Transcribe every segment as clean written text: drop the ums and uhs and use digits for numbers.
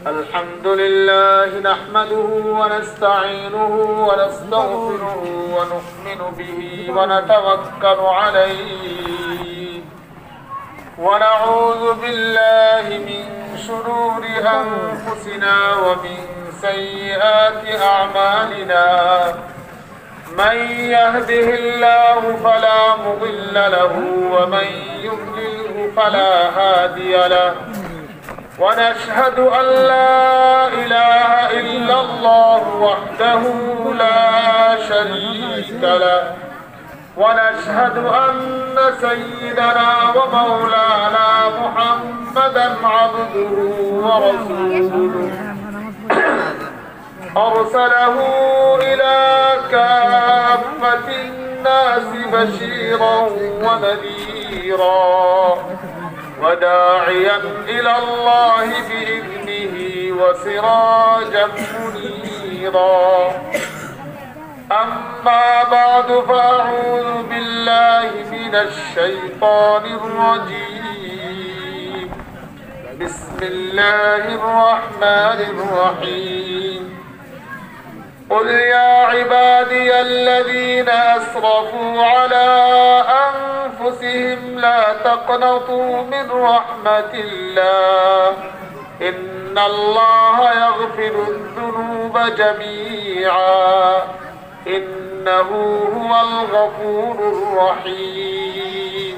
الحمد لله نحمده ونستعينه ونستغفره ونؤمن به ونتوكل عليه ونعوذ بالله من شرور أنفسنا ومن سيئات أعمالنا من يهده الله فلا مضل له ومن يضلله فلا هادي له ونشهد أن لا إله إلا الله وحده لا شريك له ونشهد أن سيدنا ومولانا محمدا عبده ورسوله أرسله إلى كافة الناس بشيرا ونذيرا وداعيا إلى الله بإذنه وسراجا منيرا أما بعد فأعوذ بالله من الشيطان الرجيم بسم الله الرحمن الرحيم قل يا عبادي الذين أسرفوا على أنفسهم لا تقنطوا من رحمة الله إن الله يغفر الذنوب جميعا إنه هو الغفور الرحيم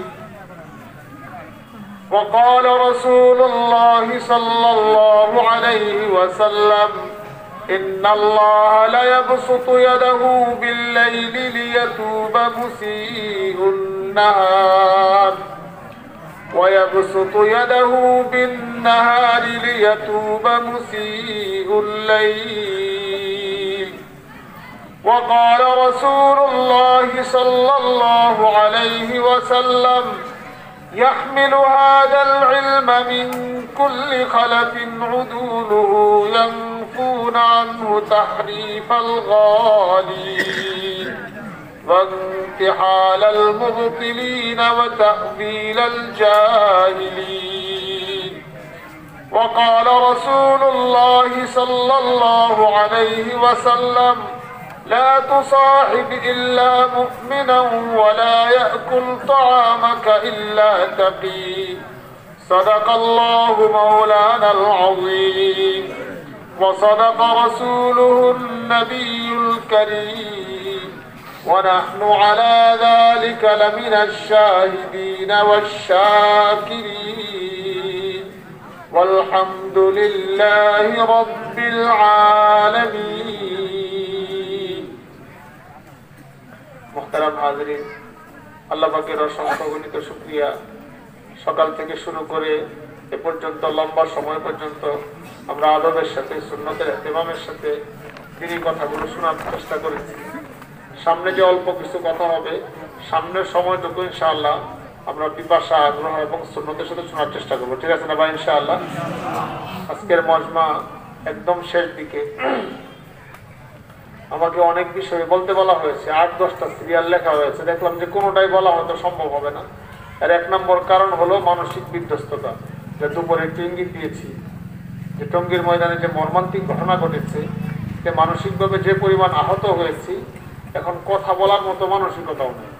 وقال رسول الله صلى الله عليه وسلم إن الله ليبسط يده بالليل ليتوب مسيء النهار ويبسط يده بالنهار ليتوب مسيء الليل وقال رسول الله صلى الله عليه وسلم يحمل هذا العلم من كل خلف عدوله ينفون عنه تحريف الغالين وانتحال المبطلين وتأويل الجاهلين وقال رسول الله صلى الله عليه وسلم لا تصاحب إلا مؤمنا ولا يأكل طعامك إلا تقي صدق الله مولانا العظيم وصدق رسوله النبي الكريم ونحن على ذلك لمن الشاهدين والشاكرين والحمد لله رب العالمين মুহতারাম হাজরিন, আল্লাহ পাকের অসংখ্য গণিত শুকরিয়া। সকাল থেকে শুরু করে এ পর্যন্ত লম্বা সময় পর্যন্ত আমরা আদবের সাথে সুন্নতের ইমামের সাথে তিনি কথাগুলো শোনার চেষ্টা করেছি। সামনে যে অল্প কিছু কথা হবে, সামনের সময়টুকু ইনশাআল্লাহ আমরা পিপাসা, আগ্রহ এবং সুন্নতের সাথে শোনার চেষ্টা করবো। ঠিক আছে না ভাই? ইনশাআল্লাহ আজকের মজমা একদম শেষ দিকে। আমাকে অনেক বিষয়ে বলতে বলা হয়েছে, 8-10টা সিরিয়াল লেখা হয়েছে। দেখলাম যে কোনোটাই বলা হয়তো সম্ভব হবে না। আর 1 নম্বর কারণ হলো মানসিক বিধ্বস্ততা। যে দুপুরে একটু ইঙ্গিত দিয়েছি যে টঙ্গীর ময়দানে যে মর্মান্তিক ঘটনা ঘটেছে, যে মানসিকভাবে যে পরিমাণ আহত হয়েছি, এখন কথা বলার মতো মানসিকতাও নেই।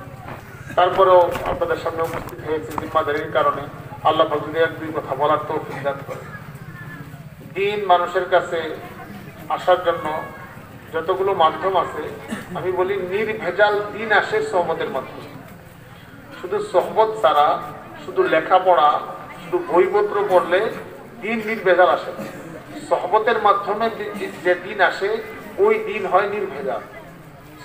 তারপরেও আপনাদের সামনে উপস্থিত হয়েছে জিম্মাদারির কারণে। আল্লাহ পাক যদি 1-2 কথা বলার তৌফিক দান করে। দিন মানুষের কাছে আসার জন্য যতগুলো মাধ্যম আছে, আমি বলি নির্ভেজাল দিন আসে সোহবতের মাধ্যমে। শুধু সোহবত ছাড়া, শুধু লেখাপড়া, শুধু বইপত্র পড়লে দিন নির্ভেজাল আসে না। সোহবতের মাধ্যমে যে দিন আসে, ওই দিন হয় নির্ভেজাল।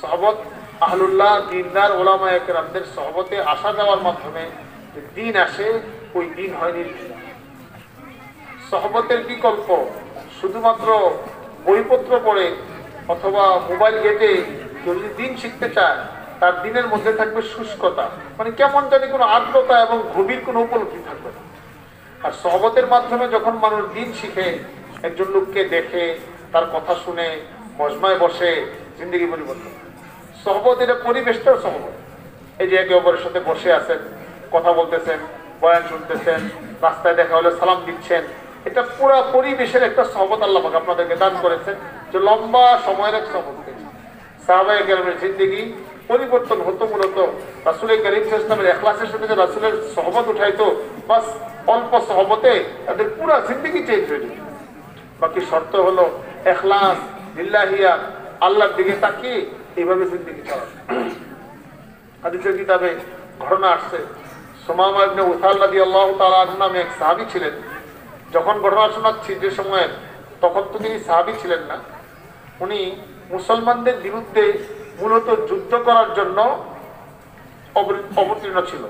সোহবত আহলুল্লাহ, দিনদার ওলামায়ে কেরামদের সোহবতে আসা যাওয়ার মাধ্যমে যে দিন আসে, ওই দিন হয় নির্ভেজাল। সোহবতের বিকল্প শুধুমাত্র বইপত্র পড়ে অথবা মোবাইল ঘেটে কেউ যদি দিন শিখতে চায়, তার দিনের মধ্যে থাকবে শুষ্কতা, মানে কেমন জানি কোনো আর্দ্রতা এবং গভীর কোনো উপলব্ধি থাকবে না। আর সোহবতের মাধ্যমে যখন মানুষ দিন শিখে, একজন লোককে দেখে, তার কথা শুনে, মজমায় বসে, জিন্দগি পরিবর্তন। সোহবত এটা পরিবেশটাও সোহবত। এই যে একে অপরের সাথে বসে আছেন, কথা বলতেছেন, বয়ান শুনতেছেন, রাস্তায় দেখা হলে সালাম দিচ্ছেন, এটা পুরা পরিবেশের একটা সহবত আল্লাহ পাক আপনাদেরকে দান করেছেন, যে লম্বা সময়ের এক সহবত। সাহাবায়ে কেরামের জিন্দেগি পরিবর্তন হতো মূলত রাসূল করিম সাল্লাল্লাহু আলাইহি ওয়াসাল্লামের ইখলাসের সাথে যে রাসূলের সহবত উঠাইতো, বাস অল্প সহবতে তাদের পুরা জিন্দেগি চেঞ্জ হয়ে যেত। বাকি শর্ত হলো ইখলাস লিল্লাহিয়া, আল্লাহর দিকে তাকিয়ে এইভাবে জিন্দেগি চালানো। হাদিসের কিতাবে ঘটনা আসছে, সুমামা ইবনে উসাল রাদিয়াল্লাহু তাআলা আনহু নামে এক সাহাবী ছিলেন। যখন ঘটনা শোনাচ্ছি যে সময়ে, তখন তো তিনি সাহাবী ছিলেন না, উনি মুসলমানদের বিরুদ্ধে মূলত যুদ্ধ করার জন্য অবতীর্ণ ছিল।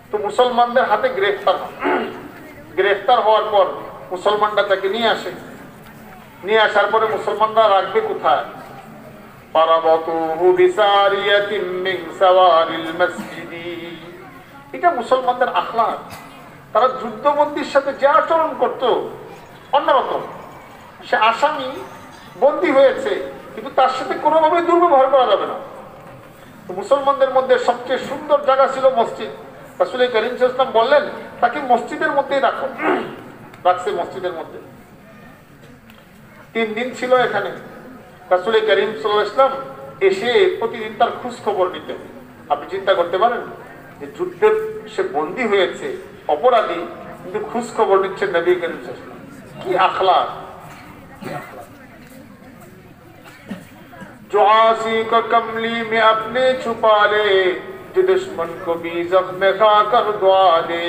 তো মুসলমানদের হাতে গ্রেফতার হন। গ্রেফতার হওয়ার পর মুসলমানরা তাকে নিয়ে আসে। নিয়ে আসার পরে মুসলমানরা রাখবে কোথায়? এটা মুসলমানদের আখলাক। তারা যুদ্ধবন্দীর সাথে যে আচরণ করত অন্যরকম। সে আসামি বন্দী হয়েছে, কিন্তু তার সাথে কোনোভাবে দুর্ব্যবহার করা যাবে না। তো মুসলমানদের মধ্যে সবচেয়ে সুন্দর জায়গা ছিল মসজিদ। রাসূল করিম সাল্লাল্লাহু আলাইহি ওয়াসাল্লাম বললেন তাকে মসজিদের মধ্যেই রাখো। রাখছে মসজিদের মধ্যে। 3 দিন ছিল এখানে। রাসূল করিম সাল্লাল্লাহু আলাইহি ওয়াসাল্লাম এসে প্রতিদিন তার খোঁজ খবর নিতেন। আপনি চিন্তা করতে পারেন যে যুদ্ধে সে বন্দী হয়েছে, অপরাধী, কিন্তু খোঁজ খবর নিচ্ছেন নবী করিম সাল্লাল্লাহু আলাইহি ওয়াসাল্লাম। কি আখলাক! जो आसी को कमली में अपने छुपा ले, जो दुश्मन को भी जख्म खा कर दुआ दे,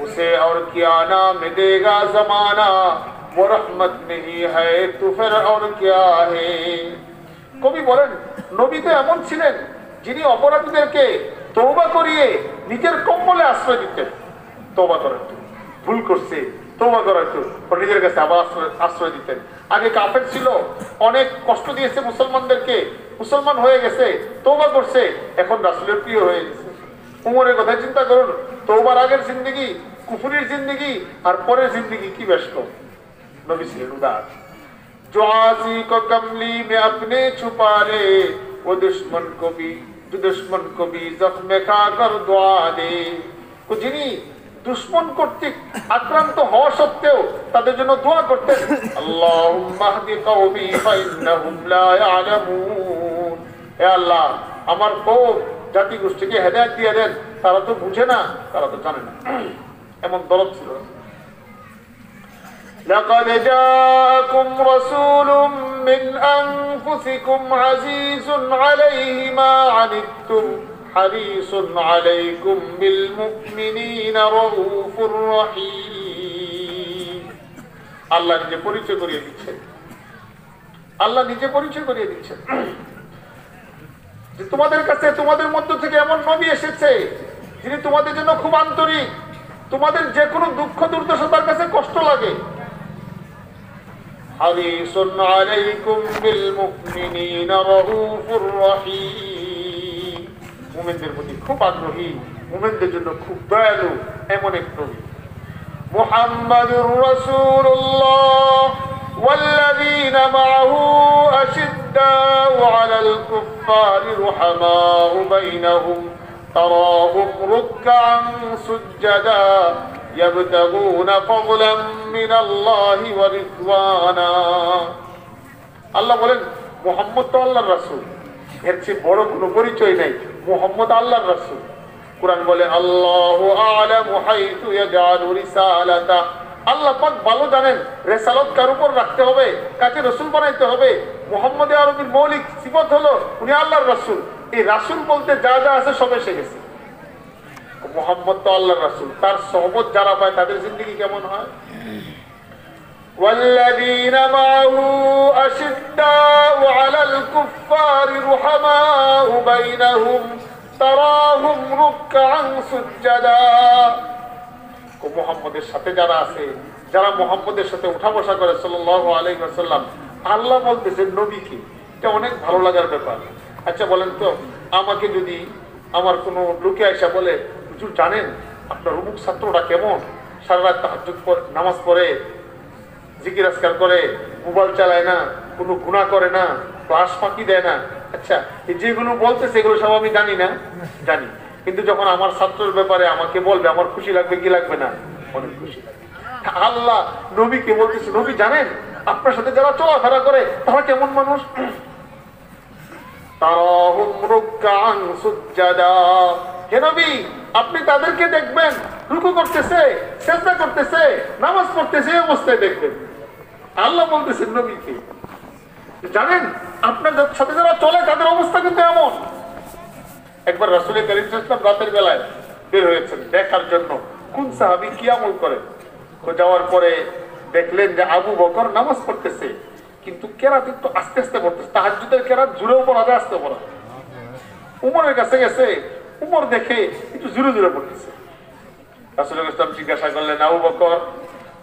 उसे और क्या नाम देगा जमाना, वो रहमत नहीं है तो फिर और क्या है। কবি বলেন নবী তো এমন ছিলেন যিনি অপরাধীদেরকে তওবা করিয়ে নিজের কম্বলে আশ্রয় দিতেন। তওবা করেন, ভুল করছে তওবা করার তো নিজের কাছে আবার আশ্রয় দিতেন। আগে কাফের ছিল, অনেক কষ্ট দিয়েছে মুসলমানদেরকে, মুসলমান হয়ে গেছে, তওবা করছে, এখন রাসূলের প্রিয় হয়ে গেছে। উমরের কথা চিন্তা করুন, তওবার আগের জিন্দেগি, কুফরির জিন্দেগি, আর পরের জিন্দেগি কি ব্যস্ত। নবী ছিলেন উদার। जो आसी को कमली में अपने छुपा ले, वो दुश्मन को भी जख्म खा कर दुआ दे। যিনি দুশমন কর্তৃক আক্রান্ত হওয়া সত্ত্বেও তাদের জন্য দোয়া করতেন, আল্লাহুম্মা হদি কওমি ফাইন্নাহুম লা ইয়ালামুন। হে আল্লাহ, আমার কওম জাতি গোষ্ঠীকে হেদায়েত দিয়ে দেন, তারা তো বুঝে না, তারা তো জানে না। এমন দরদ ছিল। لقد جاءكم رسول من أنفسكم عزيز عليه ما عنتم حريص عليكم بالمؤمنين رؤوف رحيم। আল্লাহ নিজে পরিচয় করিয়ে দিচ্ছেন। আল্লাহ নিজে পরিচয় করিয়ে দিচ্ছেন যে তোমাদের কাছে, তোমাদের মধ্য থেকে এমন নবী এসেছে যিনি তোমাদের জন্য খুব আন্তরিক। তোমাদের যে কোনো দুঃখ দুর্দশা তার কাছে কষ্ট লাগে। হারিসুন আলাইকুম বিল মুমিনিনা রাউফুর রহিম। মুমিনদের প্রতি খুব আগ্রহী, মুমিনদের জন্য খুব দয়ালু, এমন এক নবী। মুহাম্মাদুর রাসূলুল্লাহ ওয়াল্লাযীনা মাআহু আশিদ্দাউ আলাল কুফফারি রুহামাউ বাইনাহুম তারাহুম রুকআন সুজ্জাদা يبتغون فضلا من الله ورضوانا। আল্লাহ বলেন মুহাম্মদ তো আল্লাহর রাসূল, এর চেয়ে বড় কোনো পরিচয় নাই। মুহাম্মদ আল্লাহর রাসূল। কুরআন বলে আল্লাহু আ'লামু হাইতু ইয়াজআলু রিসালাতা। আল্লাহ পাক ভালো জানেন রিসালাত কার উপর রাখতে হবে, কাকে রাসূল বানাইতে হবে। মুহাম্মদ আরবির মৌলিক সিফাত হলো উনি আল্লাহর রাসূল। এই রাসূল বলতে যা যা আছে সব এসে গেছে। মুহাম্মদ তো আল্লাহর রাসূল, তার সহবত যারা পায় তাদের জিন্দেগি কেমন হয়? ওয়াল্লাযীনা মাআহু আশিদ্দাউ আলাল কুফফারি রুহামাউ বাইনাহুম তারাহুম রুকআন সুজ্জাদা। মুহাম্মদের সাথে যারা আছে, যারা মুহাম্মদের সাথে উঠা বসা করে সাল্লাল্লাহু আলাইহি ওয়াসাল্লাম, আল্লাহ বলতেছেন নবীকে। এটা অনেক ভালো লাগার ব্যাপার। আচ্ছা বলেন তো, আমাকে যদি আমার কোনো লোকে আইসা বলে, হুজুর জানেন আপনার অমুক ছাত্রটা কেমন, সারা রাত তাহাজ্জুদ নামাজ পড়ে, জিকির আজকার করে, মোবাইল চালায় না, কোনো গুনাহ করে না, ক্লাস ফাঁকি দেয় না। আচ্ছা, এই যেগুলো বলতেছে এগুলো সব আমি জানি না? জানি। কিন্তু যখন আমার ছাত্রের ব্যাপারে আমাকে বলবে, আমার খুশি লাগবে কি লাগবে না? অনেক খুশি লাগবে। আল্লাহ নবীকে বলতেছে, নবী জানেন আপনার সাথে যারা চলাফেরা করে তারা কেমন মানুষ? তারাহুম রুকআন সুজদা, হে নবী আপনি তাদেরকে দেখবেন রুকু করতেছে, সিজদা করতেছে, নামাজ পড়তেছে, এই অবস্থায় দেখবেন। আল্লাহ বলতেছেন নবীকে, জানেন আপনার সাথে যারা চলে তাদের অবস্থা কিন্তু এমন। একবার রাসূল কারীম সাল্লাল্লাহু আলাইহি ওয়াসাল্লাম রাতের বেলায় বের হয়েছেন দেখার জন্য কোন সাহাবী কি আমল করে। যাওয়ার পরে দেখলেন যে আবু বকর নামাজ পড়তেছে, কিন্তু কেরাত একটু আস্তে আস্তে পড়তেছে, তাহাজ্জুদের কেরাত জোরেও পড়া যায়, আস্তে পড়া। উমরের কাছে গেছে, উমর দেখে একটু জোরে জোরে পড়তেছে। রাসূল ইসলাম জিজ্ঞাসা করলেন, আবু বকর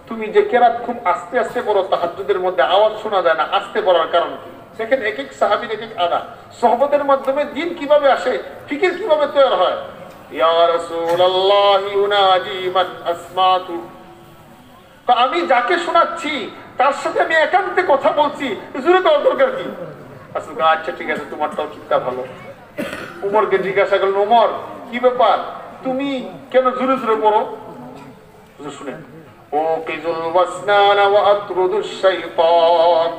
তুমি যে কেরাত খুব আস্তে আস্তে পড়ো, তাহাজ্জুদের মধ্যে আওয়াজ শোনা যায় না, আস্তে পড়ার কারণ কি? দেখেন এক এক সাহাবীর এক এক আদা, সোহবতের মাধ্যমে দিন কিভাবে আসে, ফিকির কিভাবে তৈরি হয়। ইয়া রাসূলুল্লাহ ইউনাজি মান আসমাতু, আমি যাকে শোনাচ্ছি তার সাথে আমি একান্তে কথা বলছি, জোরে দেওয়ার দরকার কি? আচ্ছা ঠিক আছে, তোমারটাও চিন্তা ভালো। উমরকে জিজ্ঞাসা করলেন, উমর কি ব্যাপার, তুমি কেন জোরে জোরে পড়ো? শুনেন, ও কিজুল ওয়াসনানা ওয়া আতরুদুশ শাইতান,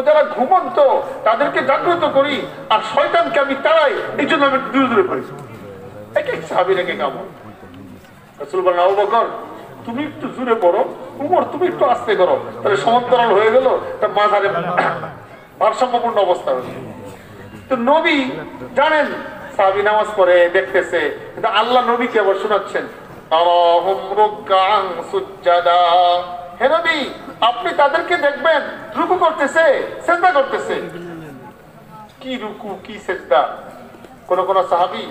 যারা ঘুমন্ত তাদেরকে জাগ্রত করি আর শয়তানকে আমি তাড়াই, এই জন্য আমি জোরে জোরে পড়ি। এক এক সাহাবীর এক এক আমল। রাসূল বলেন, আবু বকর তুমি একটু জোরে পড়ো, উমর তুমি একটু আস্তে করো, তাহলে সমান্তরাল হয়ে গেল, তার মাঝারে ভারসাম্যপূর্ণ অবস্থা হয়েছে। তো নবী জানেন সাহাবী নামাজ পড়ে দেখতেছে, কিন্তু আল্লাহ নবীকে আবার শোনাচ্ছেন, তারাহুম রুকআন সুজদা, হে নবী আপনি তাদেরকে দেখবেন রুকু করতেছে, সিজদা করতেছে। কি রুকু কি সিজদা? কোন কোন সাহাবী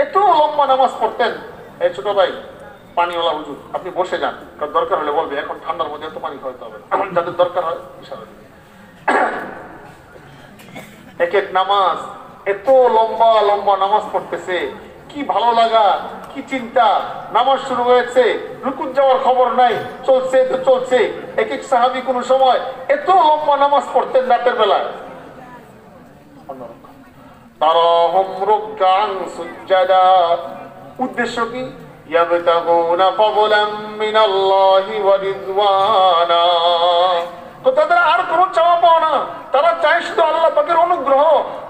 এত লম্বা নামাজ পড়তেন। এই ছোট ভাই পানিওয়ালা হুজুর আপনি বসে যান, কারণ দরকার হলে বলবে, এখন ঠান্ডার মধ্যে এত পানি খাওয়াতে হবে, যাদের দরকার হয় ইশারা দিবে। এক এক নামাজ এত লম্বা লম্বা নামাজ পড়তেছে, কি ভালো লাগা, কি চিন্তা। নামাজ শুরু হয়েছে, রুকুত যাওয়ার খবর নাই, চলছে তো চলছে। এক এক সাহাবী কোন সময় এত লম্বা নামাজ পড়তেন রাতের বেলায়। তারাহুম রুকআন সুজদা, উদ্দেশ্য কি? ইয়াবতাগুনা ফাদলাম মিনাল্লাহি ওয়া রিদওয়ানা, তো তাদের আর কোনো চাওয়া পাওয়া না, তারা চায় শুধু আল্লাহ পাকের অনুগ্রহ,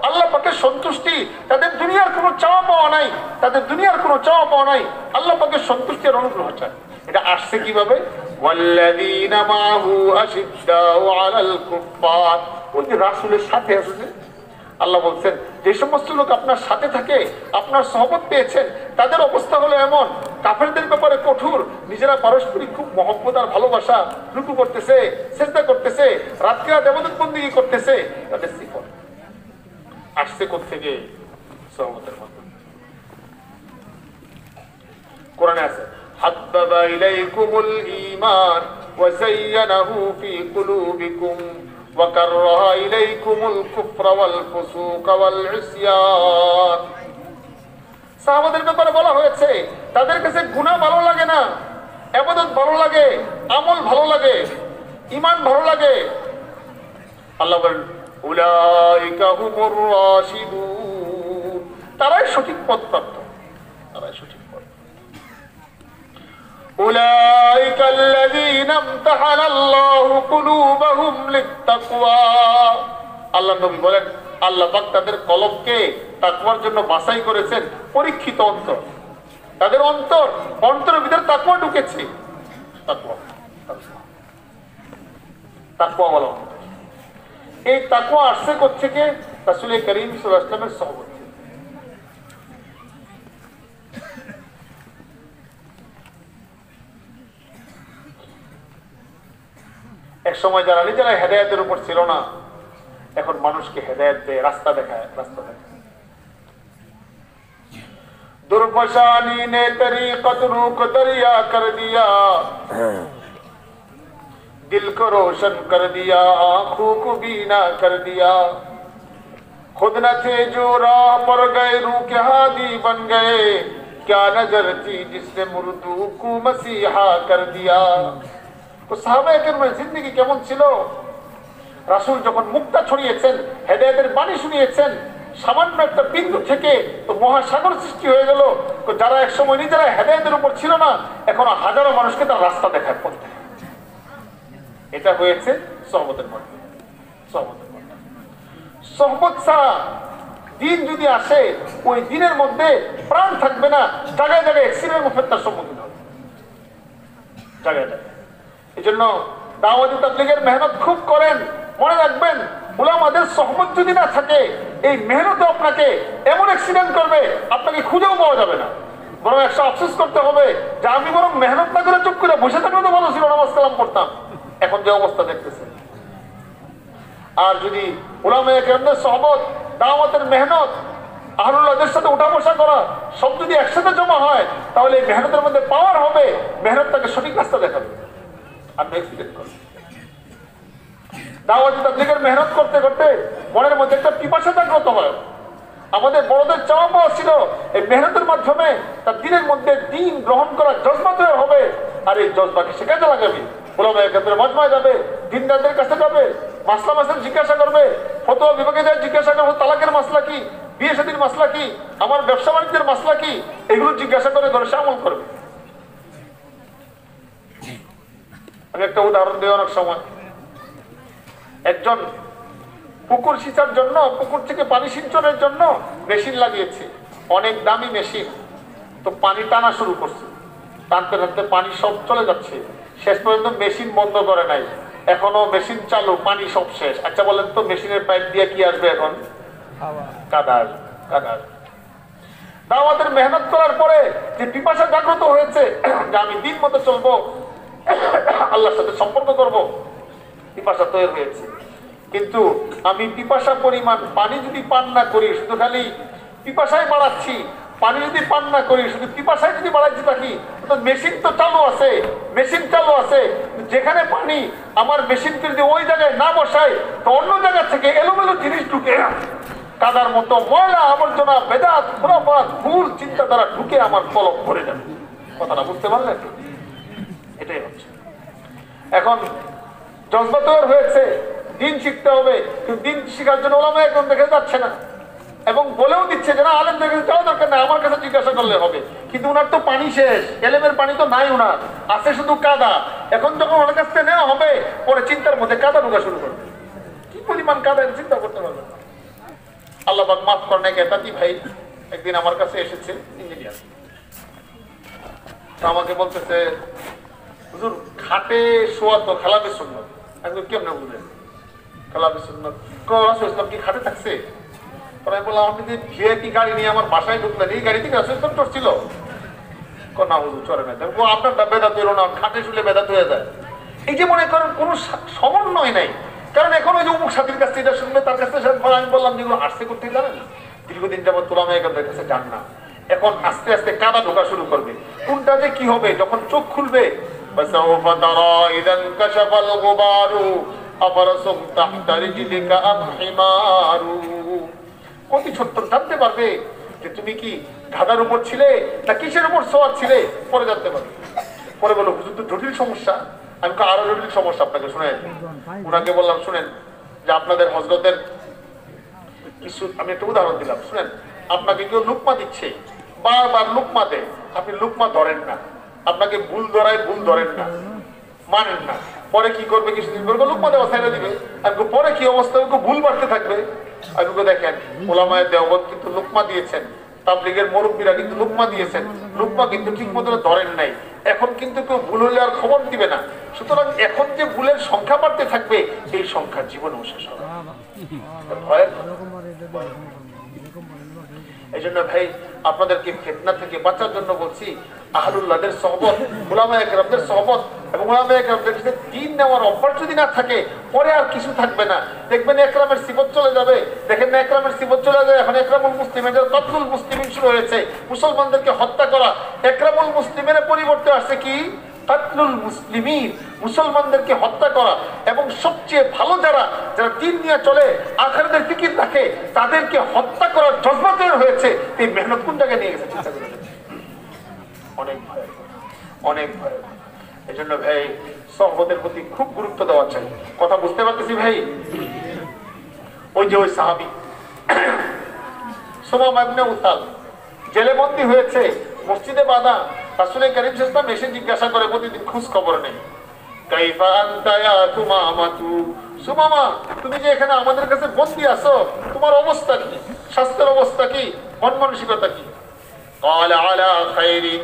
আল্লাহ পাকের সন্তুষ্টি। তাদের দুনিয়ার কোনো চাওয়া পাওয়া নাই, তাদের দুনিয়ার কোনো চাওয়া পাওয়া নাই, আল্লাহ পাকের সন্তুষ্টি আর অনুগ্রহ চায়। এটা আসছে কিভাবে? ওয়াল্লাযীনা মাআহু আশিদ্দাউ আলাল কুফফার, ওই যে রাসূলের সাথে আছে, আল্লাহ বলছেন যে সমস্ত লোক আপনার সাথে থাকে, আপনার সহবত পেয়েছেন, তাদের অবস্থা হলো এমন, কাফেরদের ব্যাপারে কঠোর, নিজেরা পারস্পরিক খুব মহব্বত আর ভালোবাসা, রুকু করতেছে, সিজদা করতেছে, রাত ইবাদত বন্দেগী করতেছে। তাদের সিফত আসছে কোত্থেকে? সহবতের মাধ্যমে। কোরআনে আছে, হাব্বাবা ইলাইকুমুল ঈমান ওয়া যায়্যানাহু ফি কুলুবিকুম وكره إليكم الكفر والفسوق والعصيان। সাহাবাদের ব্যাপারে বলা হয়েছে তাদের কাছে গুনাহ ভালো লাগে না, ইবাদত ভালো লাগে, আমল ভালো লাগে, ঈমান ভালো লাগে। আল্লাহ বলেন, উলাইকা হুমুর রাশিদুন, তারাই সঠিক পথপ্রাপ্ত, তারাই সঠিক পথ। أولئك الذين امتحن الله قلوبهم للتقوى। আল্লাহ নবী বলেন আল্লাহ পাক তাদের কলবকে তাকওয়ার জন্য বাছাই করেছেন, পরীক্ষিত অন্তর, তাদের অন্তরের ভিতরে তাকওয়া ঢুকেছে। তাকওয়া বলা, এই তাকওয়া আসছে কোত্থেকে? রাসূল করিম সাল্লাল্লাহু আলাইহি ওয়াসাল্লামের সহবত। এক সময় যারা নিজেরা হেদায়েতের উপর ছিল না, এখন মানুষকে হেদায়েত দেয়, রাস্তা দেখায়, রাস্তা দেখায়। दुर्फशानी ने तरीक़त रूह को दरिया कर दिया, दिल को रोशन कर दिया, आँखों को बीना कर दिया। खुद न थे जो राह पर गए, रूह के हादी बन गए। क्या नजर थी जिसने मुर्दू को मसीहा कर दिया। তো সাহাবায়ে কেরামের জিন্দেগি কেমন ছিল? রাসূল যখন মুক্তা ছড়িয়েছেন, হেদায়েতের বাণী শুনিয়েছেন, সামান্য একটা বিন্দু থেকে তো মহাসাগর সৃষ্টি হয়ে গেল। যারা একসময় নিজেরা হেদায়েতের উপর ছিল না, এখন হাজারো মানুষকে তার রাস্তা দেখায় পড়তে। এটা হয়েছে সহবতের মধ্যে। সহবত ছাড়া দিন যদি আসে, ওই দিনের মধ্যে প্রাণ থাকবে না, জায়গায় জায়গায় অ্যাক্সিডেন্ট মুফেত্তার সম্মুখীন হবে, জায়গায় জায়গায়। এই জন্য দাওয়াতি তাবলীগের মেহনত খুব করেন। মনে রাখবেন, উলামাদের সহমত যদি না থাকে, এই মেহনত আপনাকে এমন অ্যাক্সিডেন্ট করবে, আপনাকে খুঁজেও পাওয়া যাবে না। বরং একটা আফসোস করতে হবে যে আমি বরং মেহনত না করে চুপ করে বসে থাকলে তো ভালো ছিল, নামাজ কালাম করতাম। এখন যে অবস্থা দেখতেছে। আর যদি উলামায়ে কেরামদের সহবত, দাওয়াতের মেহনত, আহলুল্লাহদের সাথে উঠা বসা করা সব যদি একসাথে জমা হয়, তাহলে এই মেহনতের মধ্যে পাওয়ার হবে, মেহনতটাকে সঠিক রাস্তা দেখাবে। আপনি এক্সিডেন্ট করেন। দাওয়াতি তাবলীগের মেহনত করতে করতে মনের মধ্যে একটা পিপাসা জাগ্রত হয়। আমাদের বড়দের চাওয়া পাওয়া ছিল এই মেহনতের মাধ্যমে তার দিনের মধ্যে দিন গ্রহণ করার জজবা তৈরি হবে। আর এই জজবাকে সে কাজে লাগাবে। উলামায়ে কেরামদের মজমায় যাবে, দিনদারদের কাছে যাবে, মাসলা মাসাইল জিজ্ঞাসা করবে, ফতোয়া বিভাগে যায় জিজ্ঞাসা করবে, তালাকের মাসলা কি, বিয়ে শাদীর মাসলা কি, আমার ব্যবসা বাণিজ্যের মাসলা কি, এগুলো জিজ্ঞাসা করে ঘরে সে আমল করবে। আমি একটা উদাহরণ দিই। অনেক সময় একজন পুকুর সিঁচার জন্য, পুকুর থেকে পানি সিঞ্চনের জন্য মেশিন লাগিয়েছে, অনেক দামি মেশিন। তো পানি টানা শুরু করছে, টানতে টানতে পানি সব চলে যাচ্ছে। শেষ পর্যন্ত মেশিন বন্ধ করে নাই, এখনো মেশিন চালু, পানি সব শেষ। আচ্ছা বলেন তো, মেশিনের পাইপ দিয়ে কি আসবে এখন? কাদা কাদা। দাওয়াতের মেহনত করার পরে যে পিপাসা জাগ্রত হয়েছে যে আমি দিন মতো চলবো, আল্লাহর সাথে সম্পর্ক করব, পিপাসা তৈরি হয়েছে। কিন্তু আমি পিপাসা পরিমাণ পানি যদি পান না করি, শুধু খালি পিপাসায় বাড়াচ্ছি, পানি যদি পান না করি, শুধু পিপাসায় যদি বাড়াচ্ছি থাকি, তো মেশিন তো চালু আছে, মেশিন চালু আছে। যেখানে পানি, আমার মেশিনকে যদি ওই জায়গায় না বসায়, তো অন্য জায়গা থেকে এলোমেলো জিনিস ঢুকে, কাদার মতো ময়লা আবর্জনা, বেদাত, খুরাফাত, ভুল চিন্তাধারা ঢুকে আমার কলম ভরে যাবে। কথাটা বুঝতে পারলেন? এটাই হচ্ছে। এখন জজবা তৈরি হয়েছে, দিন শিখতে হবে, কিন্তু দিন শিখার জন্য ওলামায়ে কেরাম দেখে যাচ্ছে না, এবং বলেও দিচ্ছে যে না, আলেমদের কাছে যাওয়া দরকার না, আমার কাছে জিজ্ঞাসা করলে হবে। কিন্তু উনার তো পানি শেষ, এলেমের পানি তো নাই, উনার আছে শুধু কাদা। এখন যখন ওনার কাছ থেকে নেওয়া হবে, পরে চিন্তার মধ্যে কাদা ঢোকা শুরু করবে। কি পরিমাণ কাদা চিন্তা করতে পারবে। আল্লাহ পাক মাফ করেন। এক এতাতি ভাই একদিন আমার কাছে এসেছে, ইঞ্জিনিয়ার। আমাকে বলতেছে, হুজুর খাটে শোয়া তো খেলাবে সুন্নাত। আমি কেমনে বুঝলেন খেলাবে সুন্নাত? রাসূল কি খাটে থাকছে? পরে আমি বললাম, আপনি যে ভিআইপি গাড়ি নিয়ে আমার বাসায় ঢুকলেন, এই গাড়ি থেকে রাসূল ইসলাম চড়ছিল? না হুজুর চড়ে না। আপনারটা বেদাত হইল না, খাটে শুলে বেদাত হয়ে যায়। এই যে মনে করেন কোনো সমন্বয় নাই। কারণ এখন ওই যে অমুক সাথীর কাছে এটা শুনবে, তার কাছে আমি বললাম যেগুলো আসতে করতে জানেন, দীর্ঘদিন যাবত উলামায়ে কেরামদের কাছে যান না, এখন আস্তে আস্তে কাদা ঢোকা শুরু করবে। কোনটা যে কি হবে যখন চোখ খুলবে, অতি ছোট্ট জানতে পারবে যে তুমি কি ধাঁধার উপর ছিলে না কিসের উপর সওয়ার ছিলে, পরে জানতে পারবে। পরে বলো, হুজুর তো জটিল সমস্যা। আমি আরো জটিল সমস্যা আপনাকে শুনেন। ওনাকে বললাম, শুনেন যে আপনাদের হযরতের কিছু, আমি একটা উদাহরণ দিলাম, শুনেন। আপনাকে কেউ লুকমা দিচ্ছে, বারবার লুকমা দেয়, আপনি লুকমা ধরেন না, আপনাকে ভুল ধরায় ভুল ধরেন না, মানেন না। পরে কি করবে? কিছুদিন পরে লুকমা দেওয়া ছেড়ে দিবে। আমি পরে কি অবস্থা? ভুল বাড়তে থাকবে। আমি দেখেন, উলামায়ে দেওবন্দ কিন্তু লুকমা দিয়েছেন, তাবলীগের মুরব্বীরা কিন্তু লুকমা দিয়েছেন, লুকমা কিন্তু ঠিক মতো ধরেন নাই। এখন কিন্তু কেউ ভুল হলে আর খবর দিবে না। সুতরাং এখন যে ভুলের সংখ্যা বাড়তে থাকবে, এই সংখ্যা জীবনেও শেষ হবে। এই জন্য ভাই, আপনাদেরকে ফিতনা থেকে বাঁচার জন্য বলছি, আহলুল্লাহদের সহবত, উলামায়ে কেরামদের সহবত, এবং উলামায়ে কেরামদের কাছে দ্বীন নেওয়ার অভ্যাস যদি না থাকে, পরে আর কিছু থাকবে না। দেখবেন একরামের সিফত চলে যাবে। দেখেন না, একরামের সিফত চলে যায়। এখন একরামুল মুসলিমের কাতলুল মুসলিমিন শুরু হয়েছে, মুসলমানদেরকে হত্যা করা। একরামুল মুসলিমের পরিবর্তে আসছে কি? কাতলুল মুসলিমিন, মুসলমানদেরকে হত্যা করা। এবং সবচেয়ে ভালো যারা যারা দ্বীন নিয়ে চলে, আখিরাতের ফিকির রাখে, তাদেরকে হত্যা করার জজবা তৈরি হয়েছে। এই মেহনত কোন জায়গায় নিয়ে গেছে চিন্তা করে? অনেক ভয়, অনেক ভয়। এই জন্য ভাই, সহবতের প্রতি খুব গুরুত্ব দেওয়া চাই। কথা বুঝতে পারতেছি ভাই? ওই যে ওই সাহাবী সুমামা ইবনে উসাল জেলে বন্দী হয়েছে, মসজিদে বাঁধা। রাসূল করিম সাল্লাল্লাহু আলাইহি ওয়াসাল্লাম এসে জিজ্ঞাসা করে, প্রতিদিন খোঁজ খবর নেই, কাইফা আনতা ইয়া সুমামাতু, সুমামা তুমি যে এখানে আমাদের কাছে বন্দী আছো, তোমার অবস্থা কি, স্বাস্থ্যের অবস্থা কি, মন মানসিকতা কি? ক্বালা আলা খাইরিন,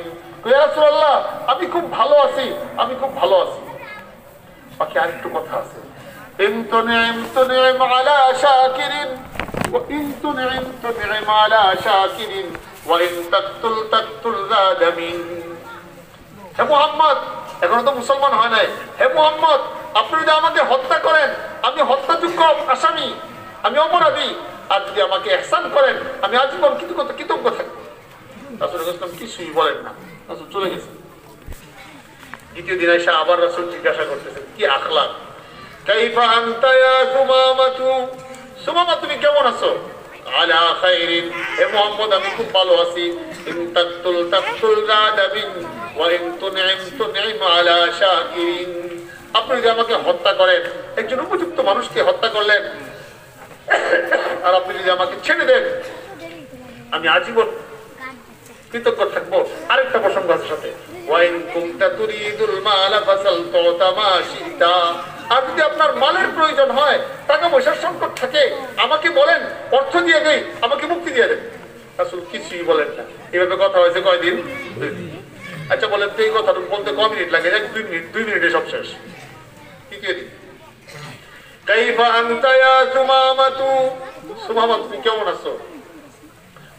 ইয়া রাসূলুল্লাহ আমি খুব ভালো আছি, আমি খুব ভালো আছি। বাকি আরেকটু কথা আছে, ইন তুনিম আলা শাকিরিন ওয়া ইন তুনিম আলা শাকিরিন ওয়া ইন তাকতুল যাদামিন। হে মুহাম্মদ, এখনো তো মুসলমান হয় নাই, হে মুহাম্মদ আপনি যদি আমাকে হত্যা করেন আমি হত্যাযোগ্য আসামি, আমি অপরাধী, আর যদি আমাকে ইহসান করেন আমি আজীবন কৃতজ্ঞ থাকবো। রাসূল ইসলাম কিছুই বলেন না, রাসূল চলে গেছেন। দ্বিতীয় দিন এসে আবার রাসূল জিজ্ঞাসা করতেছেন, কি আখলাক, কাইফা আনতা ইয়া সুমামাতু, সুমামা তুমি কেমন আছো? আলা খাইরিন, হে মুহাম্মদ আমি খুব ভালো আছি। ইন তাকতুল যাদাবিন ওয়া ইন তুনিম আলা শাকিরিন, আপনি যদি আমাকে হত্যা করেন, একজন উপযুক্ত মানুষকে হত্যা করলেন, আর আপনি যদি আমাকে ছেড়ে দেন আমি আজীবন কৃতজ্ঞ থাকবো। আরেকটা প্রসঙ্গ আছে সাথে, ওয়াইন কুনতা তুরিদুল মালা ফাসালতুতা মা শিতা, আর যদি আপনার মালের প্রয়োজন হয়, টাকা পয়সার সংকট থাকে, আমাকে বলেন, অর্থ দিয়ে দেই, আমাকে মুক্তি দিয়ে দেন। রাসূল কিছুই বলেন না। এভাবে কথা হয়েছে কয়দিন? 2 দিন। আচ্ছা বলেন তো এই কথাটা বলতে কয় মিনিট লাগে? 2 মিনিটে সব শেষ। তৃতীয় দিন, কাইফা আনতা ইয়া সুমামাতু, সুমামা তুমি কেমন আছো?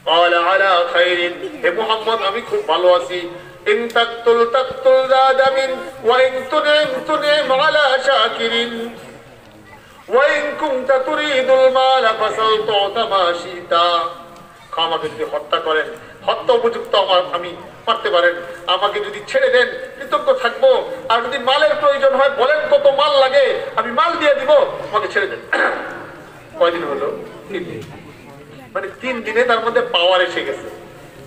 ক্বালা আলা খাইরিন, হে মুহাম্মদ আমি খুব ভালো আছি। ইন তাকতুল যাদামিন ওয়া ইন তুনিম আলা শাকিরিন ওয়া ইন কুনতা তুরিদুল মালা ফাসালতুতা মা শিতা, আমাকে যদি হত্যা করেন, হত্যা উপযুক্ত আমি মারতে পারেন, আমাকে যদি ছেড়ে দেন কৃতজ্ঞ থাকবো, আর যদি মালের প্রয়োজন হয় বলেন কত মাল লাগে, আমি মাল দিয়ে দিব, আমাকে ছেড়ে দেন। কয়দিন হলো? 3 দিন। মানে 3 দিনে তার মধ্যে পাওয়ার এসে গেছে,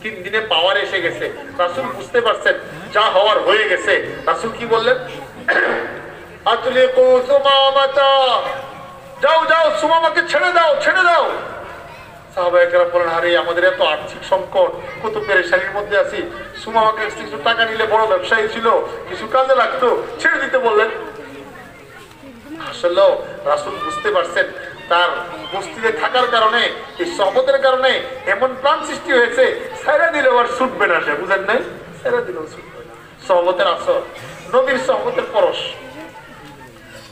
3 দিনে পাওয়ার এসে গেছে। রাসূল বুঝতে পারছেন যা হওয়ার হয়ে গেছে। রাসূল কি বললেন? আতলিকু সুমামাতা, যাও যাও সুমামাকে ছেড়ে দাও, ছেড়ে দাও। সাহাবায়ে কেরাম বলেন, আরে আমাদের এত আর্থিক সংকট, কত পেরেশানির মধ্যে আছি, সুমামাকে কিছু টাকা নিলে বড় ব্যবসায়ী ছিল, কিছু কাজে লাগতো, ছেড়ে দিতে বললেন। আসলে রাসূল বুঝতে পারছেন তার বস্তিতে থাকার কারণে, এই সহবতের কারণে এমন প্রাণ সৃষ্টি হয়েছে, ছেড়ে দিলেও আর ছুটবে না সে, বুঝেন নাই? ছেড়ে দিলেও ছুটবে না। সহবতের আসর, নবীর সহবতের পরশ।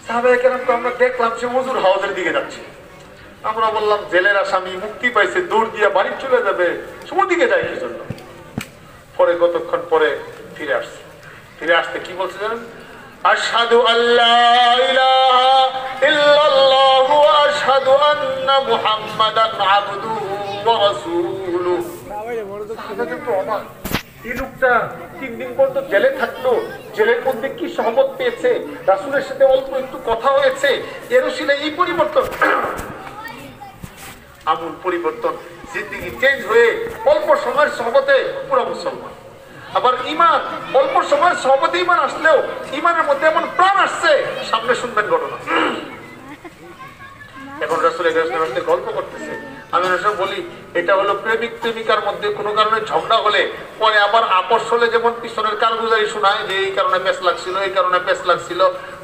সাহাবায়ে কেরামকে আমরা দেখলাম সে হুজুর হাউজের দিকে যাচ্ছে, আমরা বললাম জেলের আসামি মুক্তি পাইছে, দৌড় দিয়ে বাড়ি চলে যাবে, ওদিকে যায় কি জন্য? পরে কতক্ষণ পরে ফিরে আসছে। ফিরে আসতে কি বলছে জানেন? আশহাদু আল্লা ইলাহা ইল্লাল্লাহু ওয়া আশহাদু আন্না মুহাম্মাদান আবদুহু ওয়া রাসূলুহু। এই লোকটা 3 দিন পর্যন্ত জেলে থাকলো, জেলের মধ্যে কি সহবত পেয়েছে, রাসূলের সাথে অল্প একটু কথা হয়েছে, এর উসিলায় এই পরিবর্তন, আমূল পরিবর্তন, জিন্দেগি চেঞ্জ হয়ে অল্প সময়ের সহবতে পুরো মুসলমান। আবার ঈমান, অল্প সময়ের সহবতে ঈমান আসলেও ঈমানের মধ্যে এমন প্রাণ আসছে, সামনে শুনবেন ঘটনা। এখন রাসূল সাথে গল্প করতেছে, আমি রাসূল বলি এটা হলো প্রেমিক প্রেমিকার মধ্যে কোনো কারণে ঝগড়া হলে পরে আবার আপস হলে যেমন পিছনের কারগুজারি শোনায় যে এই কারণে পেছ লাগছিল, এই কারণে পেছ লাগছিল,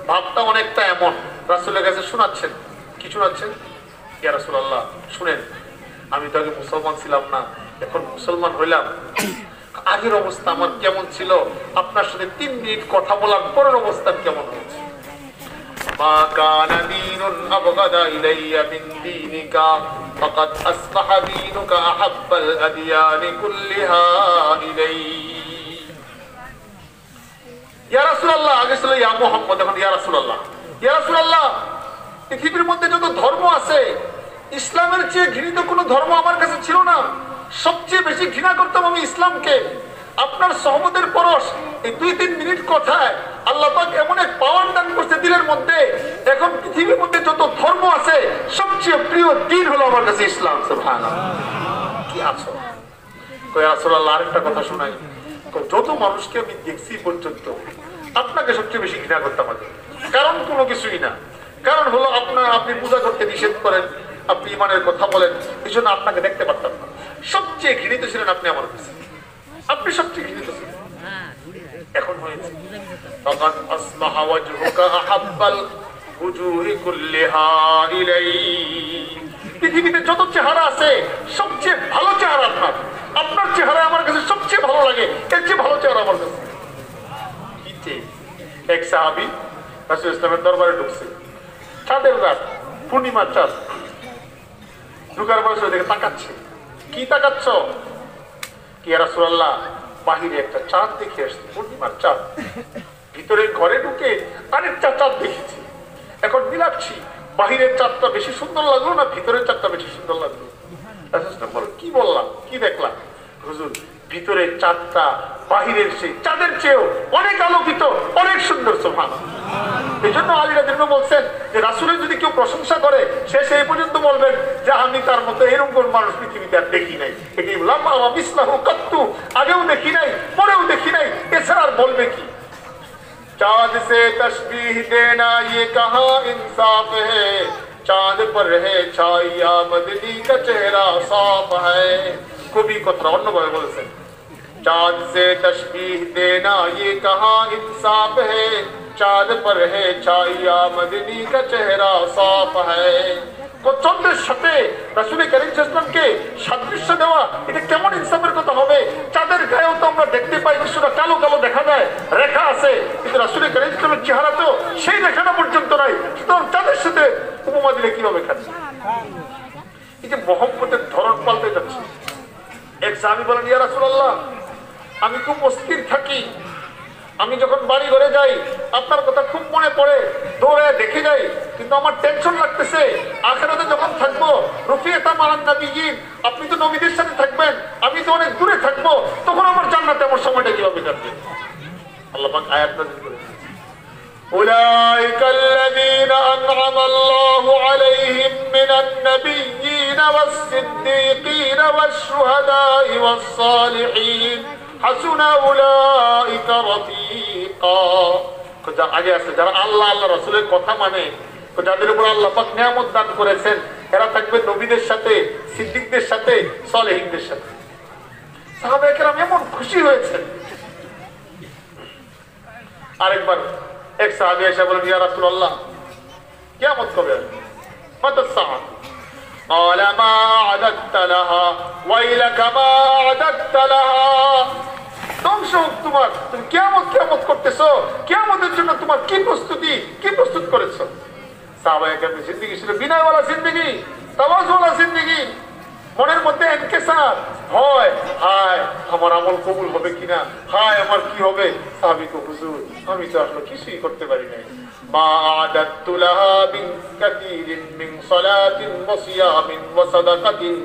ভাবটা অনেকটা এমন। রাসূলের কাছে শোনাচ্ছেন, কি শোনাচ্ছেন? ইয়া রাসূলুল্লাহ শুনেন, আমি তো আগে মুসলমান ছিলাম না, এখন মুসলমান হইলাম, আগের অবস্থা আমার কেমন ছিল, আপনার সাথে 3 মিনিট কথা বলার পরের অবস্থা কেমন হয়েছে। মা কানা দীনুন আবগাদা ইলাইয়া মিন দীনিকা ফাকাদ আসবাহা দীনুকা আহাব্বাল আদিয়ানি কুল্লিহা ইলাই। ইয়া রাসূলুল্লাহ, আগে ছিল ইয়া মুহাম্মদ, এখন ইয়া রাসূলুল্লাহ। ইয়া রাসূলুল্লাহ, পৃথিবীর মধ্যে যত ধর্ম আছে ইসলামের চেয়ে ঘৃণিত কোনো ধর্ম আমার কাছে ছিল না, সবচেয়ে বেশি ঘৃণা করতাম আমি ইসলামকে। আপনার সহবতের পরশ, এই 2-3 মিনিট কথায় আল্লাহ পাক এমন এক পাওয়ার দান করছে দিলের মধ্যে, এখন পৃথিবীর মধ্যে যত ধর্ম আছে সবচেয়ে প্রিয় দিন হলো আমার কাছে ইসলাম। সুবহানাল্লাহ, কি আছো? কয় রাসূলুল্লাহ আরেকটা কথা শোনাই, যত মানুষকে আমি দেখছি পর্যন্ত আপনাকে সবচেয়ে বেশি ঘৃণা করতাম আগে, কারণ কোনো কিছুই না, কারণ হলো আপনি পূজা করতে নিষেধ করেন, আপনি ইমানের কথা বলেন, এই জন্য আপনাকে দেখতে পারতাম না। সবচেয়ে ঘৃণিত ছিলেন আপনি আমার কাছে, আপনি সবচেয়ে ঘৃণিত ছিলেন। এখন হয়েছে ফাকাদ আসবাহা ওয়াজহুকা আহাব্বাল উজুহি কুল্লিহা ইলাইহি। পৃথিবীতে যত চেহারা আছে সবচেয়ে ভালো চেহারা আপনার, আপনার চেহারা আমার কাছে সবচেয়ে ভালো লাগে, এর চেয়ে ভালো চেহারা আমার কাছে। এক সাহাবী রাসূল ইসলামের দরবারে ঢুকছে, চাঁদের রাত, পূর্ণিমার চাঁদ। ঢুকার পরে সে দেখে তাকাচ্ছে। কি তাকাচ্ছ? কি ইয়া রাসূলুল্লাহ, বাহিরে একটা চাঁদ দেখে আসছে, পূর্ণিমার চাঁদ। ভিতরে ঘরে ঢুকে আরেকটা চাঁদ দেখেছি, এখন মিলাচ্ছি, বাহিরের চাঁদটা বেশি সুন্দর লাগলো না ভিতরের চাঁদটা বেশি সুন্দর লাগলো? কি বললাম, কি দেখলাম? হুজুর, ভিতরের চাঁদটা বাহিরের সেই চাঁদের চেয়েও অনেক আলোকিত, অনেক সুন্দর। সুবহানাল্লাহ। এই জন্য আলী রাদিয়াল্লাহু বলছেন যে রাসূলের যদি কেউ প্রশংসা করে সে সেই পর্যন্ত বলবেন যে আমি তার মতো এরকম কোন মানুষ পৃথিবীতে আর দেখি নাই, এটাই লামা ওয়া মিসলাহু কাত্তু, আগেও দেখি নাই, পরেও দেখি নাই, এছাড়া আর বলবে কি? चांद से तशबीह देना ये कहाँ इंसाफ है, चांद पर है छाया मदनी का चेहरा साफ है। कवि को अन्य भावे बोलছেন, चांद से तशबीह देना ये कहाँ इंसाफ है, चांद पर है छाया मदनी का चेहरा साफ है। চন্দ্রের সাথে রাসূল করিম সাল্লাল্লাহু আলাইহি ওয়াসাল্লামকে সাদৃশ্য দেওয়া, এটা কেমন ইনসাফের কথা হবে? চাঁদের গায়েও তো আমরা দেখতে পাই কিছুটা কালো কালো দেখা যায়, রেখা আছে, কিন্তু রাসূল করিম সাল্লাল্লাহু আলাইহি ওয়াসাল্লামের চেহারা তো সেই রেখাটা পর্যন্ত নাই, সুতরাং চাঁদের সাথে উপমা দিলে কিভাবে খান? এই যে মহব্বতের ধরন পাল্টে যাচ্ছে। এক সাহাবী বলেন, ইয়া রাসূলুল্লাহ, আমি খুব অস্থির থাকি, আমি যখন বাড়ি ঘরে যাই আপনার কথা খুব মনে পড়ে, দৌড়ে দেখে যাই, কিন্তু আমার টেনশন লাগতেছে আখিরাতে যখন থাকবো, রফিয়াতা মা'আন নাবিয়্যিন, আপনি তো নবীদের সাথে থাকবেন, আমি তো অনেক দূরে থাকবো, তখন আমার জান্নাতে আমার সময়টা কিভাবে কাটবে? আল্লাহ পাক আয়াত নাযিল করেছেন, উলাইকাল্লাযীনা আন'আমা আল্লাহু আলাইহিম মিনান নাবিয়্যিন ওয়াস-সিদ্দীকিন ওয়াশ-শুহাদা'i ওয়াস-সালিহিন হাসুনা উলাইকা রাফীকা। আগে আছে যারা আল্লাহ আল্লাহ রাসূলের কথা মানে, যাদের উপর আল্লাহ পাক নিয়ামত দান করেছেন, এরা থাকবে নবীদের সাথে, সিদ্দিকদের সাথে, সালেহিনদের সাথে। সাহাবায়ে কেরাম এমন খুশি হয়েছেন। আরেকবার এক সাহাবী এসে বলেন, ইয়া রাসূলুল্লাহ, কিয়ামত কবে আসবে? মাতা সাআ? قال ما أعددت لها ويلك ما أعددت لها। ধ্বংস হোক তোমার, তুমি কিয়ামত করতেছো, কিয়ামতের জন্য তোমার কি প্রস্তুতি, কি প্রস্তুত করেছো? সাহাবায়ে কেরামের জিন্দেগি ছিল বিনয়ওয়ালা জিন্দেগি, তাওয়াজুওয়ালা জিন্দেগি, মনের মধ্যে ইনকিসার, ভয়, হায় আমার আমল কবুল হবে কিনা, হায় আমার কি হবে? সাহাবী কো, হুজুর আমি তো আসলে কিছুই করতে পারি নাই। মা আদাতু লাহা মিন কাসীরিন মিন সালাতিন ওয়া সিয়ামিন ওয়া সাদাকাতিন।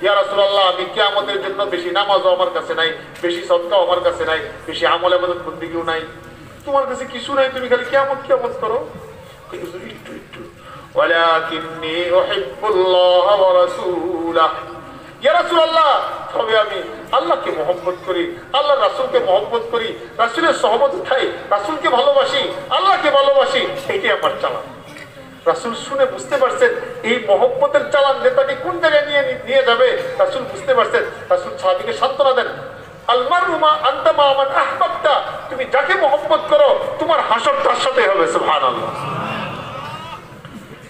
ইয়া রাসূলুল্লাহ, আমি কিয়ামতের জন্য বেশি নামাজও আমার কাছে নাই, বেশি সদকাও আমার কাছে নাই, বেশি আমল ইবাদত বন্দেগীও নাই, তোমার কাছে কিছু নাই, তুমি খালি কিয়ামত করো। হুজুর একটু ওয়ালাকিন্নী উহিব্বুল্লাহ ওয়া রাসূলাহু। ইয়া রাসূলুল্লাহ, তবে আমি আল্লাহকে মহব্বত করি, আল্লাহর রাসূলকে মহব্বত করি, রাসূলের সহবত উঠাই, রাসূলকে ভালোবাসি, আল্লাহকে ভালোবাসি, এটাই আমার চালান। রাসূল শুনে বুঝতে পারছেন এই মহব্বতের চালান নেতাকে কোন জায়গায় নিয়ে যাবে। রাসূল বুঝতে পারছেন। রাসূল সাহাবীকে সান্ত্বনা দেন, আল মারউ মা আনতা মা মান আহবাবতা, তুমি যাকে মহব্বত করো তোমার হাসর তার সাথে হবে। সুবহানাল্লাহ।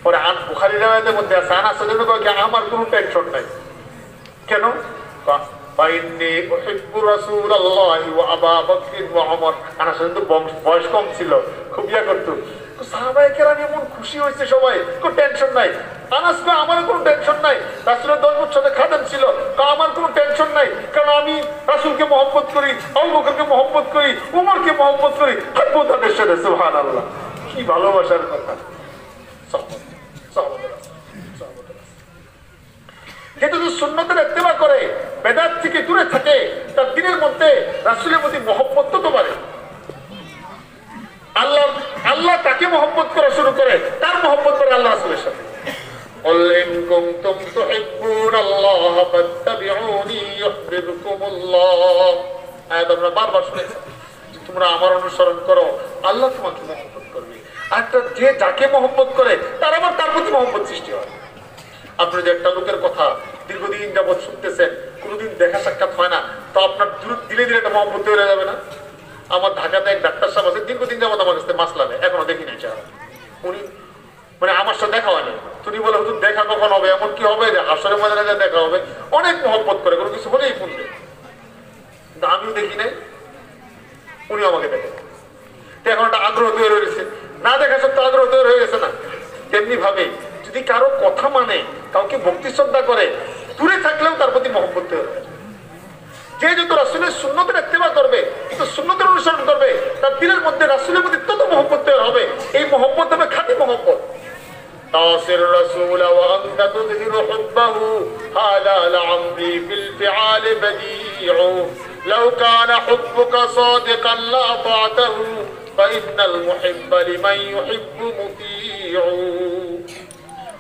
পরে বুখারী riwayat-এর মধ্যে আছে, আনাস রাদিয়াল্লাহু আনহু আমার কোনো টেনশন নাই। কেন? ফাইন্নী উহিব্বু রাসূলুল্লাহি ওয়া আবু বকর ওয়া ওমর। আনাস রাদিয়াল্লাহু বয়স কম ছিল, খুব ইয়া করতো। সাহাবায়ে কেরাম এমন খুশি হয়েছে, সবাই কোনো টেনশন নাই। আনাস কয় আমার কোনো টেনশন নাই, রাসূলের 10 বছরের খাদেম ছিল, আমার কোনো টেনশন নাই, কারণ আমি রাসূলকে মহব্বত করি, আবু বকরকে মহব্বত করি, উমরকে মহব্বত করি, থাকবো তাদের সাথে। সুবহানাল্লাহ, কি ভালোবাসার কথা। কিন্তু সুন্নতের ইত্তেবা করে, বেদাত থেকে দূরে থাকে, তার দিনের মধ্যে রাসূলের প্রতি মহব্বত তো পারে। আল্লাহ তাকে মহব্বত করা শুরু করে, তার মহব্বত করে আল্লাহ রাসূলের সাথে। قل إن كنتم تحبون الله فاتبعوني يحببكم الله। আয়াত আমরা বারবার শুনেছি, তোমরা আমার অনুসরণ করো, আল্লাহ তোমাকে মহব্বত করবে। আর যে যাকে মহব্বত করে তার আবার তার প্রতি মহব্বত সৃষ্টি হয়। আপনি যে একটা লোকের কথা দীর্ঘদিন যাবৎ শুনতেছেন, কোনোদিন দেখা সাক্ষাৎ হয় না, তো আপনার ধীরে ধীরে একটা মহব্বত তৈরি হয়ে যাবে না? আমার ঢাকাতে এক ডাক্তার সাহেব আছে, দীর্ঘদিন যাবৎ আমার কাছে মাসলা নেই, এখনো দেখি নাই চেহারা। উনি মানে আমার সাথে দেখা হয় না, তুমি বলে হুজুর দেখা কখন হবে, এমন কি হবে যে হাসরের ময়দানে দেখা হবে? অনেক মহব্বত করে, কোনো কিছু হলেই ফোন দেয়, কিন্তু আমিও দেখি নাই, উনি আমাকে দেখেন। এখন একটা আগ্রহ তৈরি হয়েছে, না দেখা সত্ত্বেও আগ্রহ তৈরি হয়ে গেছে না? তেমনি ভাবে যদি কারো কথা মানে, কাউকে ভক্তি শ্রদ্ধা করে, দূরে থাকলেও তার প্রতি মহব্বত তৈরি হবে। যে যত রাসূলের সুন্নতের ইত্তেবা করবে, কিন্তু সুন্নতের অনুসরণ করবে, তার দিলের মধ্যে রাসূলের প্রতি তত মহব্বত তৈরি হবে। এই মহব্বত হবে খাঁটি মহব্বত। তাসির রাসূল ওয়া আনতা তুযহিরু হুব্বাহু হালা লা'মরি ফিল ফিআল বাদিউ লাউ কানা হুব্বুকা সাদিকান লা আতা'তাহু ফাইন্নাল মুহিব্বা লিমান ইউহিব্বু মুতিউ।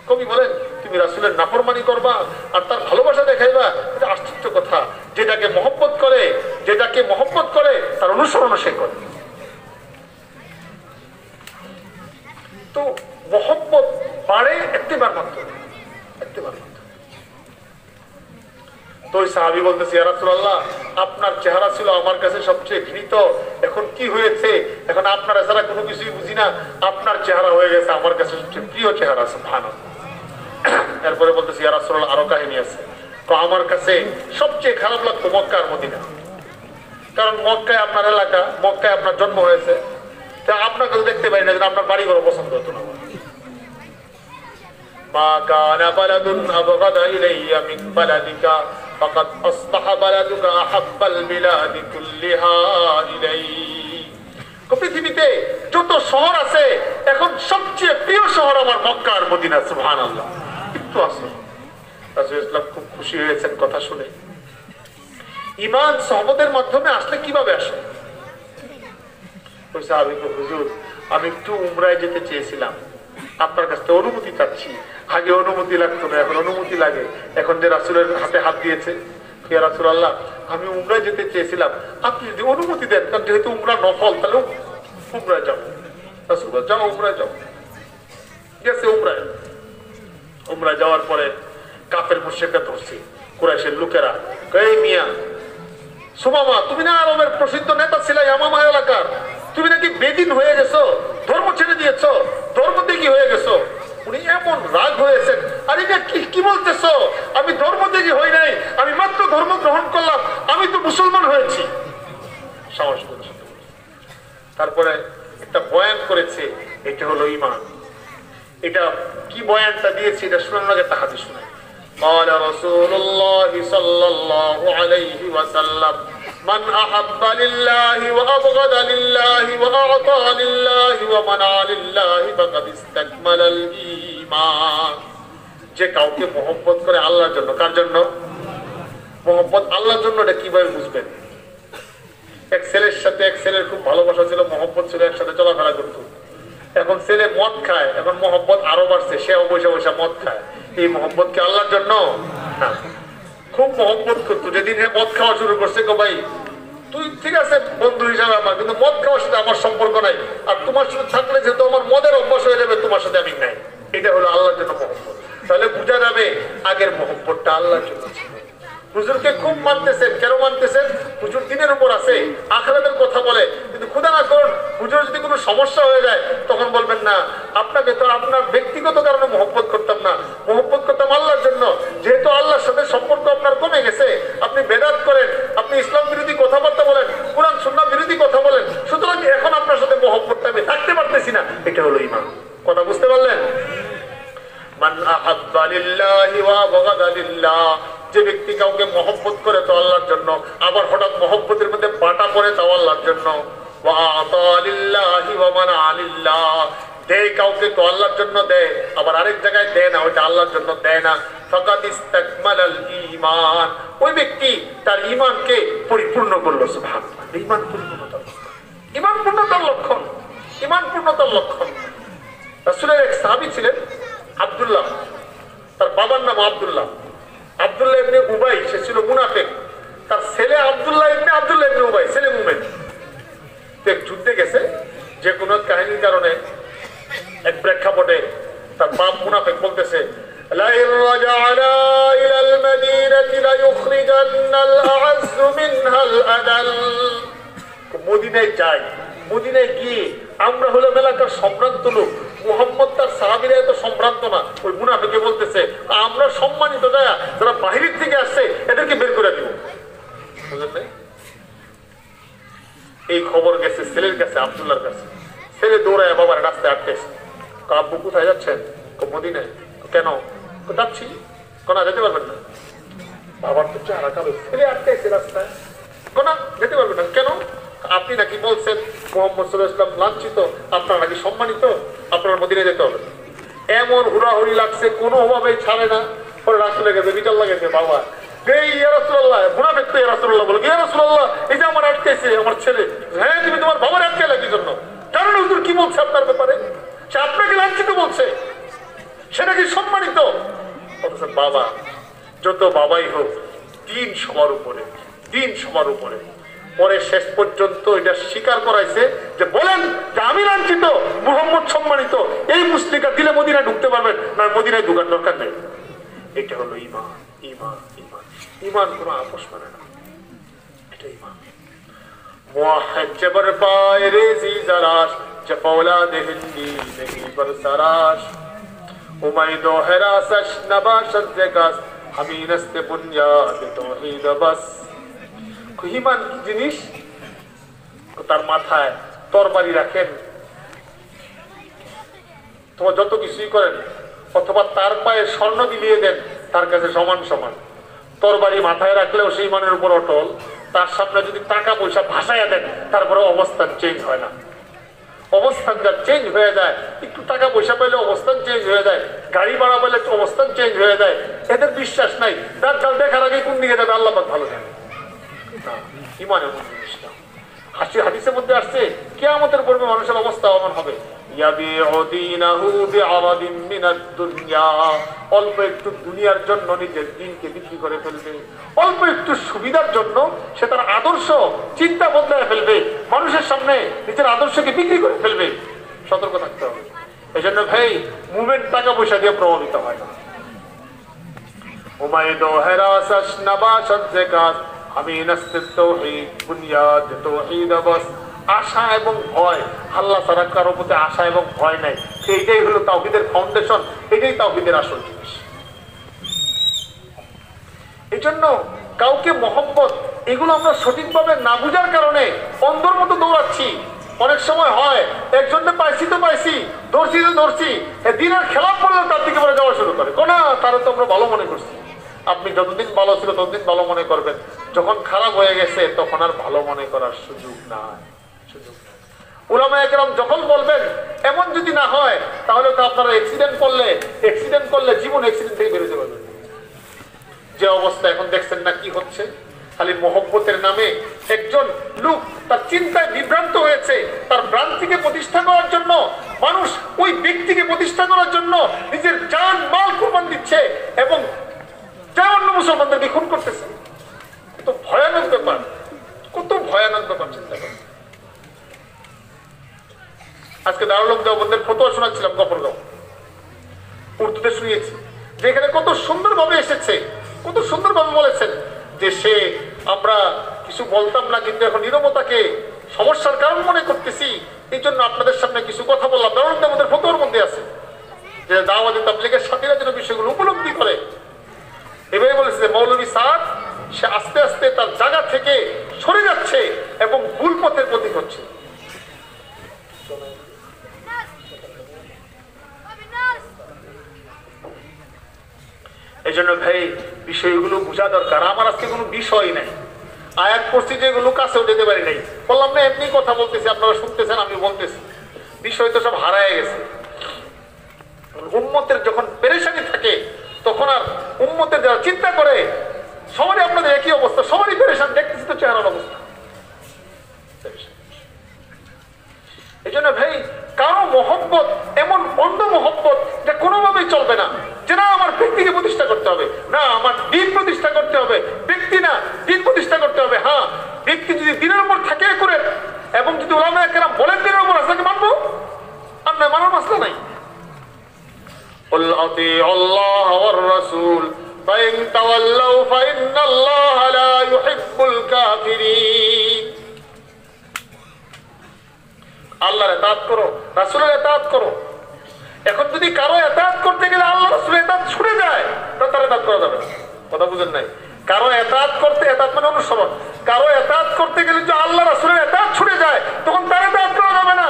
কবি বলেন, তুমি রাসূলের নাফরমানি করবা আর তার ভালোবাসা দেখাইবা, এটা আশ্চর্য কথা। যেটাকে মহব্বত করে, যেটাকে মহব্বত করে তার অনুসরণ সে করে। তো মহব্বত বাড়ে একটিবার মাত্র, একটিবার মাত্র। তো ওই সাহাবী বলতেছে, ইয়া রাসূলুল্লাহ, আপনার চেহারা ছিল আমার কাছে সবচেয়ে ঘৃণিত, এখন কি হয়েছে? এখন আপনার ছাড়া কোনো কিছুই বুঝি না, আপনার চেহারা হয়ে গেছে আমার কাছে সবচেয়ে প্রিয় চেহারা। সুবহানাল্লাহ। এরপরে বলতেছি, ইয়া রাসূলুল্লাহ, আরো কাহিনী আছে। তো আমার কাছে সবচেয়ে খারাপ লাগতো মক্কা আর মদিনা, কারণ মক্কায় আপনার এলাকা, মক্কায় আপনার জন্ম হয়েছে, তা আপনাকে দেখতে পারি না, আপনার বাড়ি ঘর পছন্দ হতো না। মা কানা বালাদুন আবগাদা ইলাইয়া মিন বালাদিকা ফাকাদ আসবাহা বালাদুকা আহাব্বাল বিলাদি কুল্লিহা ইলাইহি। পৃথিবীতে যত শহর আছে, এখন সবচেয়ে প্রিয় শহর আমার মক্কা আর মদিনা। সুবহানাল্লাহ। কিন্তু আসলে রাসূল ইসলাম খুব খুশি হয়েছেন কথা শুনে। ঈমান সহবতের মাধ্যমে আসলে কিভাবে আসে? ওই সাহাবী বলল, হুজুর, আমি একটু উমরায় যেতে চেয়েছিলাম, আপনার কাছ থেকে অনুমতি চাচ্ছি। আগে অনুমতি লাগতো না, এখন অনুমতি লাগে। এখন যে রাসূলের হাতে হাত দিয়েছে, ইয়া রাসূলুল্লাহ, আমি উমরায় যেতে চেয়েছিলাম, আপনি যদি অনুমতি দেন, কারণ যেহেতু উমরা নফল, তাহলে উমরায় যাও। রাসূল বললেন, যাও উমরায় যাও। গেছে উমরায়। উমরায় যাওয়ার পরে কাফের মুশরিকরা ধরছে, কুরাইশের লোকেরা, এই মিয়া সুমামা, তুমি না আরবের প্রসিদ্ধ নেতা ছিলে ইয়ামামা এলাকার, তুমি নাকি বেদিন হয়ে গেছো, ধর্ম ছেড়ে দিয়েছো, ধর্ম দেখি হয়ে গেছো। উনি এমন রাগ হয়েছেন, আর এটা কি বলতেছো? আমি ধর্ম দেখি হই নাই, আমি মাত্র ধর্ম গ্রহণ করলাম, আমি তো মুসলমান হয়েছি। সাহস করে তারপরে একটা বয়ান করেছে, এটা হলো ঈমান। এটা কি বয়ানটা দিয়েছে, এটা শোনার আগে একটা হাদিস শোনাই। قال رسول الله صلى الله عليه وسلم من أحب لله وأبغض لله وأعطى لله ومنع لله فقد استكمل الإيمان। যে কাউকে মহব্বত করে আল্লাহর জন্য, কার জন্য মহব্বত? আল্লাহর জন্য। এটা কিভাবে বুঝবেন? এক ছেলের সাথে এক ছেলের খুব ভালোবাসা ছিল, মহব্বত ছিল, একসাথে চলাফেরা করতো। এখন ছেলে মদ খায়, এখন মহব্বত আরো বাড়ছে, সেও বসে বসে মদ খায়। এই মহব্বত কি আল্লাহর জন্য? না। খুব মহব্বত করতো, যেদিন মদ খাওয়া শুরু করছে, গো ভাই তুই ঠিক আছে বন্ধু হিসাবে আমার, কিন্তু মদ খাওয়ার সাথে আমার সম্পর্ক নাই, আর তোমার সাথে থাকলে যেহেতু আমার মদের অভ্যাস হয়ে যাবে, তোমার সাথে আমি নাই। এটা হলো আল্লাহর জন্য মহব্বত। তাহলে বোঝা যাবে আগের মহব্বতটা আল্লাহর জন্য ছিল। হুজুরকে খুব মানতেছেন, কেন মানতেছেন? হুজুর দিনের উপর আছে, আখিরাতের কথা বলে, কিন্তু খুদা না করুন হুজুর যদি কোনো সমস্যা হয়ে যায়, তখন বলবেন না আপনাকে তো আপনার ব্যক্তিগত কারণে মহব্বত করতাম না, মহব্বত করতাম আল্লাহর জন্য। যেহেতু আল্লাহর সাথে সম্পর্ক আপনার কমে গেছে, আপনি বেদাত করেন, আপনি ইসলাম বিরোধী কথাবার্তা বলেন, কুরআন সুন্নাহ বিরোধী কথা বলেন, সুতরাং এখন আপনার সাথে মহব্বতটা আমি থাকতে পারতেছি না। এটা হলো ঈমান। কথা বুঝতে পারলেন? মান আহাব্বা লিল্লাহি ওয়া আবগাদা লিল্লাহ। যে ব্যক্তি কাউকে মহব্বত করে তো আল্লাহর জন্য, আবার হঠাৎ মহব্বতের মধ্যে বাটা পড়ে তাও আল্লাহর জন্য। ওয়া আতা লিল্লাহি ওয়া মানা লিল্লাহ। দেয় কাউকে তো আল্লাহর জন্য দেয়, আবার আরেক জায়গায় দেয় না, ওইটা আল্লাহর জন্য দেয় না। ফাকাদ ইস্তাকমালাল ঈমান। ওই ব্যক্তি তার ঈমানকে পরিপূর্ণ করলো। সুবহানাল্লাহ। ঈমান পরিপূর্ণতার লক্ষণ, ঈমান পূর্ণতার লক্ষণ, ঈমান পূর্ণতার লক্ষণ। রাসূলের এক সাহাবী ছিলেন আব্দুল্লাহ, তার বাবার নাম আব্দুল্লাহ। আব্দুল্লাহ ইবনে উবাই, সে ছিল মুনাফিক। তার ছেলে আব্দুল্লাহ ইবনে উবাই, ছেলে মুমিন। এক যুদ্ধে গেছে, যে কোনো কাহিনীর কারণে এক প্রেক্ষাপটে তার বাপ মুনাফিক বলতেছে, লাইন রাজা'না ইলাল মাদিনাতি লায়ুখরিজান্নাল আ'আজ্জু মিনহাল আদাল। মদিনায় যাই, মদিনায় গিয়ে আমরা হলাম এলাকার সম্ভ্রান্ত লোক, মুহাম্মদ তার সাহাবীরা এত সম্ভ্রান্ত না। ওই মুনাফিকে বলতেছে আমরা সম্মানিত যারা যারা বাহিরের থেকে আসছে এদেরকে বের করে দিব। বুঝলেন? এই খবর গেছে ছেলের কাছে, আব্দুল্লাহর কাছে। ছেলে দৌড়ায় বাবার রাস্তায় আটকেছে। আব্বু কোথায় যাচ্ছেন? মদিনায়। কেন? যাচ্ছি। কোনা যেতে পারবেন না। বাবার তো চেহারা কালো, ছেলে আটকেছে রাস্তায়। কোনা যেতে পারবেন না। কেন? আপনি নাকি বলছেন মুহাম্মদ সাল্লাল্লাহু আলাইহি ওয়াসাল্লাম লাঞ্ছিত, আপনারা নাকি সম্মানিত, আপনার মদিনায় যেতে হবে। এমন হুড়াহুড়ি লাগছে, কোনোভাবেই ছাড়ে না। পরে রাসূলের কাছে বিচার লাগাইছে, বাবা এই ইয়া রাসূলুল্লাহ, মুনাফিক তো ইয়া রাসূলুল্লাহ বলে, ইয়া রাসূলুল্লাহ এই যে আমার আটকেছে আমার ছেলে। হ্যাঁ, তুমি তোমার বাবার আটকালে কি জন্য? কারণ হুজুর কি বলছে আপনার ব্যাপারে? সে আপনাকে লাঞ্ছিত বলছে, সেটা কি সম্মানিত? অথচ বাবা, যত বাবাই হোক, দিন সবার উপরে, দিন সবার উপরে। পরে শেষ পর্যন্ত এটা স্বীকার করাইছে যে বলেন যে আমি লাঞ্ছিত, মুহাম্মদ সম্মানিত, এই মুসলিকা দিলে মদিনায় ঢুকতে পারবেন না, মদিনায় ঢুকার দরকার নেই। এটা হলো ঈমান। ঈমান ঈমান ঈমান কোনো আপোষ মানে না, এটা ঈমান। মুআহ্হিদ জবর পায়ে রেজি জারাশ যে ফৌলাদ হিন্দি নেহি বরসরাশ উমাইদো হেরাসশ নবাশত জাগাস হামি নস্তে বুনিয়াদ তাওহীদ বাস। ঈমান কি জিনিস? তার মাথায় তরবারি রাখেন, তোমার যত কিছুই করেন, অথবা তার পায়ে স্বর্ণ বিলিয়ে দেন, তার কাছে সমান সমান। তরবারি মাথায় রাখলেও সেই মানের উপর অটল। তার সামনে যদি টাকা পয়সা ভাসাইয়া দেন, তারপরে অবস্থান চেঞ্জ হয় না। অবস্থান যা চেঞ্জ হয়ে যায়, একটু টাকা পয়সা পেলে অবস্থান চেঞ্জ হয়ে যায়, গাড়ি ভাড়া পেলে অবস্থান চেঞ্জ হয়ে যায়। এদের বিশ্বাস নাই, দাজ্জাল দেখার আগে কোন দিকে যাবে আল্লাহ পাক ভালো জানে। ঈমানের মধ্যে জিনিস না। হাদিসের মধ্যে আসছে কিয়ামতের পূর্বে মানুষের অবস্থা এমন হবে, অল্প একটু দুনিয়ার জন্য নিজের দিনকে বিক্রি করে ফেলবে, অল্প একটু সুবিধার জন্য সে তার আদর্শ চিন্তা বদলায় ফেলবে, মানুষের সামনে নিজের আদর্শকে বিক্রি করে ফেলবে। সতর্ক থাকতে হবে। এই জন্য ভাই, মুভমেন্ট টাকা পয়সা দিয়ে প্রভাবিত হয় না। উমাইদো হেরাসাশ নবাশত জাগাস হামি নস্তে তাওহীদ বুনিয়াদ তাওহীদ বাস। আশা এবং ভয়, আল্লাহ ছাড়া কারো প্রতি আশা এবং ভয় নাই, এইটাই হলো তাওহীদের ফাউন্ডেশন, এটাই তাওহীদের আসল জিনিস। এই জন্য কাউকে মহব্বত, এগুলো আমরা সঠিকভাবে না বুঝার কারণে অন্ধর মতো দৌড়াচ্ছি। অনেক সময় হয় একজনকে পাইছি তো পাইছি, ধরছি তো ধরছি, দিনের খেলাপ পড়লে তার দিকে পরে যাওয়া শুরু করে, কোনা তারা তো আমরা ভালো মনে করছি। আপনি যতদিন ভালো ছিল ততদিন ভালো মনে করবেন, যখন খারাপ হয়ে গেছে তখন আর ভালো মনে করার সুযোগ নাই। উলামায়ে কেরাম যখন বলবেন, এমন যদি না হয় তাহলে তো আপনারা অ্যাক্সিডেন্ট করলে জীবন অ্যাক্সিডেন্ট থেকে বেরোতে পারবেন। যে অবস্থা এখন দেখছেন না কি হচ্ছে, খালি মহব্বতের নামে একজন লোক তার চিন্তায় বিভ্রান্ত হয়েছে, তার ভ্রান্তিকে প্রতিষ্ঠা করার জন্য মানুষ ওই ব্যক্তিকে প্রতিষ্ঠা করার জন্য নিজের জান মাল কুরবান দিচ্ছে এবং অন্য মুসলমানদেরকে খুন করতেছে। কত ভয়ানক ব্যাপার, কত ভয়ানক ব্যাপার চিন্তা করেন। আজকে দারুল উলুম দেওবন্দের ফতোয়া শোনাচ্ছিলাম গফরগাঁও, উর্দুতে শুনিয়েছি, যেখানে কত সুন্দরভাবে এসেছে, কত সুন্দরভাবে বলেছেন যে সে আমরা কিছু বলতাম না, কিন্তু এখন নীরবতাকে সমস্যার কারণ মনে করতেছি, এই জন্য আপনাদের সামনে কিছু কথা বললাম। দারুল উলুম দেওবন্দের ফতোয়ার মধ্যে আছে যে দাওয়াতে তাবলীগের সাথীরা যেন বিষয়গুলো উপলব্ধি করে। এভাবে বলেছে যে মৌলভী সাদ সে আস্তে আস্তে তার জায়গা থেকে সরে যাচ্ছে এবং ভুল পথের প্রতীক হচ্ছে। এই জন্য ভাই বিষয়গুলো বোঝা দরকার। আমার আজকে কোনো বিষয় নাই, আয়াত পড়ছি যেগুলো কাছেও যেতে পারি নাই, বললাম না এমনি কথা বলতেছি, আপনারা শুনতেছেন, আমি বলতেছি, বিষয় তো সব হারায় গেছে। উম্মতের যখন পেরেশানি থাকে তখন আর উম্মতের যারা চিন্তা করে, সবারই আপনাদের একই অবস্থা, সবারই পেরেশান, দেখতেছি তো চেহারার অবস্থা। এই জন্য ভাই কারো মহব্বত এমন অন্ধ মহব্বত যে কোনোভাবেই চলবে না, যে না আমার ব্যক্তিকে প্রতিষ্ঠা করতে হবে, না আমার দিন প্রতিষ্ঠা করতে হবে, ব্যক্তি না দিন প্রতিষ্ঠা করতে হবে। হ্যাঁ, ব্যক্তি যদি দিনের উপর থাকে করে এবং যদি ওলামায়ে কেরাম বলেন দিনের উপর আছে, মানবো, আর না মানার মাসলা নাই। কুল আতিউল্লাহ ওয়ার রাসূল ফাইন তাওয়াল্লাউ ফাইন্নাল্লাহা লা ইউহিব্বুল কাফিরিন। আল্লাহর ইতাআত করো, রাসূলের ইতাআত করো। এখন যদি কারো ইতাআত করতে গেলে আল্লাহ রাসূলের ইতাআত ছুড়ে যায়, তাহলে তার ইতাআত করা যাবে না। কথা বুঝেন নাই? কারো ইতাআত করতে, ইতাআত মানে অনুসরণ, কারো ইতাআত করতে গেলে যদি আল্লাহ রাসূলের ইতাআত ছুড়ে যায়, তখন তার ইতাআত করা যাবে না।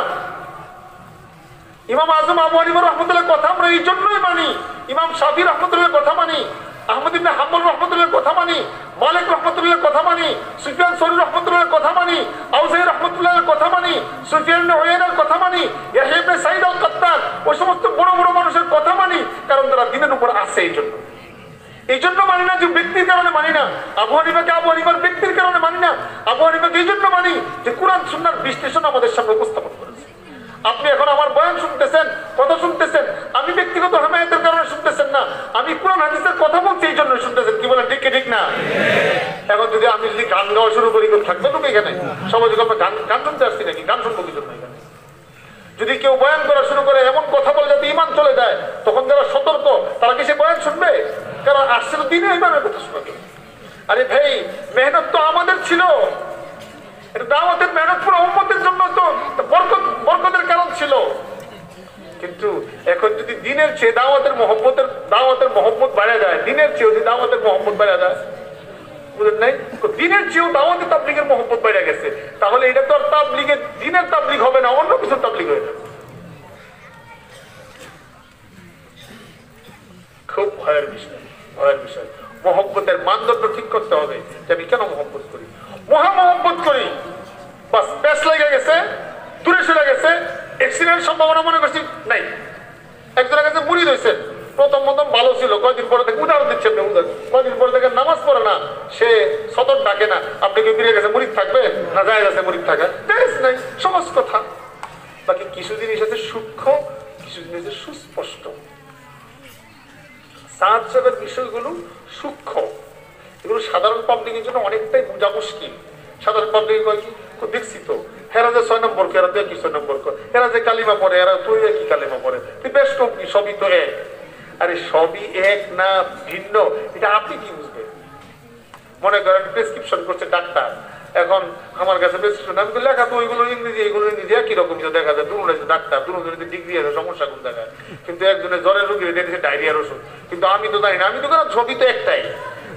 ইমাম আজম আবু হানিফা রাহমাতুল্লাহর কথা আমরা এই জন্যই মানি, ইমাম শাফি রাহমাতুল্লাহর কথা মানি, আহমদ ইবনে হাম্বল রাহমাতুল্লাহর কথা মানি, মালিক রাহমাতুল্লাহর কথা মানি, সুফিয়ান সৌরি রাহমাতুল্লাহর কথা মানি, আউজাঈ রাহমাতুল্লাহর কথা মানি, সুফিয়ান ইবনে উয়াইনার কথা মানি, ইয়াহইয়া ইবনে সাঈদ আল-কাত্তান, ওই সমস্ত বড় বড় মানুষের কথা মানি, কারণ তারা দ্বীনের উপর আছে। এই জন্য মানি না যে ব্যক্তির কারণে মানি না। আবু হানিফাকে আবু হানিফার ব্যক্তির কারণে মানি না। আবু হানিফাকে এই জন্য মানি যে কুরআন সুন্নাহর বিশ্লেষণ আমাদের সামনে উপস্থাপন করেছে। আপনি এখন আমার বয়ান শুনতেছেন, কথা শুনতেছেন, আমি ব্যক্তিগত হামায়াতের কারণে শুনতেছেন না, আমি কোরআন হাদিসের কথা বলছি এই জন্য শুনতেছেন। কি বলেন, ঠিক কি ঠিক না? এখন যদি আমি যদি গান গাওয়া শুরু করি, থাকবে তো এখানে সবাই যদি আমরা গান শুনতে আসছি নাকি? গান শুনবো কি জন্য এখানে? যদি কেউ বয়ান করা শুরু করে এমন কথা বলে যাতে ঈমান চলে যায়, তখন যারা সতর্ক তারা কি সে বয়ান শুনবে? কারণ আসছিল দিনে ঈমানের কথা শোনাবে। আরে ভাই, মেহনত তো আমাদের ছিল, এটা দাওয়াতের মেহনত পুরো উম্মতের জন্য তো বরকতের কারণ ছিল। কিন্তু এখন যদি দিনের চেয়ে দাওয়াতের মহব্বত বাড়া যায়, দিনের চেয়ে যদি দাওয়াতের মহব্বত বাড়া যায়, বুঝলেন নাই? দিনের চেয়েও দাওয়াতের তাবলীগের মহব্বত বেড়ে গেছে, তাহলে এটা তো আর তাবলীগের দিনের তাবলীগ হবে না, অন্য কিছু তাবলীগ হয়ে যাবে। খুব ভয়ের বিষয়, ভয়ের বিষয়। মহব্বতের মানদণ্ড ঠিক করতে হবে যে আমি কেন মহব্বত করি। মহা মহব্বত করি, বাস প্যাস লেগে গেছে, দূরে সরে গেছে, অ্যাক্সিডেন্ট সম্ভাবনা মনে করছি নাই। একজনের কাছে মুরিদ হয়েছে, প্রথম ভালো ছিল, কয়দিন পরে থেকে উদাহরণ দিচ্ছে, কয়দিন পরে থেকে নামাজ পড়ে না, সে সদর ডাকে না, আপনি কি ফিরে গেছে মুরিদ থাকবে না? যায় গেছে মুরিদ থাকা নাই, সহজ কথা। বাকি কিছু জিনিস আছে সূক্ষ্ম, কিছু জিনিস আছে সুস্পষ্ট। সাত সাবের বিষয়গুলো সূক্ষ্ম, এগুলো সাধারণ পাবলিকের জন্য অনেকটাই বোঝা মুশকিল। সাধারণ পাবলিক দেখছি তো, এরা যে 6 নম্বর এরা তো একই 6 নম্বর, এরা যে কালিমা পড়ে এরা তুই একই কালিমা পড়ে, তুই বেশ কি সবই তো এক। আরে সবই এক না ভিন্ন, এটা আপনি কি বুঝবেন? মনে করেন প্রেসক্রিপশন করছে ডাক্তার, এখন আমার কাছে প্রেসক্রিপশন আমি লেখা তো ওইগুলো ইংরেজি, এইগুলো ইংরেজি একই রকম দেখা যায়, দুটো ডাক্তার, দুটো ডিগ্রি আছে, সমস্যা কোন জায়গায়? কিন্তু একজনের জ্বরের রোগী দেখেছে ডায়রিয়ার ওষুধ, কিন্তু আমি তো জানি না, আমি তো কেন ছবি তো একটাই।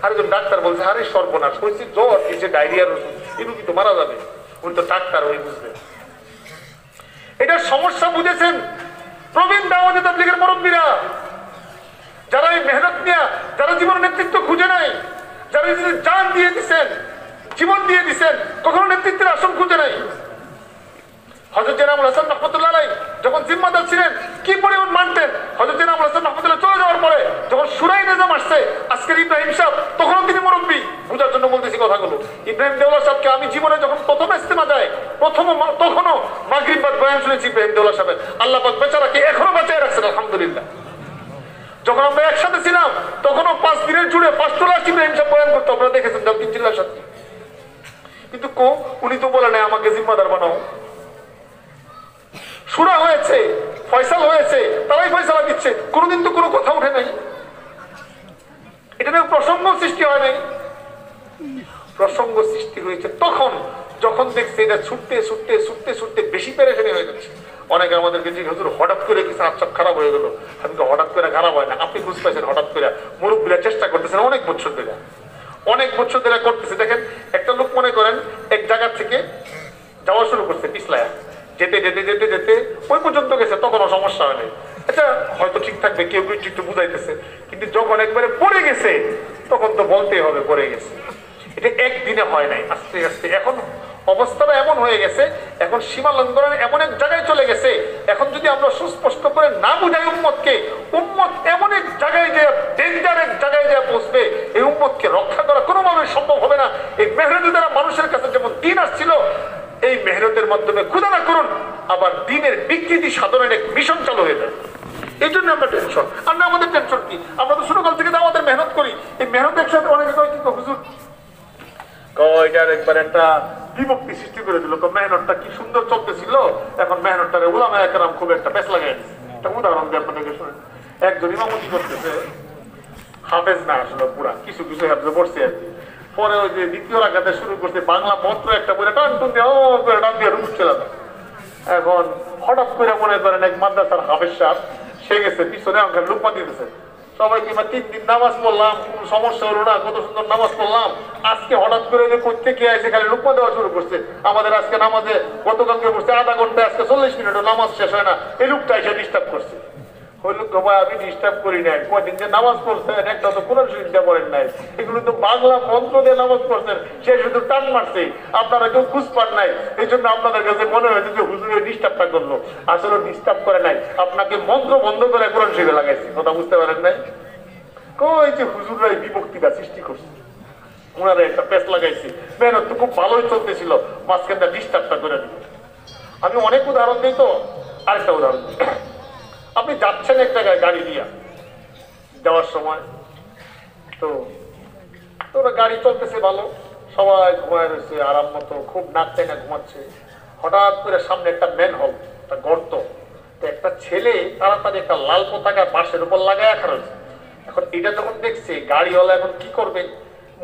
আরেকজন ডাক্তার বলছে আরে সর্বনাশ, হয়েছে জ্বর, এসে ডায়রিয়ার ওষুধ, এই রোগী তো মারা যাবে। উনি তো ডাক্তার, ওই বুঝবেন। এটার সমস্যা বুঝেছেন প্রবীণ দাওয়াতে তাবলীগের মুরব্বীরা, যারা এই মেহনত নিয়ে, যারা জীবনের নেতৃত্ব খুঁজে নাই, যারা জান দিয়ে দিচ্ছেন, জীবন দিয়ে দিচ্ছেন, কখনো নেতৃত্বের আসন খুঁজে নাই। হযরত জনাব হাসান রাহমাতুল্লাহ আলাইহি যখন জিম্মাদার ছিলেন কি পরিমাণ মানতেন। হযরত জনাব হাসান রাহমাতুল্লাহ চলে যাওয়ার পরে যখন শুরাই নিজাম আসছে, আজকের ইব্রাহিম সাহেব, তখনও তিনি মুরব্বী। বুঝার জন্য বলতেছি কথাগুলো। ইব্রাহিম দেওলা সাহেবকে আমি জীবনে যখন প্রথম ইস্তেমা যায়, তখনও মাগরিব বাদ বয়ান শুনেছি ইব্রাহিম দেওলা সাহেবের। আল্লাহ পাক বেচারাকে এখনো বাঁচিয়ে রাখছেন, আলহামদুলিল্লাহ। যখন আমরা একসাথে ছিলাম তখনও 5 দিনের জুড়ে 5 তোলা ইব্রাহিম সাহেব বয়ান করতো, আপনারা দেখেছেন জালকিন জিল্লার সাথে। কিন্তু উনি তো বলে নাই আমাকে জিম্মাদার বানাও। শুরা হয়েছে, ফয়সাল হয়েছে, তারাই ফয়সালা দিচ্ছে, কোনোদিন তো কোনো কথা উঠে নাই। এটা নিয়ে প্রসঙ্গ সৃষ্টি হয় নাই। প্রসঙ্গ সৃষ্টি হয়েছে তখন যখন দেখছে এটা ছুটতে বেশি পেরেশানি হয়ে যাচ্ছে। অনেকে আমাদেরকে যে হুজুর হঠাৎ করে কিছু আচ্ছাপ খারাপ হয়ে গেল, আমি তো হঠাৎ করে খারাপ হয় না, আপনি বুঝতে পারছেন হঠাৎ করে। মুরব্বীরা চেষ্টা করতেছেন অনেক বছর ধরে করতেছে। দেখেন একটা লোক মনে করেন এক জায়গা থেকে যাওয়া শুরু করছে পিছলায়, যেতে ওই পর্যন্ত গেছে, তখনও সমস্যা হয় নাই, আচ্ছা হয়তো ঠিক থাকবে, কেউ একটু বুঝাইতেছে। কিন্তু যখন একবারে পড়ে গেছে তখন তো বলতেই হবে পড়ে গেছে। এটা একদিনে হয় নাই, আস্তে আস্তে এখন অবস্থাটা এমন হয়ে গেছে, এখন সীমা লঙ্ঘনের এমন এক জায়গায় চলে গেছে। এখন যদি আমরা সুস্পষ্ট করে না বুঝাই উম্মতকে, উম্মত এমন এক জায়গায় যে ডেঞ্জার এক জায়গায় যে পৌঁছবে, এই উম্মতকে রক্ষা করা কোনোভাবে সম্ভব হবে না। এই মেহনতের দ্বারা মানুষের কাছে যেমন দিন আসছিল, এই মেহনতের মাধ্যমে খুদা না করুন আবার দিনের বিকৃতি সাধনের এক মিশন চালু হয়ে যায়। এই জন্য আমরা টেনশন। আর না আমাদের টেনশন কি? আমরা তো শুরু কাল থেকে আমাদের মেহনত করি, এই মেহনত একসাথে অনেকে কয় কি হুজুর এটার একবার একটা বিভক্তি সৃষ্টি করে দিল। মেহনতটা কি সুন্দর চলতেছিল, এখন মেহনতটারে উলামায়ে কেরাম খুব একটা পেছ লাগাই দিচ্ছে। একটা উদাহরণ দিয়ে আপনাদেরকে শুনেন। একজন ইমামতি করতেছে, হাফেজ না আসলে পুরা কিছু কিছু হাফেজে পড়ছে আর কি। পরে ওই যে দ্বিতীয় রাকাতে শুরু করছে বাংলা মন্ত্র একটা বলে টান টুন দিয়ে করে টান দিয়ে রুকুর চলে যায়। এখন হঠাৎ করে মনে করেন এক মাদ্রাসার হাফেজ সাহেব সে গেছে পিছনে আমাকে লুকমা দিতেছে, সবাই কিংবা 3 দিন নামাজ পড়লাম, কোন সমস্যা হলো না, কত সুন্দর নামাজ পড়লাম, আজকে হঠাৎ করে যে করতে কে আছে খালি লুকমা দেওয়া শুরু করছে। আমাদের আজকে নামাজে গতকালকে বসছে আধা ঘন্টা, আজকে 40 মিনিটও নামাজ শেষ হয় না, এই লোকটা এসে ডিস্টার্ব করছে। ওই লোক ভাই আমি ডিস্টার্ব করি নাই, কয়দিন যে নামাজ পড়ছেন একটা তো কোরআন শরীফটা পড়েন নাই, এগুলো তো বাংলা মন্ত্র দিয়ে নামাজ পড়ছেন, সে শুধু টান মারছে, আপনারা কেউ খুঁজ পান নাই, এই জন্য আপনাদের কাছে মনে হয়েছে যে হুজুরের ডিস্টার্বটা করলো। আসলে ডিস্টার্ব করে নাই, আপনাকে মন্ত্র বন্ধ করে কোরআন শরীফে লাগাইছে। কথা বুঝতে পারেন নাই? কই যে হুজুররাই বিভক্তিটা সৃষ্টি করছে, ওনারা একটা পেস লাগাইছে, মেহনত তো খুব ভালোই চলতেছিল, মাঝখানটা ডিস্টার্বটা করে দিল। আমি অনেক উদাহরণ দিই, তো আরেকটা উদাহরণ দিই। আপনি যাচ্ছেন এক জায়গায় গাড়ি দিয়া, যাওয়ার সময় তো ওরা গাড়ি চলতেছে ভালো, সবাই ঘুমায় রয়েছে আরাম মতো, খুব নাক টেনে ঘুমাচ্ছে। হঠাৎ করে সামনে একটা ম্যান হল, একটা গর্ত, তো একটা ছেলে তাড়াতাড়ি একটা লাল পতাকা বাঁশের উপর লাগায় রাখা রয়েছে। এখন এটা যখন দেখছে গাড়িওয়ালা এখন কি করবে,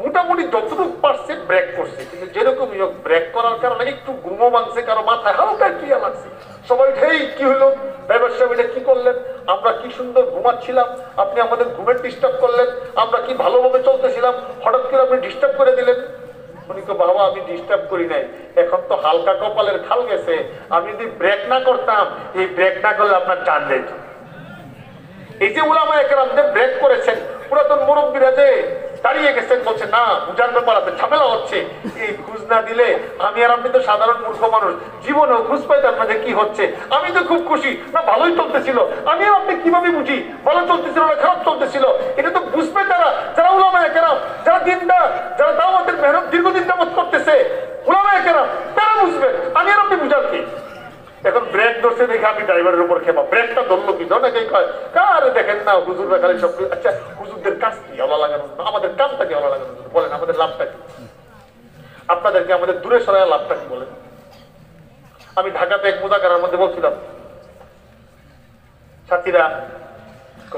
মোটামুটি যতটুকু পারছে ব্রেক করছে, কিন্তু যেরকম ব্রেক করার কারণে একটু ঘুমো ভাঙছে, কারো মাথায় হালকা ক্রিয়া লাগছে। সবাই ঢেই কি হলো ব্যবসা, এটা কি করলেন, আমরা কি সুন্দর ঘুমাচ্ছিলাম, আপনি আমাদের ঘুমের ডিস্টার্ব করলেন, আমরা কি ভালোভাবে চলতেছিলাম, হঠাৎ করে আপনি ডিস্টার্ব করে দিলেন। উনি তো বাবা আমি ডিস্টার্ব করি নাই, এখন তো হালকা কপালের খাল গেছে, আমি যদি ব্রেক না করতাম, এই ব্রেক না করলে আপনার জান যেত। এই যে উলামায়ে কেরাম যে ব্রেক করেছেন, পুরাতন মুরব্বীরা যে দাঁড়িয়ে গেছেন, বলছে না বুঝার ব্যাপার আছে, ঝামেলা হচ্ছে, এই খুঁজ না দিলে আমি আর আপনি তো সাধারণ মূর্খ মানুষ, জীবনেও খুঁজ পাইতাম না যে কি হচ্ছে। আমি তো খুব খুশি না, ভালোই চলতেছিল, আমি আর আপনি কিভাবে বুঝি ভালো চলতেছিল না খারাপ চলতেছিল? এটা তো বুঝবে তারা যারা উলামায়ে কেরাম, যারা দিনদার, যারা দাওয়াতের মেহনত দীর্ঘদিন যাবত করতেছে, উলামায়ে কেরাম তারা বুঝবে, আমি আর আপনি বুঝার কি? এখন ব্রেক ধরছে দেখে আমি ড্রাইভারের উপর খেপা, ব্রেকটা ধরলো কি? অনেকেই কয় আরে দেখেন না হুজুররা খালি সব। আচ্ছা হুজুরদের কাজ কি আলো লাগানো, আমাদের কাজটা কি আলো লাগানো? বলেন আমাদের লাভটা কি? আপনাদেরকে আমাদের দূরে সরাই লাভটা কি বলেন? আমি ঢাকাতে এক মুজাকারার মধ্যে বলছিলাম, সাথীরা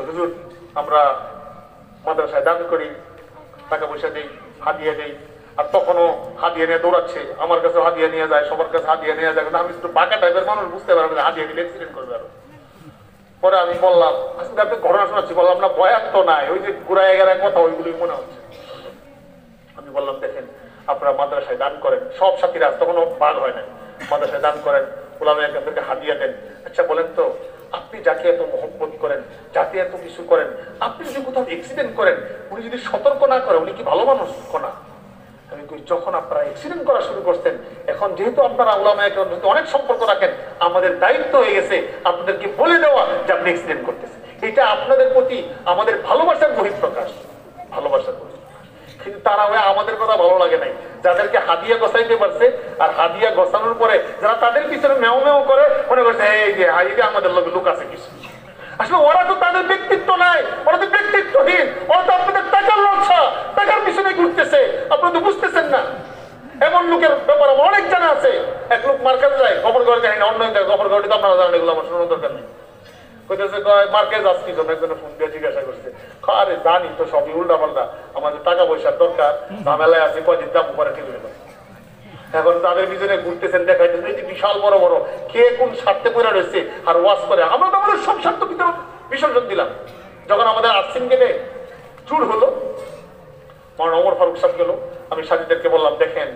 হুজুর আমরা মাদ্রাসায় দান করি, টাকা পয়সা দেই, হাদিয়া দেই, আর তখনও হাদিয়া নিয়ে দৌড়াচ্ছে, আমার কাছে হাদিয়া নিয়ে যায়, সবার কাছে হাদিয়া নিয়ে যায়, আমি একটু বাঁকা টাইপের মানুষ, বুঝতে পারবেন হাদিয়া দিলে অ্যাক্সিডেন্ট করবে। আরো পরে আমি বললাম আসলে আপনি ঘটনা শোনাচ্ছি, বললাম না বয়ান তো নাই, ওই যে ঘুরায় এগারায় কথা ওইগুলোই মনে হচ্ছে। আমি বললাম দেখেন আপনারা মাদ্রাসায় দান করেন, সব সাথীরা তখনও ভাগ হয় নাই, মাদ্রাসায় দান করেন, উলামায়ে কেরামদেরকে হাদিয়া দেন। আচ্ছা বলেন তো আপনি যাকে এত মহব্বত করেন, যাতে এত কিছু করেন, আপনি যদি কোথাও অ্যাক্সিডেন্ট করেন, উনি যদি সতর্ক না করে, উনি কি ভালো মানুষ না? আমি যখন আপনারা অ্যাক্সিডেন্ট করা শুরু করছেন, এখন যেহেতু আপনারা উলামায়ে কেরাম অনেক সম্পর্ক রাখেন, আমাদের দায়িত্ব হয়ে গেছে আপনাদেরকে বলে দেওয়া যে আপনি অ্যাক্সিডেন্ট করতেছেন। এটা আপনাদের প্রতি আমাদের ভালোবাসার বহিঃপ্রকাশ, ভালোবাসার বহিঃপ্রকাশ। কিন্তু তারা আমাদের কথা ভালো লাগে নাই, যাদেরকে হাদিয়া গছাইতে পারছে, আর হাদিয়া গছানোর পরে যারা তাদের পিছনে মেও মেও করে, মনে করছে এই যে আমাদের লোক আছে কিছু। আসলে ওরা তো তাদের ব্যক্তিত্ব নাই, ওরা তো ব্যক্তিত্বহীন, ওরা তো আপনাদের টাকার লক্ষ্য, টাকার পিছনে ঘুরতেছে, আপনারা তো বুঝতেছেন না। এমন লোকের ব্যাপারে অনেক জানা আছে। এক লোক মার্কেট যায়, খবর করে কাহিনী অন্য খবর করে, তো আপনারা জানেন, এগুলো আমার শোনার দরকার নেই। কইতেছে মার্কেট আসছি জন্য একজনে ফোন দিয়ে জিজ্ঞাসা করছে, আরে জানি তো সবই উল্টা পাল্টা, আমাদের টাকা পয়সার দরকার, ঝামেলায় আছে, কয়দিন দাম উপরে ঠিক হয়ে যাবে। এখন তাদের পিছনে ঘুরতেছেন, দেখাইতেছেন এই যে বিশাল বড় বড় কে কোন স্বার্থে পড়ে রয়েছে আর ওয়াজ করে। আমরা তো আমাদের সব স্বার্থ ভিতরে বিসর্জন দিলাম। যখন আমাদের আর্সিন গেলে চুর হলো, মৌলানা ওমর ফারুক সাহেব গেল, আমি সাথীদেরকে বললাম দেখেন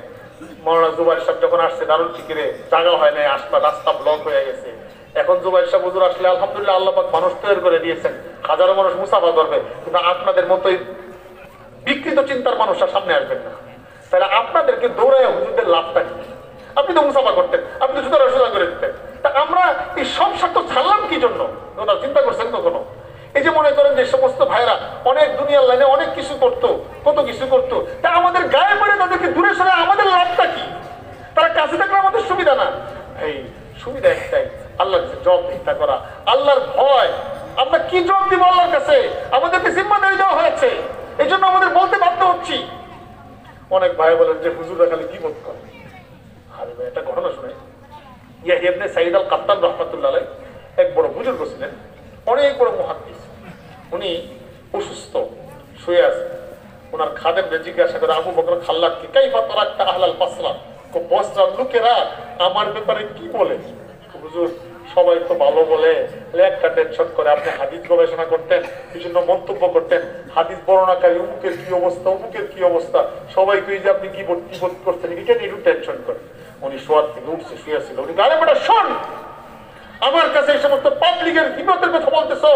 মৌলানা জুবাইর সাহেব যখন আসছে দারুল ফিকিরে জায়গা হয় নাই, রাস্তা ব্লক হয়ে গেছে। এখন জুবাইর সাহেব হুজুর আসলে আলহামদুলিল্লাহ আল্লাহ পাক মানুষ তৈরি করে দিয়েছেন, হাজারো মানুষ মুসাফা করবে, কিন্তু আপনাদের মতোই বিকৃত চিন্তার মানুষরা সামনে আসবেন না। তাহলে আপনাদেরকে দৌড়ায় হুজুরদের লাভটা কি? আপনি তো মুসাফা করতেন, আপনি তো জুতা রসুলা করে দিতেন, তা আমরা এই সব স্বার্থ ছাড়লাম কি জন্য? চিন্তা করছেন কখনো? এই যে মনে করেন যে সমস্ত ভাইরা অনেক দুনিয়ার লাইনে অনেক কিছু করতো, কত কিছু করতো, তা আমাদের গায়ে পড়ে তাদেরকে দূরে সরে আমাদের লাভটা কি? তারা কাছে থাকলে আমাদের সুবিধা না। এই সুবিধা একটাই, আল্লাহর কাছে জবাবদিহিতা করা, আল্লাহর ভয়। আমরা কি জবাব দিব আল্লাহর কাছে? আমাদেরকে জিম্মাদারি দেওয়া হয়েছে, এই জন্য আমাদের বলতে বাধ্য হচ্ছি। অনেক ভাই বলেন যে হুজুররা খালি কি বোধ করে। আরে ভাই একটা ঘটনা শুনে, ইয়াহইয়া ইবনে সাঈদ আল কাত্তান রাহমাতুল্লাহ আলাইহি এক বড় বুজুর্গ ছিলেন, অনেক বড় মুহাদ্দিস, উনি অসুস্থ, শুয়ে আছে। ওনার খাদেমকে জিজ্ঞাসা করে, আবু বকর খাল্লাদকে, কাইফা তারাকতা আহলাল বাসরা, বসরার লোকেরা আমার ব্যাপারে কি বলে? হুজুর, সবাই তো ভালো বলে, একটা টেনশন করে। আপনি হাদিস গবেষণা করতেন, বিভিন্ন মন্তব্য করতেন, হাদিস বর্ণনাকারী অমুকের কি অবস্থা, অমুকের কি অবস্থা, সবাই তুই যে আপনি কি বোধ করতেন, এটা নিয়ে একটু টেনশন করে। উনি শোয়ার থেকে উঠছে, শুয়েছিল। উনি আরে বেটা শোন, আমার কাছে এই সমস্ত পাবলিকের বিপদের কথা বলতেছো,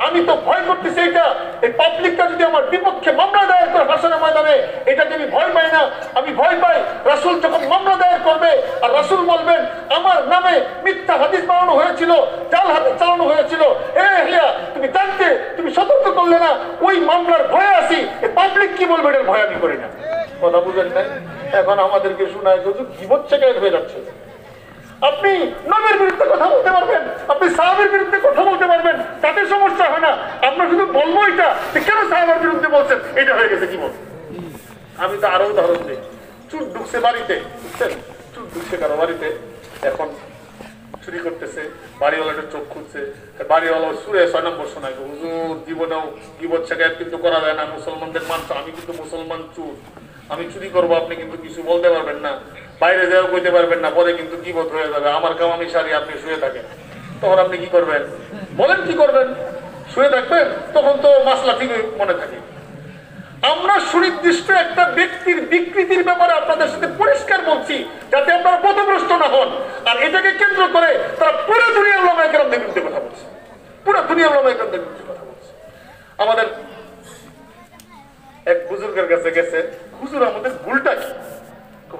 আমি তো ভয় করতেছি এটা, এই পাবলিকটা যদি আমার বিপক্ষে মামলা দায়ের করে হাসানের ময়দানে, এটাকে আমি ভয় পাই না। আমি ভয় পাই রাসূল যখন মামলা দায়ের করবে আর রাসূল বলবেন আমার নামে মিথ্যা হাদিস বানানো হয়েছিল, জাল হাদিস চালানো হয়েছিল, তুমি জানতে, তুমি সতর্ক করলে না, ওই মামলার ভয়ে আছি। এই পাবলিক কি বলবে এটার ভয় আমি করি না। কথা বুঝেন নাই? এখন আমাদেরকে শোনায় গীবত শেখায়ত হয়ে যাচ্ছে। আপনি নবীর বিরুদ্ধে কথা বলতে পারবেন, আপনি সাহাবের বিরুদ্ধে কথা বলতে পারবেন, তাতে সমস্যা হয় না। আমরা শুধু বলবো এটা যে কেন সাহাবের বিরুদ্ধে বলছেন, এটা হয়ে গেছে কি বল। আমি তো আরো উদাহরণ দিই। চুট ঢুকছে বাড়িতে, বুঝছেন? চুট ঢুকছে কারো বাড়িতে, এখন চুরি করতেছে, বাড়িওয়ালাটা চোখ খুঁজছে, বাড়িওয়ালা সুরে 6 নম্বর শোনায়, হুজুর জীবনেও গীবত শেখায়ত কিন্তু করা যায় না, মুসলমানদের মানছ, আমি কিন্তু মুসলমান চুর, আমি চুরি করবো, আপনি কিন্তু কিছু বলতে পারবেন না, বাইরে যাও কইতে পারবেন না, পরে কিন্তু গীবত হয়ে যাবে, আমার কাম আমি সারি, আপনি শুয়ে থাকেন। তখন আপনি কি করবেন? বলেন কি করবেন? শুয়ে থাকবেন? তখন তো মাসলা ঠিক মনে থাকে। আমরা সুনির্দিষ্ট একটা ব্যক্তির বিকৃতির ব্যাপারে আপনাদের সাথে পরিষ্কার বলছি, যাতে আপনারা পথভ্রষ্ট না হন। আর এটাকে কেন্দ্র করে তারা পুরো দুনিয়ার উলামায়ে কেরামদের বিরুদ্ধে কথা বলছে, পুরো দুনিয়ার উলামায়ে কেরামদের বিরুদ্ধে কথা বলছে। আমাদের এক বুজুর্গের কাছে গেছে, হুজুর আমাদের ভুলটা কি?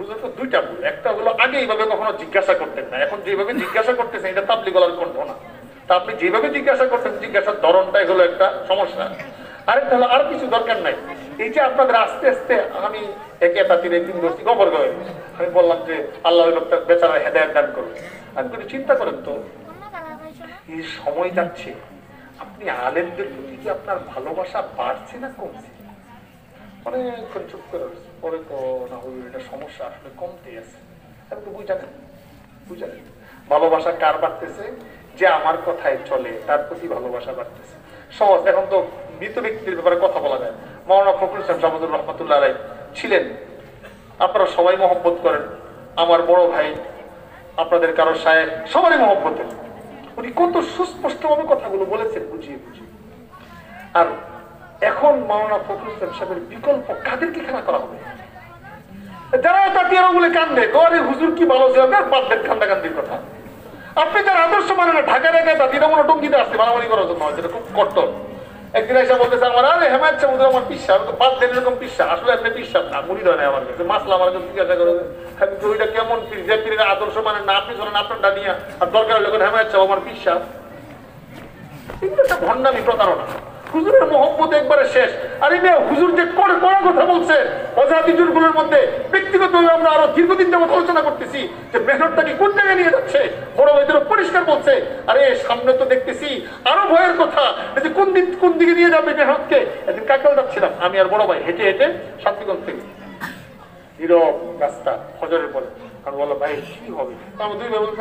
হুজুর তো দুইটা ভুল। একটা হলো আগে এইভাবে কখনো জিজ্ঞাসা করতেন না, এখন যেভাবে জিজ্ঞাসা করতেছেন এটা তাবলীগের কণ্ঠ না। তা আপনি যেভাবে জিজ্ঞাসা করতেন, জিজ্ঞাসার ধরনটাই হলো একটা সমস্যা। আরেকটা হলো আর কিছু দরকার নাই। এই যে আপনাদের আস্তে আস্তে আমি একে তাতিরে তিন দোষী খবর করে আমি বললাম যে আল্লাহ বেচারা হেদায়েত দান করুন। আমি একটু চিন্তা করেন তো, এই সময় যাচ্ছে, আপনি আলেমদের প্রতি কি আপনার ভালোবাসা বাড়ছে না কমছে? অনেকক্ষণ চুপ করে রয়েছে, পরে তো না হুজুর এটা সমস্যা আসলে কমতে আছে। আমি তো বুঝালেন ভালোবাসা কার বাড়তেছে? যে আমার কথায় চলে তার প্রতি ভালোবাসা বাড়তেছে। সহজ, এখন তো মৃত ব্যক্তির ব্যাপারে কথা বলা যায়। মাওলানা ফখরুল ইসলাম শাহবাজুর রহমাতুল্লাহ আলাইহি ছিলেন, আপনারা সবাই মহব্বত করেন, আমার বড় ভাই, আপনাদের কারো শায়েখ, সবারই মহব্বতের। উনি কত সুস্পষ্টভাবে কথাগুলো বলেছেন, বুঝিয়ে বুঝিয়ে। আর এখন মাওলানা ফখরুল ইসলাম সাহেবের বিকল্প কাদেরকে খেলা করা হবে? যারা তাতিয়ারা বলে কান্দে, গরে হুজুর কি ভালো ছিল, আর বাদ দেন কান্দাকান্দির কথা। আপনি তার আদর্শ মানে না, ঢাকা রেখে তাতিরা মনে টঙ্গিতে আসছে মারামারি করার জন্য, যেটা খুব কট্টর। একদিন এসে বলতেছে আমার, আরে হেমায়ত সাহেব আমার পিসা, আমি তো 5 দিন এরকম পিসা, আসলে আপনি পিসা না, মুড়ি ধরে আমার কাছে মাসলা আমার কাছে জিজ্ঞাসা করে, আমি তো ওইটা কেমন পীর, যে পীরের আদর্শ মানে না, আপনি ধরেন আপনারটা নিয়ে, আর দরকার হলে হেমায়ত সাহেব আমার পিসা। এগুলো একটা ভণ্ডামি, প্রতারণা। হুজুরের মহব্বত একবারে শেষ। আর এই হুজুর যে কড়া কথা বলছে ওয়াজিবুলগুলোর মধ্যে, ব্যক্তিগতভাবে আমরা আরো দীর্ঘদিন যাবত আলোচনা করতেছি যে মেহনতটাকে কোন জায়গায় নিয়ে যাচ্ছে, বড় ভাইদেরও পরিষ্কার বলছে। আরে সামনে তো দেখতেছি আরো ভয়ের কথা, যে কোন দিকে নিয়ে যাবে মেহনতকে। একদিন কাকাল যাচ্ছিলাম আমি আর বড় ভাই, হেঁটে হেঁটে শান্তিগঞ্জ থেকে, নীরব রাস্তা, ফজরের পরে। আমি বললাম ভাই কি হবে? আমার দুই ভাই বলছে,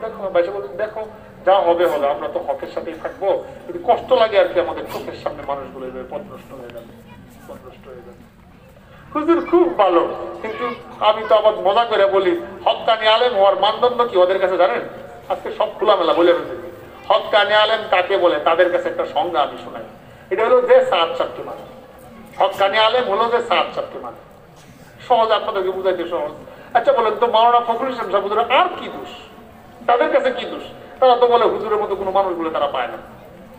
দেখো ভাইসা বলছে, দেখো যা হবে হবে, আমরা তো হকের সাথেই থাকবো, কিন্তু কষ্ট লাগে আর কি, আমাদের চোখের সামনে মানুষগুলো পথ নষ্ট হয়ে যাবে, পথ নষ্ট হয়ে যাবে। হুজুর খুব ভালো, কিন্তু আমি তো আবার মজা করে বলি, হক্কানি আলেম হওয়ার মানদণ্ড কি ওদের কাছে জানেন? আজকে সব খোলামেলা বলে ফেলতেছি। হক্কানি আলেম কাকে বলে তাদের কাছে একটা সংজ্ঞা আমি শোনাই। এটা হলো যে সাত সাতকে মানে। হক্কানি আলেম হলো যে সাত সাতকে মানে। সহজ, আপনাদেরকে বুঝাইতে সহজ। আচ্ছা বলেন তো, মাওলানা ফখরুল ইসলাম সাহেব আর কি দোষ? তাদের কাছে কি দোষ? তারা তো বলে হুজুরের মতো কোনো মানুষ বলে তারা পায় না,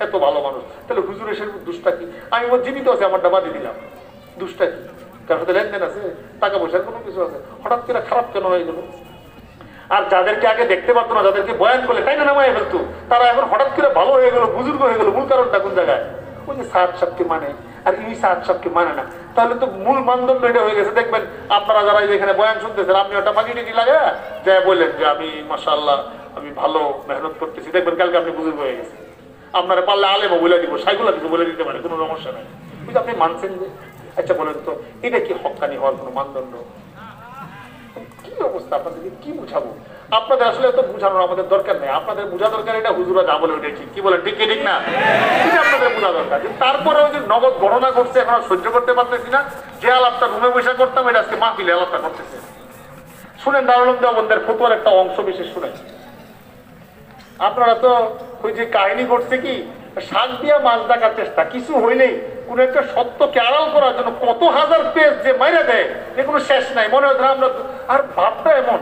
এত ভালো মানুষ। তাহলে হুজুরের সে দুষ্টা কি? আমি আমার জীবিত আছে, আমার ডাবা দিয়ে দিলাম, দুষ্টা কি? তার সাথে লেনদেন আছে, টাকা পয়সার কোনো কিছু আছে, হঠাৎ করে খারাপ কেন হয়ে গেল? আর যাদেরকে আগে দেখতে পারতো না, যাদেরকে বয়ান করলে তাই না নামায় ফেলতো, তারা এখন হঠাৎ করে ভালো হয়ে গেল, বুজুর্গ হয়ে গেল। মূল কারণটা কোন জায়গায়? ওই যে সাত সাতকে মানে, আর এই সাত সাতকে মানে না। তাহলে তো মূল মানদণ্ড এটা হয়ে গেছে। দেখবেন আপনারা যারা এখানে বয়ান শুনতেছেন, আপনি ওটা ফাঁকি টিকি লাগে যা বললেন যে আমি মাশাআল্লাহ আমি ভালো মেহনত করতেছি, দেখবেন কালকে আপনি বুজুর্গ হয়ে গেছেন। আপনারা পারলে আলেমও বলে দিব, সাইগুলা কিছু বলে দিতে পারে, কোনো সমস্যা নাই, বুঝলি? আপনি মানছেন যে। আচ্ছা বলেন তো, এটা কি হক্কানি হওয়ার কোনো মানদণ্ড? কি অবস্থা, আপনাদেরকে কি বুঝাবো? আপনাদের আসলে এত বুঝানোর আমাদের দরকার নেই, আপনাদের বোঝা দরকার এটা হুজুরা যা বলে ওইটাই ঠিক। কি বলেন, ঠিক কি ঠিক না? এটা আপনাদের বোঝা দরকার। কথা, কিন্তু তারপরে ওই যে নগদ গণনা করছে, এখন আর সহ্য করতে পারতেছি না, যে আলাপটা রুমে বসে করতাম এটা আজকে মাহফিলে আলাপটা করতেছে। শুনেন দারুল উলুম দেওবন্দের ফতোয়ার একটা অংশ বিশেষ শুনেন। আপনারা তো ওই যে কাহিনী ঘটছে কি, শাক দিয়া মাছ ডাকার চেষ্টা, কিছু হইলেই কোন একটা সত্যকে আড়াল করার জন্য কত হাজার পেজ যে মাইরা দেয়, যে কোনো শেষ নাই। মনে হয় আমরা আর ভাবটা এমন,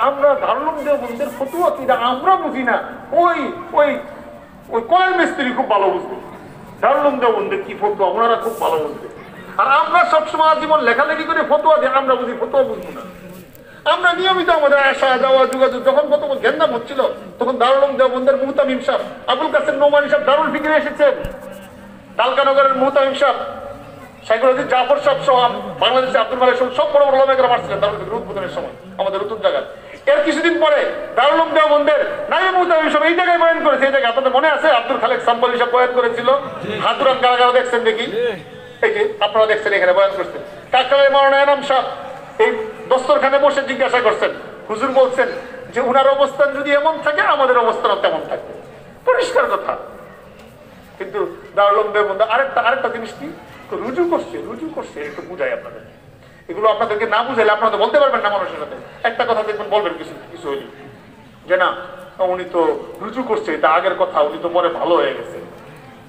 আমরা দারুল উলুম দেওবন্দের ফতোয়া কিনা আমরা বুঝি না, ওই ওই ওই কয়েল মিস্ত্রি খুব ভালো বুঝবে দারুল উলুম দেওবন্দের কি ফতোয়া, ওনারা খুব ভালো বুঝবে। আর আমরা সবসময় জীবন লেখালেখি করে ফতোয়া দিয়ে আমরা বুঝি, ফতোয়া বুঝবো না। আমরা নিয়মিত আমাদের আসা যাওয়া যোগাযোগ, যখন কত গেন্দাম হচ্ছিল তখন দারুল উলুম দেওবন্দের মুহতামিম সাহেব আবুল কাসেম নোমানী সাহেব দারুল ফিকিরে এসেছেন, দালকানগরের মুহতামিম সাহেব শাইখুল হাদিস জাফর সাহেব সহ বাংলাদেশে আব্দুল মালিক সব বড় বড় ওলামায়ে কেরাম আসছিলেন দারুল ফিকির উদ্বোধনের সময় আমাদের নতুন জায়গায়। এর কিছুদিন পরে দারুল উলুম দেওবন্দের নায়েব মুহতামিম সাহেব এই জায়গায় বয়ান করেছে। এই জায়গায় আপনাদের মনে আছে আব্দুল খালেক সাম্বলি সাহেব বয়ান করেছিল, হাতুরান কারাগার দেখছেন দেখি, এই যে আপনারা দেখছেন এখানে বয়ান করছেন। কাকরাইল মাওলানা এনাম সাহেব এই দস্তরখানে বসে জিজ্ঞাসা করছেন, হুজুর বলছেন যে উনার অবস্থান যদি এমন থাকে আমাদের অবস্থানও তেমন থাকবে, পরিষ্কার কথা। কিন্তু দারুল উলুম দেওবন্দ আরেকটা জিনিস কি রুজু করছে একটু বুঝাই আপনাদের। এগুলো আপনাদেরকে না বুঝাইলে আপনারা বলতে পারবেন না মানুষের সাথে। একটা কথা দেখবেন বলবেন কিছু হইলে যে না উনি তো রুজু করছে, তা আগের কথা, উনি তো পরে ভালো হয়ে গেছে,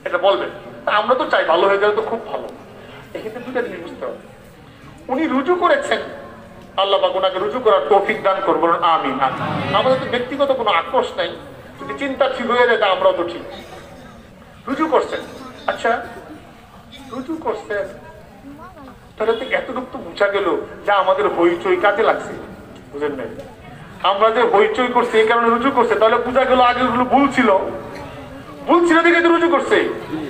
এটা বলবেন। আমরা তো চাই ভালো হয়ে গেলে তো খুব ভালো। এক্ষেত্রে দুটা জিনিস বুঝতে হবে, উনি রুজু করেছেন, আল্লাহ পাক ওনাকে রুজু করার তৌফিক দান করবেন, আমিন। আমাদের তো ব্যক্তিগত কোনো আক্রোশ নাই, যদি চিন্তা ঠিক হয়ে যায় তা আমরাও তো ঠিক। রুজু করছেন, আচ্ছা রুজু করছেন, তাহলে তো এতটুকু তো বুঝা গেল যে আমাদের হইচই কাজে লাগছে, বুঝেন নাই? আমরা যে হইচই করছি এই কারণে রুজু করছে, তাহলে বুঝা গেল আগেগুলো ভুল ছিল দেখে তো রুজু করছে।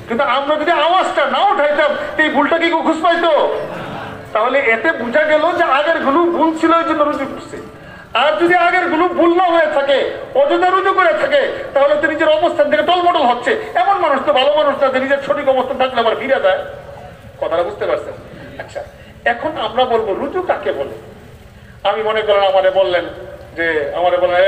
কিন্তু আমরা যদি আওয়াজটা না উঠাইতাম এই ভুলটা কি খুঁজ পাইতো? তাহলে এতে বোঝা গেল যে আগের গুলো ভুল ছিল এই জন্য রুজু করছে। আর যদি আগের গুলো ভুল না হয়ে থাকে, অযথা রুজু করে থাকে, তাহলে তো নিজের অবস্থান থেকে টলমটল হচ্ছে। এমন মানুষ তো ভালো মানুষ না যে নিজের সঠিক অবস্থান থাকলে আবার ফিরে যায়। কথাটা বুঝতে পারছেন? আচ্ছা, এখন আমরা বলবো রুজু কাকে বলে। আমি মনে করেন আমারে বললেন যে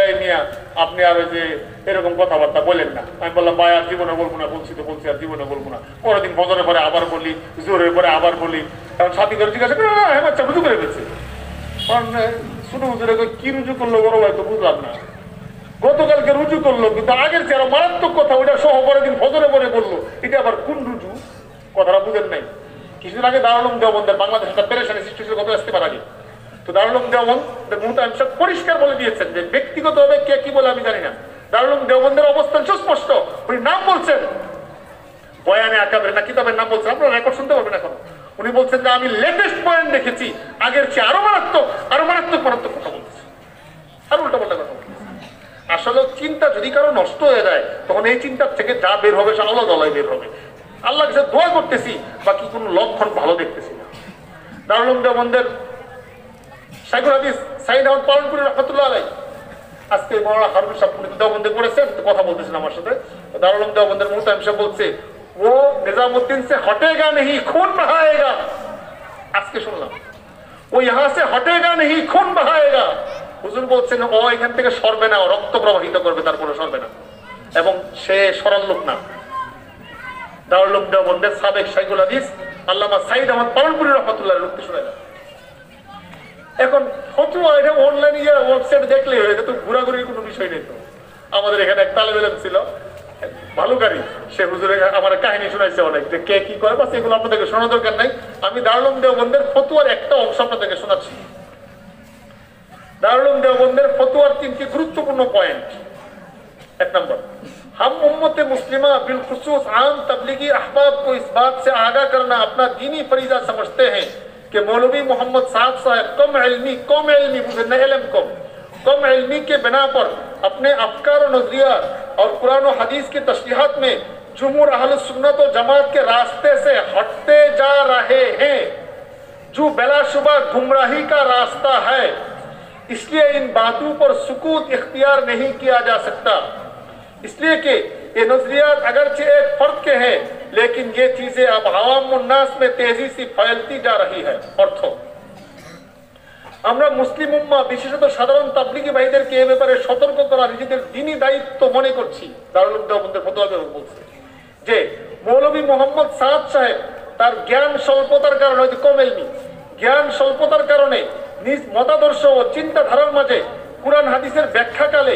এই মিয়া আপনি আর ওই যে এরকম কথাবার্তা বলেন না। আমি বললাম ভাই আর জীবনে বলবো না, বলছি আর জীবনে বলবো না। পরের দিন ফজরের পরে আবার বলি, জোরের পরে আবার বলি। এখন সাথী করে জিজ্ঞাসা করে বাচ্চা রুজু করে ফেলছে। শুধু হুজুরে কি রুজু করলো বড় ভাই তো বুঝলাম না। গতকালকে রুজু করলো, কিন্তু আগের যে আরো মারাত্মক কথা ওইটা সহ পরের দিন ফজরে পরে বললো। এটা আবার কোন রুজু? কথাটা বুঝেন নাই। কিছুদিন আগে দারুল উলুম দেওবন্দের বাংলাদেশ একটা পেরেশানি সৃষ্টি হয়েছিল গত আসতে পারে আগে। তো দারুল উলুম দেওবন্দ মুহতামিম সাহেব পরিষ্কার বলে দিয়েছেন যে ব্যক্তিগতভাবে কে কি বলে আমি জানি না, দারুল উলুম দেওবন্দের অবস্থান সুস্পষ্ট। উনি নাম বলছেন, বয়ানে আকাবের না কিতাবের নাম বলছেন, আপনারা রেকর্ড শুনতে পারবেন এখন। উনি বলছেন যে আমি লেটেস্ট বয়ান দেখেছি, আগের চেয়ে আরো মারাত্মক কথা বলতেছে, আর উল্টা পাল্টা কথা বলতেছে। আসলে চিন্তা যদি কারো নষ্ট হয়ে যায় তখন এই চিন্তার থেকে যা বের হবে সে আলাদা বের হবে। আল্লাহ কাছে দোয়া করতেছি, বাকি কোনো লক্ষণ ভালো দেখতেছি না। দারুল উলুম দেওবন্দের শাইখুল হাদিস সাইদ আহমদ পালনপুরি রহমাতুল্লাহ আলাইহি আজকে মাওলানা হারুন সাহেব দেওবন্দে পড়েছেন, কথা বলতেছেন আমার সাথে। দারুল উলুম দেওবন্দের মুহতামিম সাহেব বলছে ও নিজামুদ্দিন সে হটেগা নেহি খুন বহায়েগা। আজকে শুনলাম ও ইহা সে হটেগা নেহি খুন বহায়েগা। হুজুর বলছেন ও এখান থেকে সরবে না, রক্ত প্রবাহিত করবে, তারপরে সরবে না, এবং সে সরল লোক না। দারুল উলুম দেওবন্দের সাবেক শাইখুল হাদিস আল্লামা সাইদ আহমদ পালনপুরি রহমাতুল্লাহ লোককে শোনা যায়। এখন ফতোয়া এটা অনলাইনে ওয়েবসাইট দেখলেই হয়, এটা তো ঘোরাঘুরির কোনো বিষয় নেই। তো আমাদের এখানে এক তালেব ইলম ছিল ভালুকারী, সে হুজুরে আমার কাহিনী শোনাইছে অনেক, যে কে কি করে, বাস এগুলো আপনাদেরকে শোনা দরকার নাই। আমি দারুল উলুম দেওবন্দের ফতোয়ার একটা অংশ আপনাদেরকে শোনাচ্ছি। दारुल उलूम देवबंदेर फतोয়ার তিনটি গুরুত্বপূর্ণ পয়েন্ট। एक नंबर, हम उम्मत मुस्लिमा बिलखुसूस आम तबलीगी अहबाब को इस बात से आगाह करना अपना दीनी फरीजा समझते हैं कि मौलवी मोहम्मद साहब कम इल्मी के बिना पर अपने अफकार और नजरिया और कुरान और हदीस की तशरीहात में जुमूर अहले सुन्नत और जमात के रास्ते से हटते जा रहे हैं, जो बिलाशुबा गुमराही का रास्ता है। इसलिए इन बातों पर सुकूत इख्तियार नहीं किया जा सकता, इसलिए कि ये नजरियात अगरचे एक फर्द के हैं, लेकिन ये चीजें अब आवाम उन्नास में तेजी से फैलती जा रही है। अर्थ, আমরা মুসলিম উম্মাহ বিশেষত সাধারণ তাবলীগী ভাইদেরকে এই ব্যাপারে সতর্ক করা নিজেদের দ্বীনি দায়িত্ব মনে করছি। দারুল উলূম দেওবন্দের ফতোয়া বলছে যে মৌলভী মোহাম্মদ সাদ সাহেব তার জ্ঞান স্বল্পতার কারণে, হয়তো কমেলনি, জ্ঞান স্বল্পতার কারণে নিজ মতাদর্শ ও চিন্তাধারার মাঝে কুরআন হাদিসের ব্যাখ্যাকালে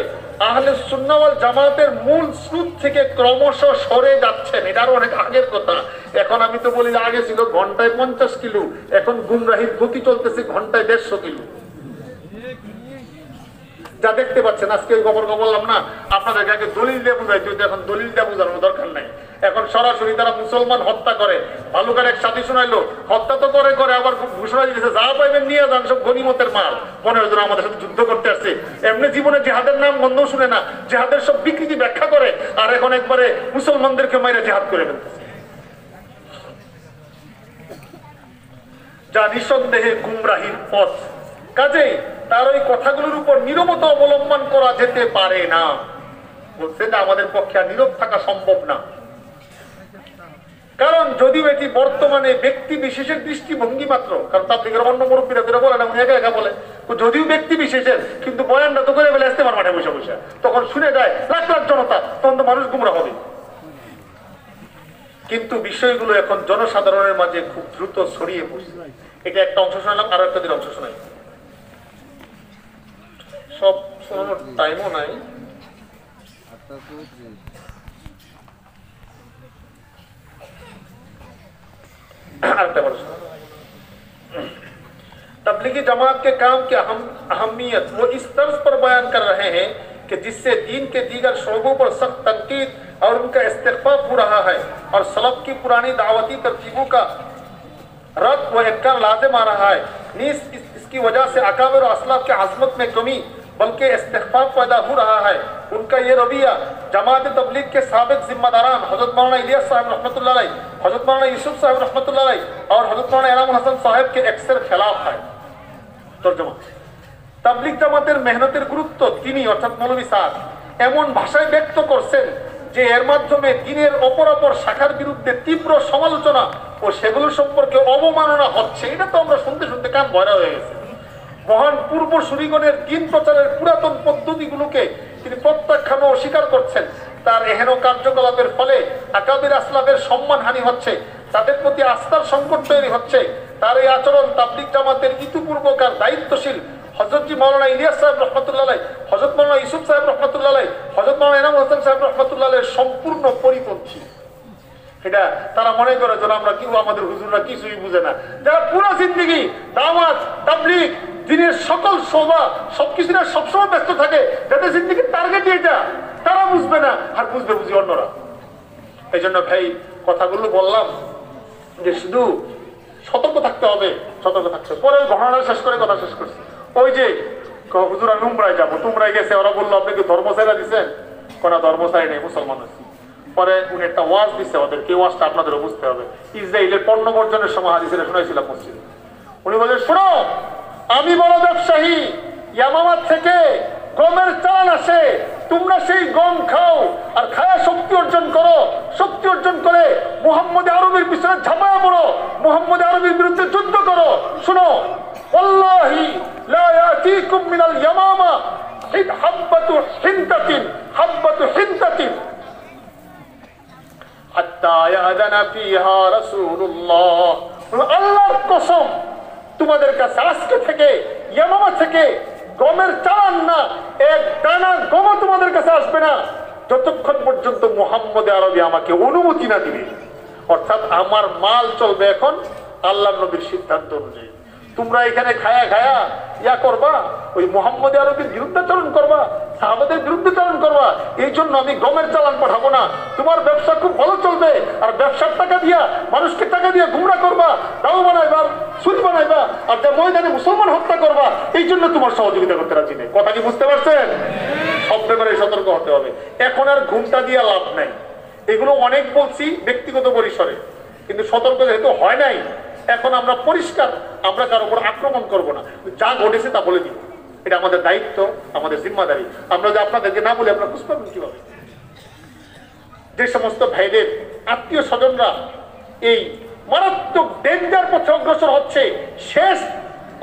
আহলে সুন্নাহ ওয়াল জামাতের মূল স্রোত থেকে ক্রমশ সরে যাচ্ছেন। এটা আরো অনেক আগের কথা। এখন আমি তো বলি আগে ছিল ঘন্টায় 50 কিলো, এখন গুমরাহির গতি চলতেছে ঘন্টায় 150 কিলো। যা দেখতে পাচ্ছেন আজকে ওই খবর বললাম না আপনাদেরকে, আগে দলিল দিয়ে বুঝাই, যদি এখন দলিল দিয়ে বোঝানোর দরকার নাই। এখন সরাসরি তারা মুসলমান হত্যা করে। ভালুকার এক সাথী শোনাইলো, হত্যা তো করে করে আবার ঘোষণা দিয়েছে যা পাইবেন নিয়ে যান, সব গনিমতের মাল। 15 জন আমাদের সাথে যুদ্ধ করতে আসছে। এমনি জীবনে জেহাদের নাম গন্ধও শুনে না, জেহাদের সব বিকৃতি ব্যাখ্যা করে, আর এখন একবারে মুসলমানদেরকে মাইরা জেহাদ করে ফেলতেছে, যা নিঃসন্দেহে গুমরাহির পথ। কাজেই তার ওই কথাগুলোর উপর নীরবতা অবলম্বন করা যেতে পারে না। বলছে যে আমাদের পক্ষে আর নীরব থাকা সম্ভব না, কারণ যদিও এটি বর্তমানে ব্যক্তি বিশেষের দৃষ্টিভঙ্গি মাত্র, কারণ তাবলীগের অন্য মুরব্বীরা যেটা বলে না, একা একা বলে, যদিও ব্যক্তি বিশেষের, কিন্তু বয়ানটা তো করে ফেলে ইস্তেমার মাঠে বসে বসে, তখন শুনে যায় লাখ লাখ জনতা, তখন তো মানুষ গুমরা হবে। কিন্তু বিষয়গুলো এখন জনসাধারণের মাঝে খুব দ্রুত ছড়িয়ে পড়ছে। এটা একটা অংশ শোনালাম, আরো একটা দিন অংশ শোনাই, সব শোনানোর টাইমও নাই। तबलीगी जमात के काम की अहमियत वो इस तर्ज पर बयान कर रहे हैं कि जिससे दीन के दीगर शोबों पर सख्त तनकीद और उनका इस्तिग़फ़ार हो रहा है और सलफ़ की पुरानी दावती तरकीबों का रद्द व इनकार लाज़िम आ रहा है। इसकी वजह से अकाबिर और असलाफ की अज़मत में कमी बल्कि इस्तिग़फ़ार पैदा हो रहा है। उनका ये रवैया जमात तबलीग के साबिक़ जिम्मेदारान हज़रत मौलाना इलियास साहब रहमतुल्लाह अलैह, हज़रत मौलाना यूसुफ साहब रहमतुल्लाह अलैह और हज़रत मौलाना इनामुल हसन साहब के अक्सर खिलाफ है। तर्जुमा, तबलीग জামাতের মেহনতের গুরুত্ব তিনি অর্থাৎ মৌলভী সাদ এমন ভাষায় ব্যক্ত করছেন যে এর মাধ্যমে দ্বীনের অপর শাখার বিরুদ্ধে তীব্র সমালোচনা ও সেগুলো সম্পর্কে অবমাননা হচ্ছে। এটা তো আমরা শুনতে শুনতে কান ভরা হয়ে গেছে। মহান পূর্বসূরিগণের দ্বীন প্রচারের পুরাতন পদ্ধতিগুলোকে তিনি প্রত্যাখ্যান ও অস্বীকার করছেন। তার এহেন কার্যকলাপের ফলে আকাবির আসলাফের সম্মানহানি হচ্ছে, তাদের প্রতি আস্থার সংকট তৈরি হচ্ছে। তার এই আচরণ তাবলীগ জামাতের ইতিপূর্বকার দায়িত্বশীল হযরত মাওলানা ইলিয়াস সাহেব রাহমাতুল্লাহ আলাইহি, হযরত মাওলানা ইউসুফ সাহেব রাহমাতুল্লাহ আলাইহি, হযরত মাওলানা ইনামুল হসন সাহেব রাহমাতুল্লাহ আলাইহি সম্পূর্ণ পরিপন্থী। এটা তারা মনে করে যে আমরা কি, আমাদের হুজুররা কিছুই বুঝে না। যারা পুরো জিন্দেগি দাওয়াত তাবলীগ দ্বীনের সকল শোভা সবকিছু নিয়ে সবসময় ব্যস্ত থাকে, যাদের জিন্দেগির টার্গেট এটা, তারা বুঝবে না, আর বুঝবে বুঝি অন্যরা। এই জন্য ভাই কথাগুলো বললাম যে শুধু সতর্ক থাকতে হবে, সতর্ক থাকতে। পরে ঘটনাটা শেষ করে কথা শেষ করছি। ওই যে হুজুর আমি উমরায় যাবো, তোমরাই গেছে, ওরা বললো আপনি কি ধর্ম ছাইরা দিচ্ছেন? কোন ধর্ম ছাই নেই, মুসলমান আছি। পরে উনি একটা ওয়াজ দিচ্ছে ওদেরকে, ওয়াজটা আপনাদেরও বুঝতে হবে। ইসরায়েলের পণ্য বর্জনের সময় হাদিসে শুনাইছিলাম মসজিদে। উনি বলেন শোনো, আমি বড় ব্যবসায়ী, ইয়ামামাত থেকে গমের চাল আসে, তোমরা সেই গম খাও আর খায়া শক্তি অর্জন করো। শক্তি অর্জন করে মুহাম্মদ আরবির পিছনে ঝাঁপায়া পড়ো, মুহাম্মদ আরবির বিরুদ্ধে যুদ্ধ করো। শোনো, ওয়াল্লাহি লা ইয়াতিকুম মিনাল ইয়ামামা হাব্বাতু হিনতাতিন, হাব্বাতু হিনতাতিন হাত্তা ইয়াযানা ফিহা রাসূলুল্লাহ। আল্লাহর কসম, তোমাদের কাছে আজকে থেকে ইয়ামামা থেকে গমের চালান না, এক দানা গম তোমাদের কাছে আসবে না যতক্ষণ পর্যন্ত মুহাম্মদ আরবি আমাকে অনুমতি না দিবে। অর্থাৎ আমার মাল চলবে এখন আল্লাহ নবীর সিদ্ধান্ত অনুযায়ী। তোমরা এখানে খায়া খায়া ইয়া করবা, ওই মুহাম্মদ আরবির বিরুদ্ধাচরণ করবা, সাহাবাদের বিরুদ্ধাচরণ করবা, এই জন্য আমি গমের চালান পাঠাবো না। তোমার ব্যবসা খুব ভালো চলবে, আর ব্যবসার টাকা দিয়া মানুষকে টাকা দিয়ে গুমরা করবা, দাও বানাইবা, সুদ বানাইবা, আর যা ময়দানে মুসলমান হত্যা করবা, এই জন্য তোমার সহযোগিতা করতে রাজি নেই। কথা কি বুঝতে পারছেন? সব ব্যাপারে সতর্ক হতে হবে। এখন আর ঘুমটা দিয়ে লাভ নাই। এগুলো অনেক বলছি ব্যক্তিগত পরিসরে, কিন্তু সতর্ক যেহেতু হয় নাই, এখন আমরা পরিষ্কার, আমরা কারোর উপর আক্রমণ করব না, যা ঘটেছে তা বলে দিব। এটা আমাদের দায়িত্ব, আমাদের জিম্মাদারি। আমরা যে আপনাদেরকে না বলে আপনারা বুঝতে পারবেন কিভাবে? যে সমস্ত ভাইদের আত্মীয় স্বজনরা এই মারাত্মক ডেঞ্জার পথে অগ্রসর হচ্ছে, শেষ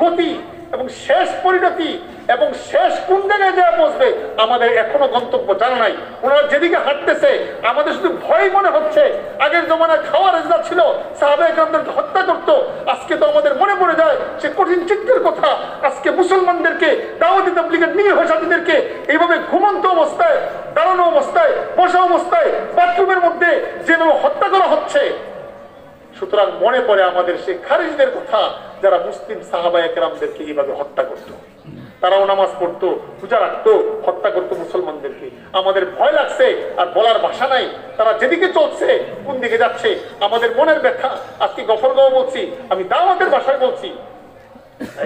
গতি এবং শেষ পরিণতি এবং শেষ কোন জায়গায় দেওয়া বসবে আমাদের এখনো গন্তব্য জানা নাই। ওনারা যেদিকে হাঁটতেছে আমাদের শুধু ভয় মনে হচ্ছে। আগের জমানায় খাওয়ার রেজা ছিল, সাহাবায়ে কেরামদেরকে হত্যা করতো। আজকে তো আমাদের মনে পড়ে যায় সে কঠিন চিত্রের কথা। আজকে মুসলমানদেরকে, দাওয়াতি তাবলীগের নিরীহ সাথীদেরকে এইভাবে ঘুমন্ত অবস্থায়, দাঁড়ানো অবস্থায়, বসা অবস্থায়, বাথরুমের মধ্যে যেভাবে হত্যা করা হচ্ছে। সুতরাং মনে পড়ে আমাদের সেই খারিজদের কথা, যারা মুসলিম সাহাবায়ে কেরামদেরকে এইভাবে হত্যা করতো। তারাও নামাজ পড়তো, পূজা রাখতো, হত্যা করতো মুসলমানদেরকে। আমাদের ভয় লাগছে, আর বলার ভাষা নাই। তারা যেদিকে চলছে, কোন দিকে যাচ্ছে, আমাদের মনের ব্যথা। আজকে গফরগাঁও বলছি, আমি দাওয়াতের ভাষায় বলছি,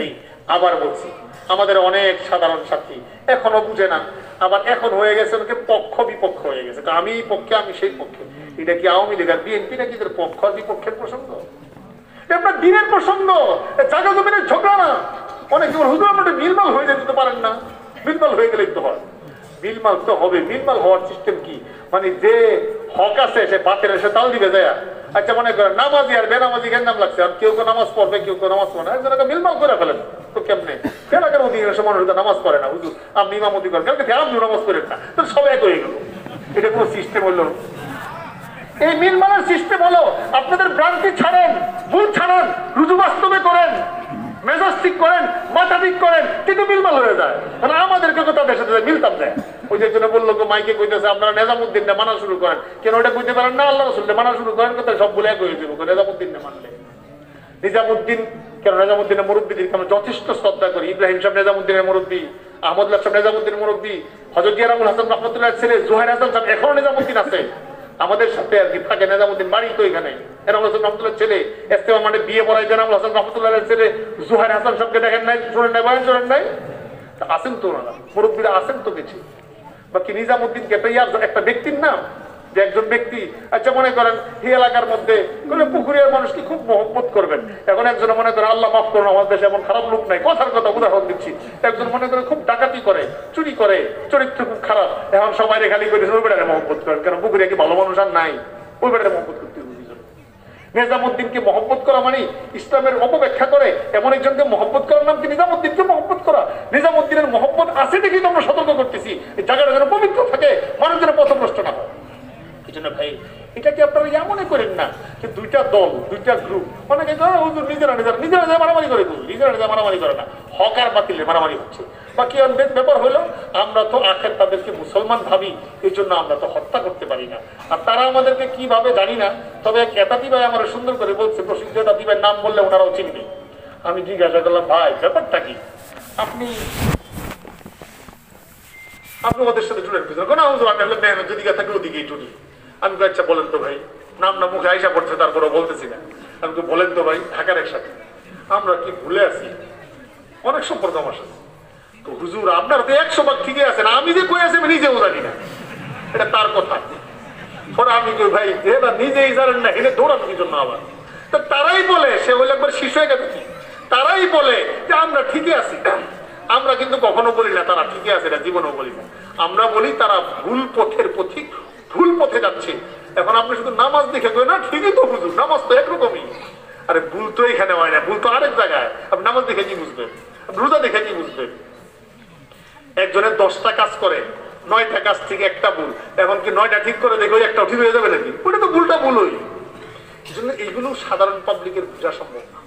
এই আবার বলছি, আমাদের অনেক সাধারণ সাথী এখনো বুঝে না। আবার এখন হয়ে গেছে ওকে পক্ষ বিপক্ষ হয়ে গেছে, আমি এই পক্ষে আমি সেই পক্ষে। এটা কি আওয়ামী লীগ আর বিএনপি নাকি পক্ষ আর বিপক্ষের প্রসঙ্গ? এটা আপনার দিনের প্রসঙ্গ, জায়গা জমিনের ঝগড়া না। অনেক হুজুর আপনার মিলমাল হয়ে যেতে পারেন না, মিলমাল হয়ে গেলেই তো হয়। মিলমাল তো হবে। মিলমাল হওয়ার সিস্টেম কি? মানে যে হক আছে সে বাতের এসে তাল দিবে যায়। আচ্ছা মনে করেন নামাজি আর বেনামাজি কেন নাম লাগছে, আর কেউ কেউ নামাজ পড়বে, কেউ কেউ নামাজ পড়ে না, একজনকে মিলমাল করে ফেলেন তো কেমনে? এলাকার অধিকাংশ মানুষ নামাজ পড়ে না, হুজুর আপনি ইমামতি করেন, কালকে আপনি নামাজ করেন না, তো সব এক হয়ে গেল। এটা কোনো সিস্টেম হলো? এই মিলমালের সিস্টেম হলো আপনাদের ভ্রান্তি ছাড়েন, ভুল ছাড়েন, রুজু বাস্তবে করেন, মেজাজ ঠিক করেন, মাথা ঠিক করেন, কিন্তু মিলমাল হয়ে যায়। কারণ আমাদেরকে তাদের সাথে মিলতাম দেয়। ওই যে জন্য বললো মাইকে কইতেছে আপনারা নেজামুদ্দিনটা মানা শুরু করেন। কেন ওটা কইতে পারেন না? আল্লাহ রাসূলকে মানা শুরু করেন, কথা সব বলে এক হয়ে যাবো। নেজামুদ্দিনটা মানলে নিজামুদ্দিন, কেন নেজামুদ্দিনের মুরব্বীদেরকে আমরা যথেষ্ট শ্রদ্ধা করি। ইব্রাহিম সাহেব নেজামুদ্দিনের মুরব্বী, আহমদুল্লাহ সাহেব নেজামুদ্দিনের মুরব্বী, হযরত জিয়ারুল হাসান রহমাতুল্লাহর ছেলে জুহাইর হাসান সাহেব এখনো নেজামুদ্দিন আছে আমাদের সাথে আর কি থাকে। নেজামুদ্দিন বাড়ি তো এখানে। এনামুল হাসান রহমতুল্লাহর ছেলে ইস্তেমা মানে বিয়ে পড়ায় এনামুল হাসান রহমতুল্লাহর ছেলে জুহাইর হাসান সাহেবকে দেখেন নাই, শুনেন নাই, বয়ান শোনেন নাই? আসেন তো ওনারা, মুরব্বীরা আসেন তো কিছু। বাকি নিজামুদ্দিনকে একটা ব্যক্তির নাম, যে একজন ব্যক্তি। আচ্ছা মনে করেন এই এলাকার মধ্যে পুকুরিয়ার মানুষকে খুব মহব্বত করবেন। এখন একজন মনে করেন আল্লাহ মাফ করুন আমাদের দেশে এমন খারাপ লোক নাই, কথার কথা উদাহরণ দিচ্ছি। একজন মনে করেন খুব ডাকাতি করে, চুরি করে, চরিত্র খুব খারাপ। এখন সবাই খালি করে ওই বেড়ারে মহব্বত করেন, কারণ পুকুরিয়া কি ভালো মানুষ আর নাই, ওই বেড়ারে মহব্বত করতে হবে। নিজামুদ্দিনকে মহব্বত করা মানে ইসলামের অপব্যাখ্যা করে এমন একজনকে মহব্বত করার নাম কি নিজামুদ্দিনকে মহব্বত করা? নিজামুদ্দিনের মহব্বত আছে দেখেই তো আমরা সতর্ক করতেছি, এই জায়গাটা যেন পবিত্র থাকে, মানুষ যেন পথভ্রষ্ট না হয়। এই জন্য ভাই এটাকে আপনারা এমনই করেন না যে দুইটা দল, দুইটা গ্রুপ, অনেকে নিজেরা নিজেরা মারামারি করে, নিজেরা মারামারি করে না, হক আর বাতিলের মারামারি হচ্ছে। বাকি ব্যাপার হলো আমরা তো আখের তাদেরকে মুসলমান ভাবি, এই জন্য আমরা তো হত্যা করতে পারি না। আর তারা আমাদেরকে কিভাবে জানি না। তবে এক এতাতি ভাই আমার সুন্দর করে বলছে, প্রসিদ্ধ এতাতি ভাই নাম বললে ওনারাও চিনবে। আমি জিজ্ঞাসা করলাম ভাই ব্যাপারটা কি, আপনি ওদের সাথে জুড়ে না হুজুর, আমি হলে মেহনত যেদিকে থাকে ওদিকেই টুনি। আমি তো আচ্ছা বলেন তো ভাই, নাম না মুখে আইসা পড়ছে তারপরে বলতেছি না। আমি তো বলেন তো ভাই ঢাকার একসাথে আমরা কি ভুলে আছি? অনেক সম্পর্ক আমার সাথে। তো হুজুর আপনার তো 100 ভাগ ঠিকই আছেন, আমি যে কই আছি আমি নিজেও জানি না, এটা তার কথা। পরে আমি কই ভাই এটা নিজেই জানেন না, এটা দৌড়ান কি জন্য আবার? তো তারাই বলে, সে হইলে একবার শিশু হয়ে গেছে, তারাই বলে যে আমরা ঠিকই আছি। আমরা কিন্তু কখনো বলি না তারা ঠিকই আছে, এটা জীবনেও বলি না। আমরা বলি তারা ভুল পথের পথিক, ভুল পথে যাচ্ছে। এখন আপনি শুধু নামাজ দেখে কই না ঠিকই তো বুঝুন, নামাজ তো একরকমই। আরে ভুল তো এখানে হয় না, ভুল তো আরেক জায়গায়। আপনি নামাজ দেখে কি বুঝবেন? রোজা দেখে কি বুঝবেন? একজনের 10টা কাজ করে, 9টা কাজ থেকে একটা ভুল। এখন কি 9টা ঠিক করে দেখে ওই একটা ঠিক হয়ে যাবে নাকি? ওটা তো ভুলটা ভুলই। এই জন্য এইগুলো সাধারণ পাবলিকের বোঝা সম্ভব না।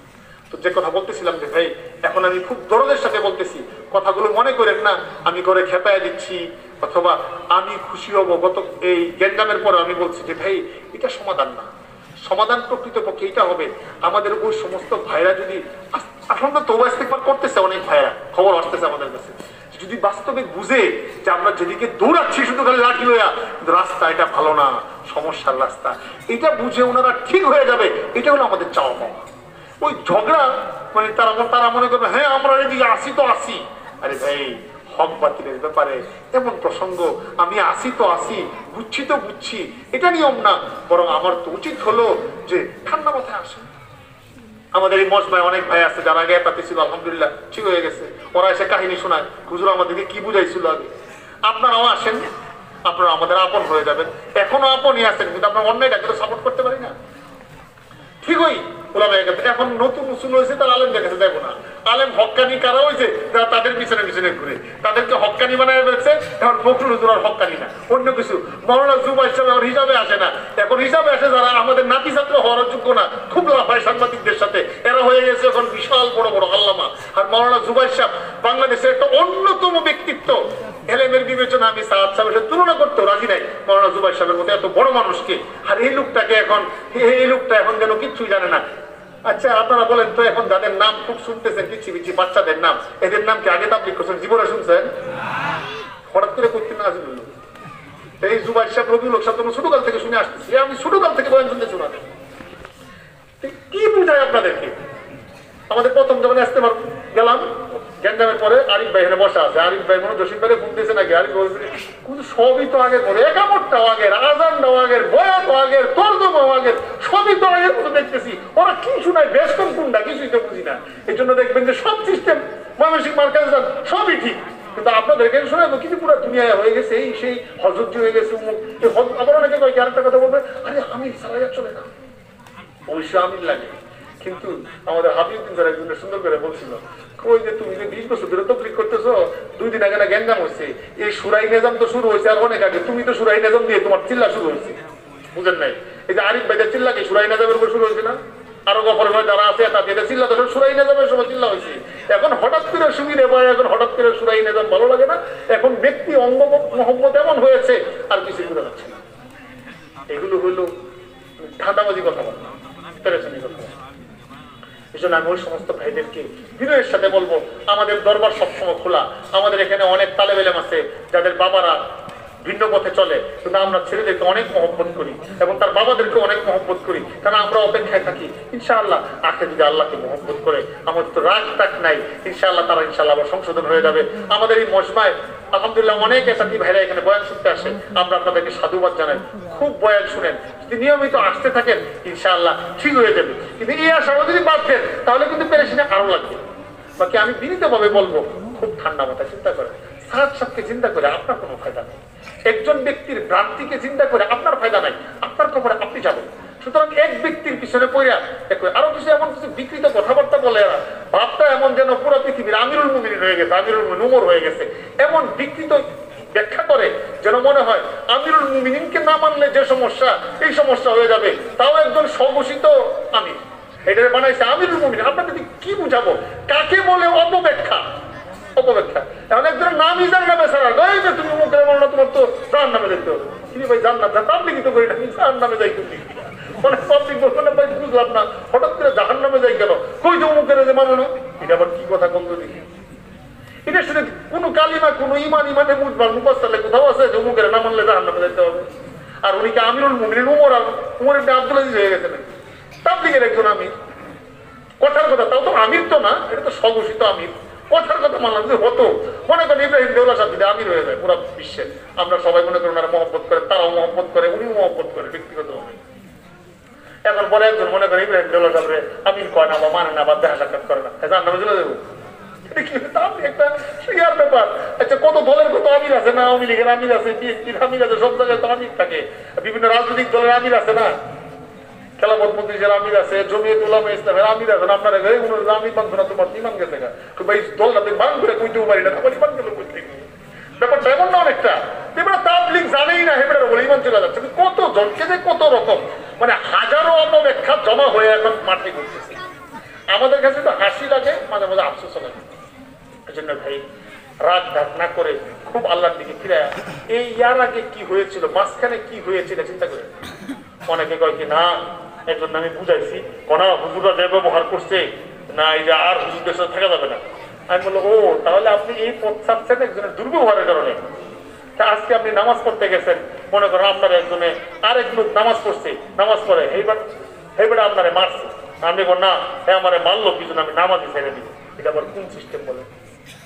তো যে কথা বলতেছিলাম যে ভাই এখন আমি খুব দরদের সাথে বলতেছি, কথাগুলো মনে করেন না আমি করে খেপায় দিচ্ছি অথবা আমি খুশি হব। গত এই গ্যাঞ্জামের পরে আমি বলছি যে ভাই এটা সমাধান না, সমাধান প্রকৃতপক্ষে এটা হবে আমাদের ওই সমস্ত ভাইরা যদি এখন তো তওবা ইস্তেগফার করতেছে, অনেক ভাইরা খবর আসতেছে আমাদের কাছে, যদি বাস্তবে বুঝে যে আমরা যেদিকে দৌড়াচ্ছি শুধু খালি লাঠি লইয়া, রাস্তা এটা ভালো না, সমস্যার রাস্তা, এটা বুঝে ওনারা ঠিক হয়ে যাবে। এটা হলো আমাদের চাওয়া পাওয়া। ওই ঝগড়া মানে তারা মনে করবে হ্যাঁ আমরা এদিকে আসি তো আসি। আরে ভাই হক বাতিলের ব্যাপারে এমন প্রসঙ্গ, আমি আসি তো আসি, বুঝছি তো বুঝছি, এটা নিয়ম না। বরং আমার তো উচিত হলো যে ঠান্ডা মাথায় আসে। আমাদের এই মজমায় অনেক ভাই আছে যারা আগে তাতে ছিল, আলহামদুলিল্লাহ ঠিক হয়ে গেছে। ওরা এসে কাহিনী শোনায়, হুজুর আমাদেরকে কি বুঝাইছিল আগে। আপনারাও আসেন, আপনারা আমাদের আপন হয়ে যাবেন। এখনো আপনই আছেন, কিন্তু আপনার অন্যায়টাকে তো সাপোর্ট করতে পারি না। ঠিকই ওলামায়ে কেরাম। এখন নতুন উসুল হয়েছে, তার আলেমদের কাছে যাবো না। আলেম হক্কানি কারা হয়েছে, যারা তাদের পিছনে পিছনে ঘুরে তাদেরকে হক্কানি বানায় ফেলছে। এখন বকরুল হুজুর আর হক্কানি না, অন্য কিছু। মাওলানা জুবাইর সাহেব এখন হিসাবে আসে না, এখন হিসাবে আসে যারা আমাদের নাতি ছাত্র হওয়ার যোগ্য না, খুব লাফায় সাংবাদিকদের সাথে, এরা হয়ে গেছে এখন বিশাল বড় বড় আল্লামা। আর মাওলানা জুবাইর সাহেব বাংলাদেশের একটা অন্যতম ব্যক্তিত্ব। এলেমের বিবেচনা আমি সাদ সাহেবের তুলনা করতে রাজি নাই মাওলানা জুবাইর সাহেবের মতো এত বড় মানুষকে। আর এই লোকটাকে এখন, এই লোকটা এখন যেন কিচ্ছুই জানে না। আচ্ছা আপনারা বলেন তো, এখন যাদের নাম খুব শুনতেছেন পিছি পিছি বাচ্চাদের নাম, এদের নাম কি আগে তাবলীগ করছেন, জীবনে শুনছেন? হঠাৎ করে করতে না আসবে। এই জুবাইর সাহেব, রবিউল হক সাহেব ছোটকাল থেকে শুনে আসতেছি, আমি ছোটকাল থেকে বয়ান শুনতে শোনাতে কি বুঝায় আপনাদেরকে। আমাদের প্রথম যখন ইস্তেমার গেলাম গ্যাঞ্জামের পরে, আরিফ ভাই এখানে বসা আছে। আরিফ ভাই মনে জসিম ভাই ফোন দিয়েছে নাকি, আরিফ কিন্তু সবই তো আগের পরে, একামতটাও আগের, আজানটাও আগের, বয়ানও আগের, তর্জমাও আগের, সবই তো আগের মতো দেখতেছি। ওরা কি শোনায়, বেষ্টন কোনটা কিছুই তো বুঝি না। এই জন্য দেখবেন যে সব সিস্টেম মানসিক মার্কাজ সবই ঠিক, কিন্তু আপনাদেরকে শোনায় কিছু পুরো দুনিয়ায় হয়ে গেছে, এই সেই হজরত হয়ে গেছে। আবার অনেকে কয়েক আরেকটা কথা বলবে, আরে আমি সারা চলে না, অবশ্যই আমির লাগে। কিন্তু আমাদের হাবিবুদ্দিন স্যার একজন সুন্দর করে বলছিল, কই যে তুমি যে 20 বছর ধরে তাবলীগ করতেছো, 2 দিন আগে না গ্যাঞ্জাম হচ্ছে, এই সুরাই নিজাম তো শুরু হয়েছে আর অনেক আগে, তুমি তো সুরাই নিজাম দিয়ে তোমার চিল্লা শুরু হয়েছে, বুঝেন নাই? এই যে আরিফ ভাইদের চিল্লা কি সুরাই নিজামের উপর শুরু হয়েছে না? আরো গফর ভাই যারা আছে তাদের চিল্লা তো সুরাই নিজামের সময় চিল্লা হয়েছে। এখন হঠাৎ করে সুবিধে পায়, এখন হঠাৎ করে সুরাই নিজাম ভালো লাগে না, এখন ব্যক্তি অঙ্গ মোহাম্মদ এমন হয়েছে আর কিছু করে যাচ্ছে না। এগুলো হইল ধাঁধাবাজি কথা বলা, পেরেছানি কথা। এই জন্য আমি ওই সমস্ত ভাইদেরকে বিনয়ের সাথে বলবো, আমাদের দরবার সবসময় খোলা। আমাদের এখানে অনেক তালেব ইলম আছে যাদের বাবারা ভিন্ন পথে চলে, কিন্তু আমরা ছেলেদেরকে অনেক মহব্বত করি এবং তার বাবাদেরকে অনেক মহব্বত করি, কারণ আমরা অপেক্ষায় থাকি ইনশাআল্লাহ আখে যদি আল্লাহকে মহব্বত করে, আমাদের তো রাগ টাক নাই, ইনশাআল্লাহ তারা ইনশাআল্লাহ আবার সংশোধন হয়ে যাবে। আমাদের এই মজমায় আলহামদুলিল্লাহ অনেক এসাথী ভাইরা এখানে বয়ান শুনতে আসে, আমরা আপনাদেরকে সাধুবাদ জানাই, খুব বয়ান শুনেন। যদি নিয়মিত আসতে থাকেন ইনশাআল্লাহ ঠিক হয়ে যাবে, কিন্তু এই আশাও যদি বাদ দেন তাহলে কিন্তু পেরেশানি আরো লাগবে। বাকি আমি বিনীতভাবে বলবো, খুব ঠান্ডা মাথায় চিন্তা করেন, সাত সাতকে চিন্তা করে আপনার কোনো ফায়দা নেই, একজন ব্যক্তির ভ্রান্তিকে চিন্তা করে আপনার ফায়দা নাই, আপনার কবরে আপনি যাবেন। সুতরাং এক ব্যক্তির পিছনে পড়িয়া আরো কিছু এমন কিছু বিকৃত কথাবার্তা বলে ভাবটা এমন যেন পুরো পৃথিবীর আমিরুল মুমিনিন হয়ে গেছে, আমিরুল মুমিনিন উমর হয়ে গেছে, এমন বিকৃত ব্যাখ্যা করে যেন মনে হয় আমিরুল মুমিনিনকে না মানলে যে সমস্যা, এই সমস্যা হয়ে যাবে, তাও একজন স্বঘোষিত আমির, এটা বানাইছে আমিরুল মুমিনিন। আপনাদের কি বুঝাবো, কাকে বলে অপব্যাখ্যা, অপব্যাখ্যা। এখন একজনের নামই জান না বেচারা, যে তুমি মুখে বলো না, তোমার তো জাহান নামে যেতে হবে। তিনি ভাই জান্নাত না, তাবলীগই তো করি না, জাহান নামে যাই তুমি, মানে পাবলিক বলবো না ভাই বুঝলাম না, হঠাৎ করে জাহান নামে যাই কেন, কই তো মুখের যে মানো না, এটা আবার কি কথা কম দেখি। এটা শুনে কোনো কালিমা, কোনো ইমানে বুঝবার মুখস্থলে কোথাও আছে যে মুখের না মানলে জাহান নামে যেতে হবে। আর উনিকে আমিরুল মুমিনিন উমর, আর উমর ইবনে আব্দুল আজিজ হয়ে গেছে না, তাবলীগের একজন আমির। কথার কথা, তাও তো আমির তো না, এটা তো স্বঘোষিত আমির। কথার কথা মানলাম যে হতো, মনে করেন ইব্রাহিম দেউলা সাহেব যদি আমির হয়ে যায় পুরো বিশ্বে, আমরা সবাই মনে করি ওনারা মহব্বত করে, তারাও মহব্বত করে, উনিও মহব্বত করে ব্যক্তিগতভাবে। এখন পরে একজন মনে করে ইব্রাহিম দেউলা সাহেব আমির কয় না বা মানে না বা দেখা সাক্ষাৎ করে না, জান নামে চলে যাবো, একটা ইয়ার ব্যাপার। আচ্ছা কত দলের কত আমির আছে না, আওয়ামী লীগের আমির আছে, বিএনপির আমির আছে, সব জায়গায় তো আমির থাকে, বিভিন্ন রাজনৈতিক দলের আমির আছে না, খেলাফত মজলিসের আমির আছে, জমিয়ত উলামা ইসলামের আমির আছে, আপনারা আমির মানছো না, তোমার ইমান গেছে গা, ভাই দলটা তুমি বান করে কইতেও পারি না, তোমার ইমান গেল কই থেকে। ব্যাপারটা এমন না অনেকটা, এবার তাবলীগ জানেই না হেবড়ার বলে ইমান চলে যাচ্ছে। কত জনকে যে কত রকম, মানে হাজারো অপব্যাখ্যা জমা হয়ে এখন মাঠে ঘুরতেছে। আমাদের কাছে তো হাসি লাগে, মাঝে মাঝে আফসোস লাগে। এই জন্য ভাই রাগ ঢাক না করে খুব আল্লাহর দিকে ফিরে, এই ইয়ার আগে কি হয়েছিল, মাঝখানে কি হয়েছিল চিন্তা করে। অনেকে কয় কি না, এর জন্য আমি বুঝাইছি কোনা হুজুরা যে ব্যবহার করছে না, এই যে আর হুজুরদের সাথে থাকা যাবে না। আমি বললো ও তাহলে আপনি এই পথ ছাড়ছেন একজনের দুর্ব্যবহারের কারণে। তা আজকে আপনি নামাজ পড়তে গেছেন, মনে করেন আপনার একজনে আরেক লোক নামাজ পড়ছে, নামাজ পড়ে এইবার আপনারে মারছে, আমি বল না হ্যাঁ আমারে মারলো কি জন্য আমি নামাজই ছেড়ে দিই, এটা আবার কোন সিস্টেম বলে,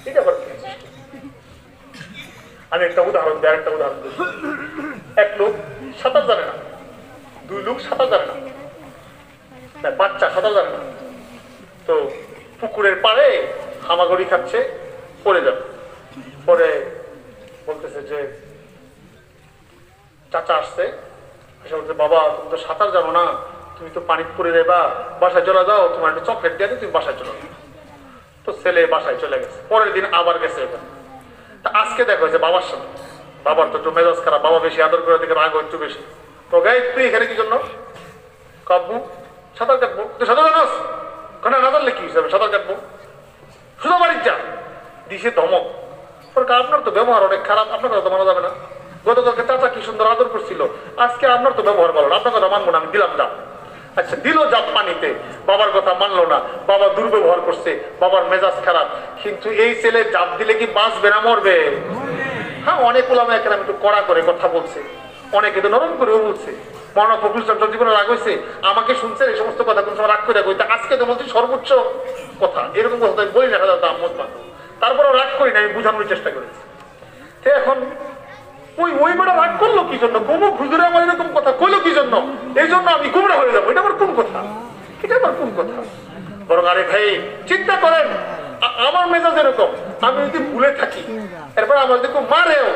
এটা আবার কোন সিস্টেম। আমি একটা উদাহরণ দিই, আরেকটা উদাহরণ দিই। এক লোক সাঁতার জানে না, 2 লোক সাঁতার জানে না, বাচ্চা সাঁতার জানে না, তো পুকুরের পাড়ে হামাগুড়ি খাচ্ছে, পড়ে যাবে। পরে বলতেছে যে চাচা আসছে, এসে বলছে বাবা তুমি তো সাঁতার জানো না, তুমি তো পানি পরে দেবা, বাসায় চলে যাও, তোমার একটা চকলেট দিয়ে তুমি বাসায় চলে যাও। তো ছেলে বাসায় চলে গেছে, পরের দিন আবার গেছে এখানে। তা আজকে দেখো যে বাবার সাথে, বাবার তো একটু মেজাজ খারাপ, বাবা বেশি আদর করে দিকে রাগ একটু বেশি। তো গাই তুই এখানে কি জন্য? কাটবো, সাঁতার কাটবো। তুই সাঁতার জানোস? কেন না জানলে কি হিসাবে সাঁতার কাটবো? শুধু বাড়ির যা দিছে ধমক। আপনার তো ব্যবহার অনেক খারাপ, আপনার কথা মানা যাবে না। গতকালকে চাচা কি সুন্দর আদর করছিল, আজকে আপনার তো ব্যবহার ভালো না, আপনার কথা মানবো না, আমি দিলাম যা। আচ্ছা দিল জাপ পানিতে, বাবার কথা মানলো না, বাবা দুর্ব্যবহার করছে, বাবার মেজাজ খারাপ। কিন্তু এই ছেলে জাপ দিলে কি বাঁচবে না মরবে? হ্যাঁ, অনেক ওলামা একরাম একটু কড়া করে কথা বলছে, অনেকে তো নরম করেও বলছে। মৌলানা ফখরুল ইসলাম জীবনে রাগ হয়েছে, আমাকে শুনছে এই সমস্ত কথা কোন সময় রাগ করে রাখবো, আজকে তো বলছি সর্বোচ্চ কথা, এরকম কথা আমি বলি না হাজার আহমদ মান। তারপরেও রাগ করি না, আমি বুঝানোর চেষ্টা করেছি। তো এখন ওই বেটা রাগ করলো কি জন্য? গোমুখ হুজুরে আমার এরকম কথা কইলো কি জন্য? এই জন্য আমি গুমরা হয়ে যাবো, এটা আমার কোন কথা? এটা আমার কোন কথা? বরং আরে ভাই চিন্তা করেন, আমার মেজাজ এরকম, আমি যদি ভুলে থাকি, এরপর আমার যদি কেউ মারেও,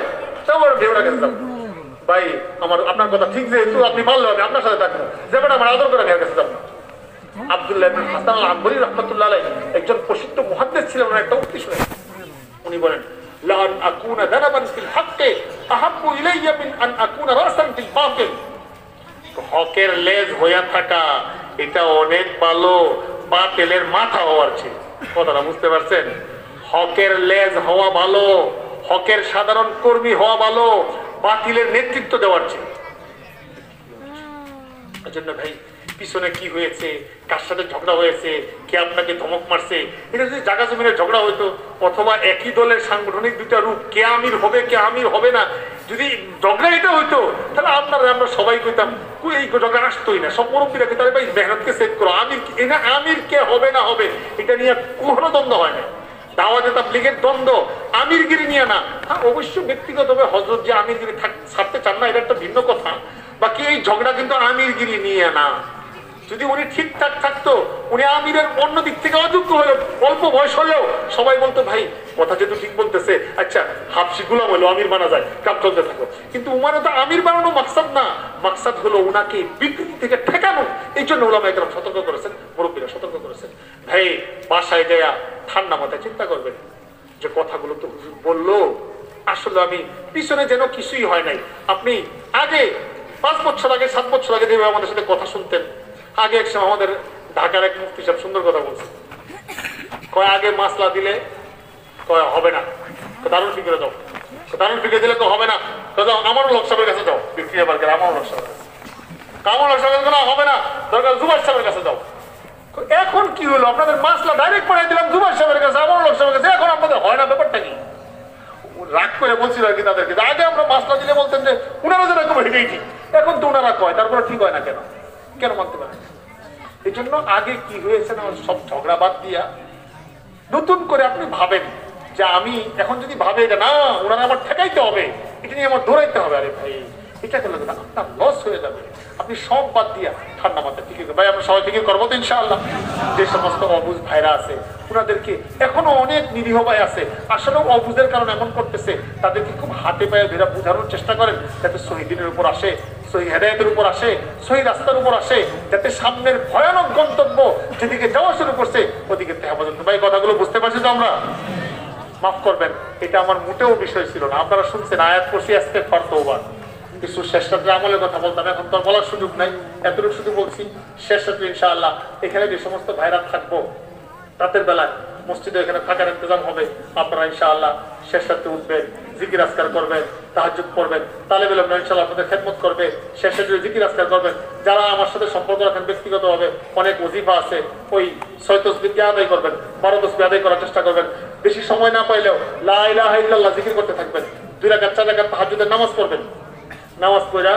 তারপর ঢেউটা গেছে ভাই আমার আপনার কথা ঠিক, যে আপনি মারলে হবে, আপনার সাথে থাকবো, যে বেটা আমার আদর করে আমার কাছে যাবো। আব্দুল্লাহ ইবনে হাসান আল আম্বরী রাহমাতুল্লাহ আলাইহি একজন প্রসিদ্ধ মুহাদ্দিস ছিলেন, ওনার একটা উক্তি শুনেন। উনি বলেন, লান আকুনা দারাবান ফিল হক্কে আহাব্বু ইলাইয়া মিন আন আকুনা রাসান ফিল বাতিল। হকের লেজ হইয়া থাকা এটা অনেক ভালো বাতিলের মাথা হওয়ার চেয়ে। কথাটা বুঝতে পারছেন? হকের লেজ হওয়া ভালো, হকের সাধারণ কর্মী হওয়া ভালো বাতিলের নেতৃত্ব দেওয়ার চেয়ে। এজন্য ভাই পিছনে কি হয়েছে, কার সাথে ঝগড়া হয়েছে, কে আপনাকে ধমক মারছে, এটা যদি জায়গা জমিনের ঝগড়া হইতো, অথবা একই দলের সাংগঠনিক দুটা রূপ, কে আমির হবে কে আমির হবে না, যদি ঝগড়া এটা হইতো, তাহলে আমরা সবাই কইতাম এই ঝগড়া আসতোই না। সব মুরব্বীরা তাহলে ভাই মেহনতকে সেট করো, আমির কে হবে না হবে এটা নিয়ে কোনো দ্বন্দ্ব হয় না। দাওয়াতে তাবলীগের দ্বন্দ্ব আমিরগিরি নিয়ে না। হ্যাঁ, অবশ্য ব্যক্তিগতভাবে হযরত যে আমিরগিরি ছাড়তে চান না, এটা একটা ভিন্ন কথা। বাকি এই ঝগড়া কিন্তু আমিরগিরি নিয়ে না। যদি উনি ঠিকঠাক থাকতো, উনি আমিরের অন্য দিক থেকে অযোগ্য হলেও, অল্প বয়স হলেও সবাই বলতো ভাই কথা যেহেতু ঠিক বলতেছে, আচ্ছা হাফসি গুলাম হলো আমির বানা যায়, কাজ চলতে থাকো। কিন্তু উমারও তো আমির বানানো মাকসাদ না, মাকসাদ হলো উনাকে বিকৃতি থেকে ঠেকানো। এই জন্য ওলামা একরাম সতর্ক করেছেন, মুরব্বীরা সতর্ক করেছেন। ভাই বাসায় যায়া ঠান্ডা মাথায় চিন্তা করবেন যে কথাগুলো তো হুজুর বললো, আসলে আমি পিছনে যেন কিছুই হয় নাই। আপনি আগে 5 বছর আগে 7 বছর আগে যেভাবে আমাদের সাথে কথা শুনতেন, আগে এক সময় আমাদের ঢাকার এক মুফতি সাহেব সুন্দর কথা বলছে, কয় আগে মাসলা দিলে কয় হবে না, দারুণ ফিকিরে যাও, দারুণ ফিকিরে দিলে তো হবে না, যাও আমারও লোক সাহেবের কাছে যাও, বিক্রিয়া বার্গের আমারও লোক সাহেবের কাছে, কামল লোক সাহেবের কাছে হবে না, দরকার জুবাইর সাহেবের কাছে যাও। এখন কি হলো, আপনাদের মাসলা ডাইরেক্ট পাঠিয়ে দিলাম জুবাইর সাহেবের কাছে, আমারও লোক সাহেবের কাছে, এখন আপনাদের হয় না, ব্যাপারটা কি? রাগ করে বলছিল আর কি তাদেরকে, আগে আমরা মাসলা দিলে বলতেন যে উনারা যেরকম হেঁটেই ঠিক, এখন তো উনারা কয়, তারপরে ঠিক হয় না কেন? কেন মানতে পারে? এই জন্য আগে কি হয়েছে না, সব ঝগড়া বাদ দিয়া নতুন করে আপনি ভাবেন যে আমি এখন যদি ভাবে এটা না ওনারা আমার ঠেকাইতে হবে, এটা নিয়ে আমার দৌড়াইতে হবে, আরে ভাই এটা করলে আপনার লস হয়ে যাবে। আপনি সব বাদ দিয়া ঠান্ডা মাথায় ফিকির ভাই, আমরা সবাই ফিকির করবো তো ইনশাআল্লাহ। যে সমস্ত অবুঝ ভাইরা আছে ওনাদেরকে, এখনো অনেক নিরীহ ভাই আছে আসলে অবুঝের কারণে এমন করতেছে, তাদেরকে খুব হাতে পায়ে ধরে বোঝানোর চেষ্টা করেন, যাতে শহীদের উপর আসে, সহি হেদায়েতের উপর আসে, সহি রাস্তার উপর আসে, যাতে সামনের ভয়ানক গন্তব্য যেদিকে যাওয়া শুরু করছে ওদিকে হেফাজত। ভাই কথাগুলো বুঝতে পারছি তো আমরা? মাফ করবেন, এটা আমার মোটেও বিষয় ছিল না। আপনারা শুনছেন আয়াত পড়ছি আজকে ফরতওবা, কিছু শেষ রাত্রে আমলের কথা বলতাম, এখন তো বলার সুযোগ নাই, এতটুকু শুধু বলছি। শেষ রাত্রে ইনশাআল্লাহ এখানে যে সমস্ত ভাইরা থাকবো রাতের বেলায় মসজিদে এখানে থাকার ইন্তজাম হবে, আপনারা ইনশাআল্লাহ শেষ রাত্রে উঠবেন, জিকির আজকার করবেন, তাহাজ্জুদ পড়বেন, তালেবে ইলম ইনশাআল্লাহ আপনাদের খেদমত করবে, শেষ রাত্রে জিকির আজকার করবেন। যারা আমার সাথে সম্পর্ক রাখেন ব্যক্তিগতভাবে, অনেক ওজিফা আছে, ওই 6 তাসবিহ আদায় করবেন, 12 তাসবিহ আদায় করার চেষ্টা করবেন। বেশি সময় না পাইলেও লা ইলাহা ইল্লাল্লাহ জিকির করতে থাকবেন। 2 রাকাত 4 রাকাত তাহাজ্জুদের নামাজ পড়বেন, নামাজ পড়া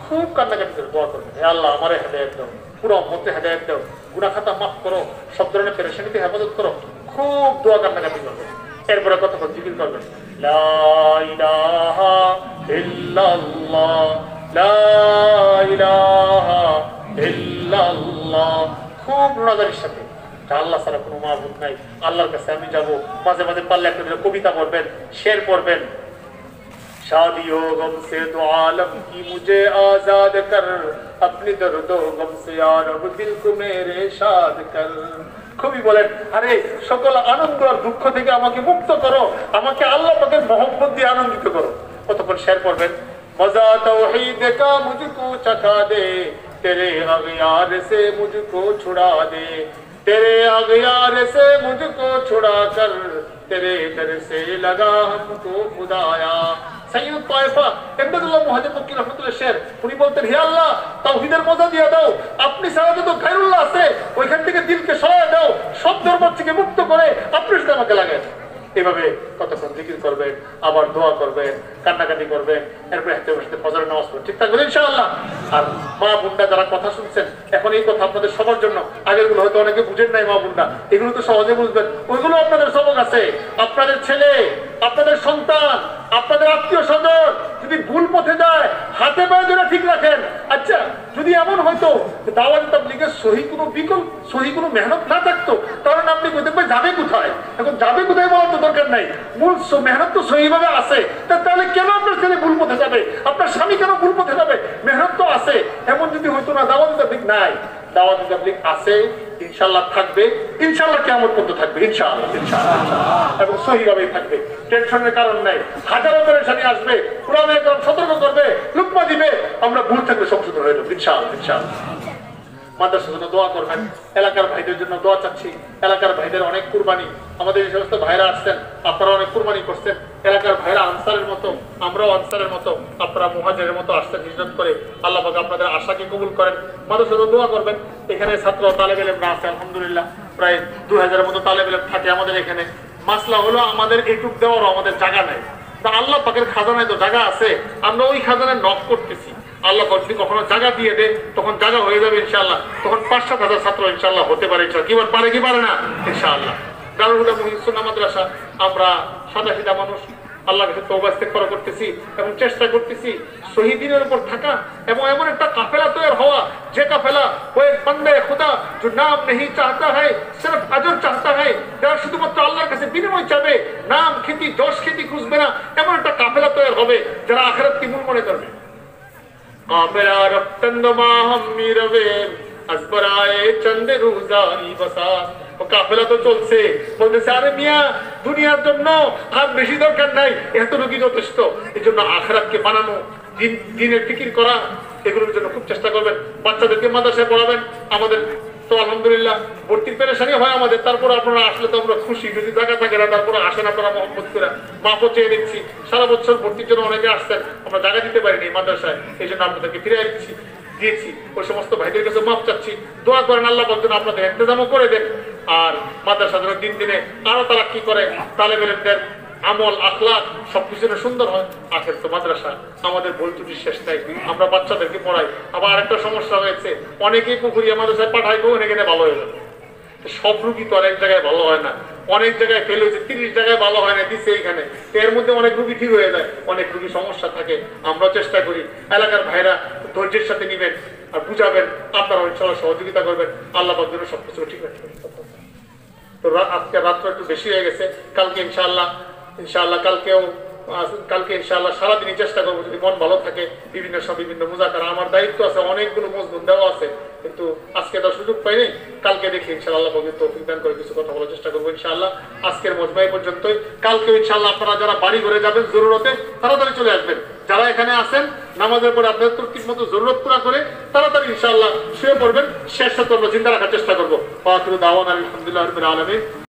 খুব কান্নাকাটি করে দোয়া করবেন, হে আল্লাহ আমারে হেদায়েত দাও, পুরো উম্মতকে হেদায়েত দাও, গুনাহ খাতা মাফ করো, সব ধরনের পেরেশানিতে হেফাজত করো, খুব দোয়া কান্নাকাটি করবেন। এরপরে কতক্ষণ জিকির করবেন, লা ইলাহা ইল্লাল্লাহ, লা ইলাহা ইল্লাল্লাহ, খুব রোনাজারির সাথে, আল্লাহ ছাড়া কোনো মাবুদ নাই, আল্লাহর কাছে আমি যাব। মাঝে মাঝে পারলে একটা কবিতা পড়বেন, শের পড়বেন, शादियों गम से दो आलम की मुझे आजाद कर अपनी दर्दो गम से यार अब दिल को मेरे शाद कर। কবি বলেন আরে সকল আনন্দ আর দুঃখ থেকে আমাকে মুক্ত করো, আমাকে আল্লাহ পাকের মহব্বত দিয়ে আনন্দিত করো। কতক্ষণ শের পড়বেন मजा तौहीद का मुझको चखा दे तेरे अगयार से मुझको छुड़ा दे तेरे अगयार से मुझको छुड़ा कर तेरे दर से लगा हमको खुदाया। सैयद ताइफा इमदादुल्लाह मुहाजिर मक्की रहमতুল্লাহ শের উনি বলতেন হে আল্লাহ তাওহীদের মজা দিয়ে দাও, আপনি ছাড়া তো গায়রুল্লাহ আছে ওইখান থেকে দিলকে সরায় দাও, সব ধর্ম থেকে মুক্ত করে আপনি শুধু আমাকে লাগান। এভাবে কতক্ষণ জিকির করবেন, আবার দোয়া করবেন, কান্নাকাটি করবেন, এরপর হাতে বসে ফজরের নামাজ পড়বেন। ঠিক থাকবেন ইনশাআল্লাহ। আর মা বোনরা যারা কথা শুনছেন এখন এই কথা আপনাদের সবার জন্য, আগের গুলো হয়তো অনেকে বুঝেন নাই মা বোনরা, এগুলো তো সহজে বুঝবেন, ওইগুলো আপনাদের সবক আছে। আপনাদের ছেলে, আপনাদের সন্তান, আপনাদের আত্মীয় স্বজন যদি ভুল পথে যায় হাতে পায়ে ধরে ঠিক রাখেন। আচ্ছা যদি এমন হয়তো দাওয়াত তাবলীগের সহি কোনো মেহনত না থাকতো তাহলে আপনি দেখবেন যাবে কোথায়, এখন যাবে কোথায় বলার তো দরকার নাই, মূল মেহনত তো সহিভাবে আছে। তাহলে কেন আপনার ছেলে ভুল পথে যাবে, আপনার স্বামী কেন ভুল পথে যাবে, মেহনত তো আছে। এমন যদি হয়তো না দাওয়াত তাবলীগ নাই, দাওয়াত তাবলীগ আছে, ইনশাআল্লাহ থাকবে, ইনশাআল্লাহ কিয়ামত পর্যন্ত থাকবে ইনশাআল্লাহ এবং সহিভাবেই থাকবে, টেনশনের কারণ নাই। হাজারো পেরেশানি আসবে, কোরআন একদম সতর্ক করবে, লুকমা দিবে, আমরা ভুল থাকলে সংশোধন হয়ে যাবে ইনশাআল্লাহ। মাদ্রাসার জন্য দোয়া করবেন, এলাকার ভাইদের জন্য দোয়া চাচ্ছি। এলাকার ভাইদের অনেক কুরবানি, আমাদের এই সমস্ত ভাইরা আসছেন, আপনারা অনেক কুরবানি করছেন। এলাকার ভাইরা আনসারের মতো, আমরাও আনসারের মতো, আপনারা মুহাজিরের মতো আসছেন হিজরত করে। আল্লাহ পাক আপনাদের আশাকে কবুল করেন। মাদ্রাসার জন্য দোয়া করবেন। এখানে ছাত্র তালেব ইলমরা আছে আলহামদুলিল্লাহ, প্রায় 2000-এর মতো তালেব ইলম থাকে আমাদের এখানে। মাসলা হলো আমাদের এইটুক দেওয়ারও আমাদের জায়গা নেই, তা আল্লাহ পাকের খাজানায় তো জায়গা আছে, আমরা ওই খাজানায় নক করতেছি। আল্লাহ পাক যদি কখনো জায়গা দিয়ে দেয় তখন জায়গা হয়ে যাবে ইনশাআল্লাহ, তখন 5-7 হাজার ছাত্র ইনশাআল্লাহ হতে পারে ইনশাআল্লাহ। কি পারে কি পারে না ইনশাআল্লাহ। দারুল হুদা মুহিউদ্দিন সুন্নাহ মাদ্রাসা আমরা সাদা মানুষ, আল্লাহর কাছে তওবা ইস্তেগফার করতেছি এবং চেষ্টা করতেছি শহীদিনের উপর থাকা এবং এমন একটা কাফেলা তৈরি হওয়া যে কাফেলা वो एक बंदे खुदा जो नाम नहीं चाहता है सिर्फ अजर चाहता है, যারা শুধুমাত্র আল্লাহর কাছে বিনিময় চাবে, নাম খ্যাতি যশ খ্যাতি খুঁজবে না, এমন একটা কাফেলা তৈরি হবে যারা আখিরাতকে মূল মনে করবে। কাফেলা রক্তন্দ মাহমি রবে আসবরায়ে চন্দ রোজাই বসা। কাফেলা তো চলছে, বলতেছে আরে মিয়া দুনিয়ার জন্য আর বেশি দরকার নাই, এতটুকুই যথেষ্ট। এই জন্য আখিরাতকে বানানো, দিনের ফিকির করা, এগুলোর জন্য খুব চেষ্টা করবেন। বাচ্চাদেরকে মাদ্রাসায় পড়াবেন। আমাদের তো আলহামদুলিল্লাহ ভর্তির পেরেশানি হয় আমাদের, তারপরে আপনারা আসলে তো আমরা খুশি। যদি জায়গা থাকে না তারপরে আসেন আপনারা মোহাম্মদ করে, মাফও চেয়ে নিচ্ছি। সারা বছর ভর্তির জন্য অনেকে আসছেন, আমরা জায়গা দিতে পারিনি মাদ্রাসায়, এই জন্য আপনাদেরকে ফিরে দিয়েছি। ওই সমস্ত ভাইদের কাছে মাফ চাচ্ছি, দোয়া করেন আল্লাহ পাক যেন আপনাদের ইন্তজামও করে দেন। আর মাদ্রাসা যেন দিন দিনে আরো তারা কি করে তালেব ইলমদের আমল আখলাক সবকিছু সুন্দর হয়। আখের তো মাদ্রাসা, আমাদের ভুল ত্রুটি শেষ নাই, আমরা বাচ্চাদেরকে পড়াই। আবার আরেকটা সমস্যা হয়েছে, অনেকেই পুকুরিয়া মাদ্রাসায় পাঠায়, অনেকে ভালো হয়ে যাবে। সব রুগী তো অনেক জায়গায় ভালো হয় না, অনেক জায়গায় ফেল হয়েছে, 30 জায়গায় ভালো হয় না দিচ্ছে এইখানে, এর মধ্যে অনেক রুগী ঠিক হয়ে যায়, অনেক রুগী সমস্যা থাকে। আমরা চেষ্টা করি এলাকার ভাইরা ধৈর্যের সাথে নিবেন আর বুঝাবেন, আপনারা ইনশাআল্লাহ সহযোগিতা করবেন, আল্লাহ পাক যেন সবকিছু ঠিক রাখে। তো আজকে রাত্র একটু বেশি হয়ে গেছে, কালকে ইনশাআল্লাহ কালকে ইনশাআল্লাহ সারাদিনই চেষ্টা করবো, যদি মন ভালো থাকে বিভিন্ন মুজাকারা। আমার দায়িত্ব আছে, অনেকগুলো মজমুন দেওয়া আছে, কিন্তু আজকে তো সুযোগ পাইনি। কালকে দেখি ইনশাআল্লাহ তৌফিক দান করে কিছু কথা বলার চেষ্টা করবো ইনশাআল্লাহ। আজকের মজমাই পর্যন্তই। কালকে ইনশাআল্লাহ আপনারা যারা বাড়ি ঘরে যাবেন জরুরতে তাড়াতাড়ি চলে আসবেন। যারা এখানে আছেন নামাজের পরে আপনাদের তরকিব মতো জরুরত পুরা করে তাড়াতাড়ি ইনশাআল্লাহ শুয়ে পড়বেন। শেষ সাথে আমরা জিন্দা রাখার চেষ্টা করবো। আখিরু দাওয়ানা আলহামদুলিল্লাহি রাব্বিল আলামিন।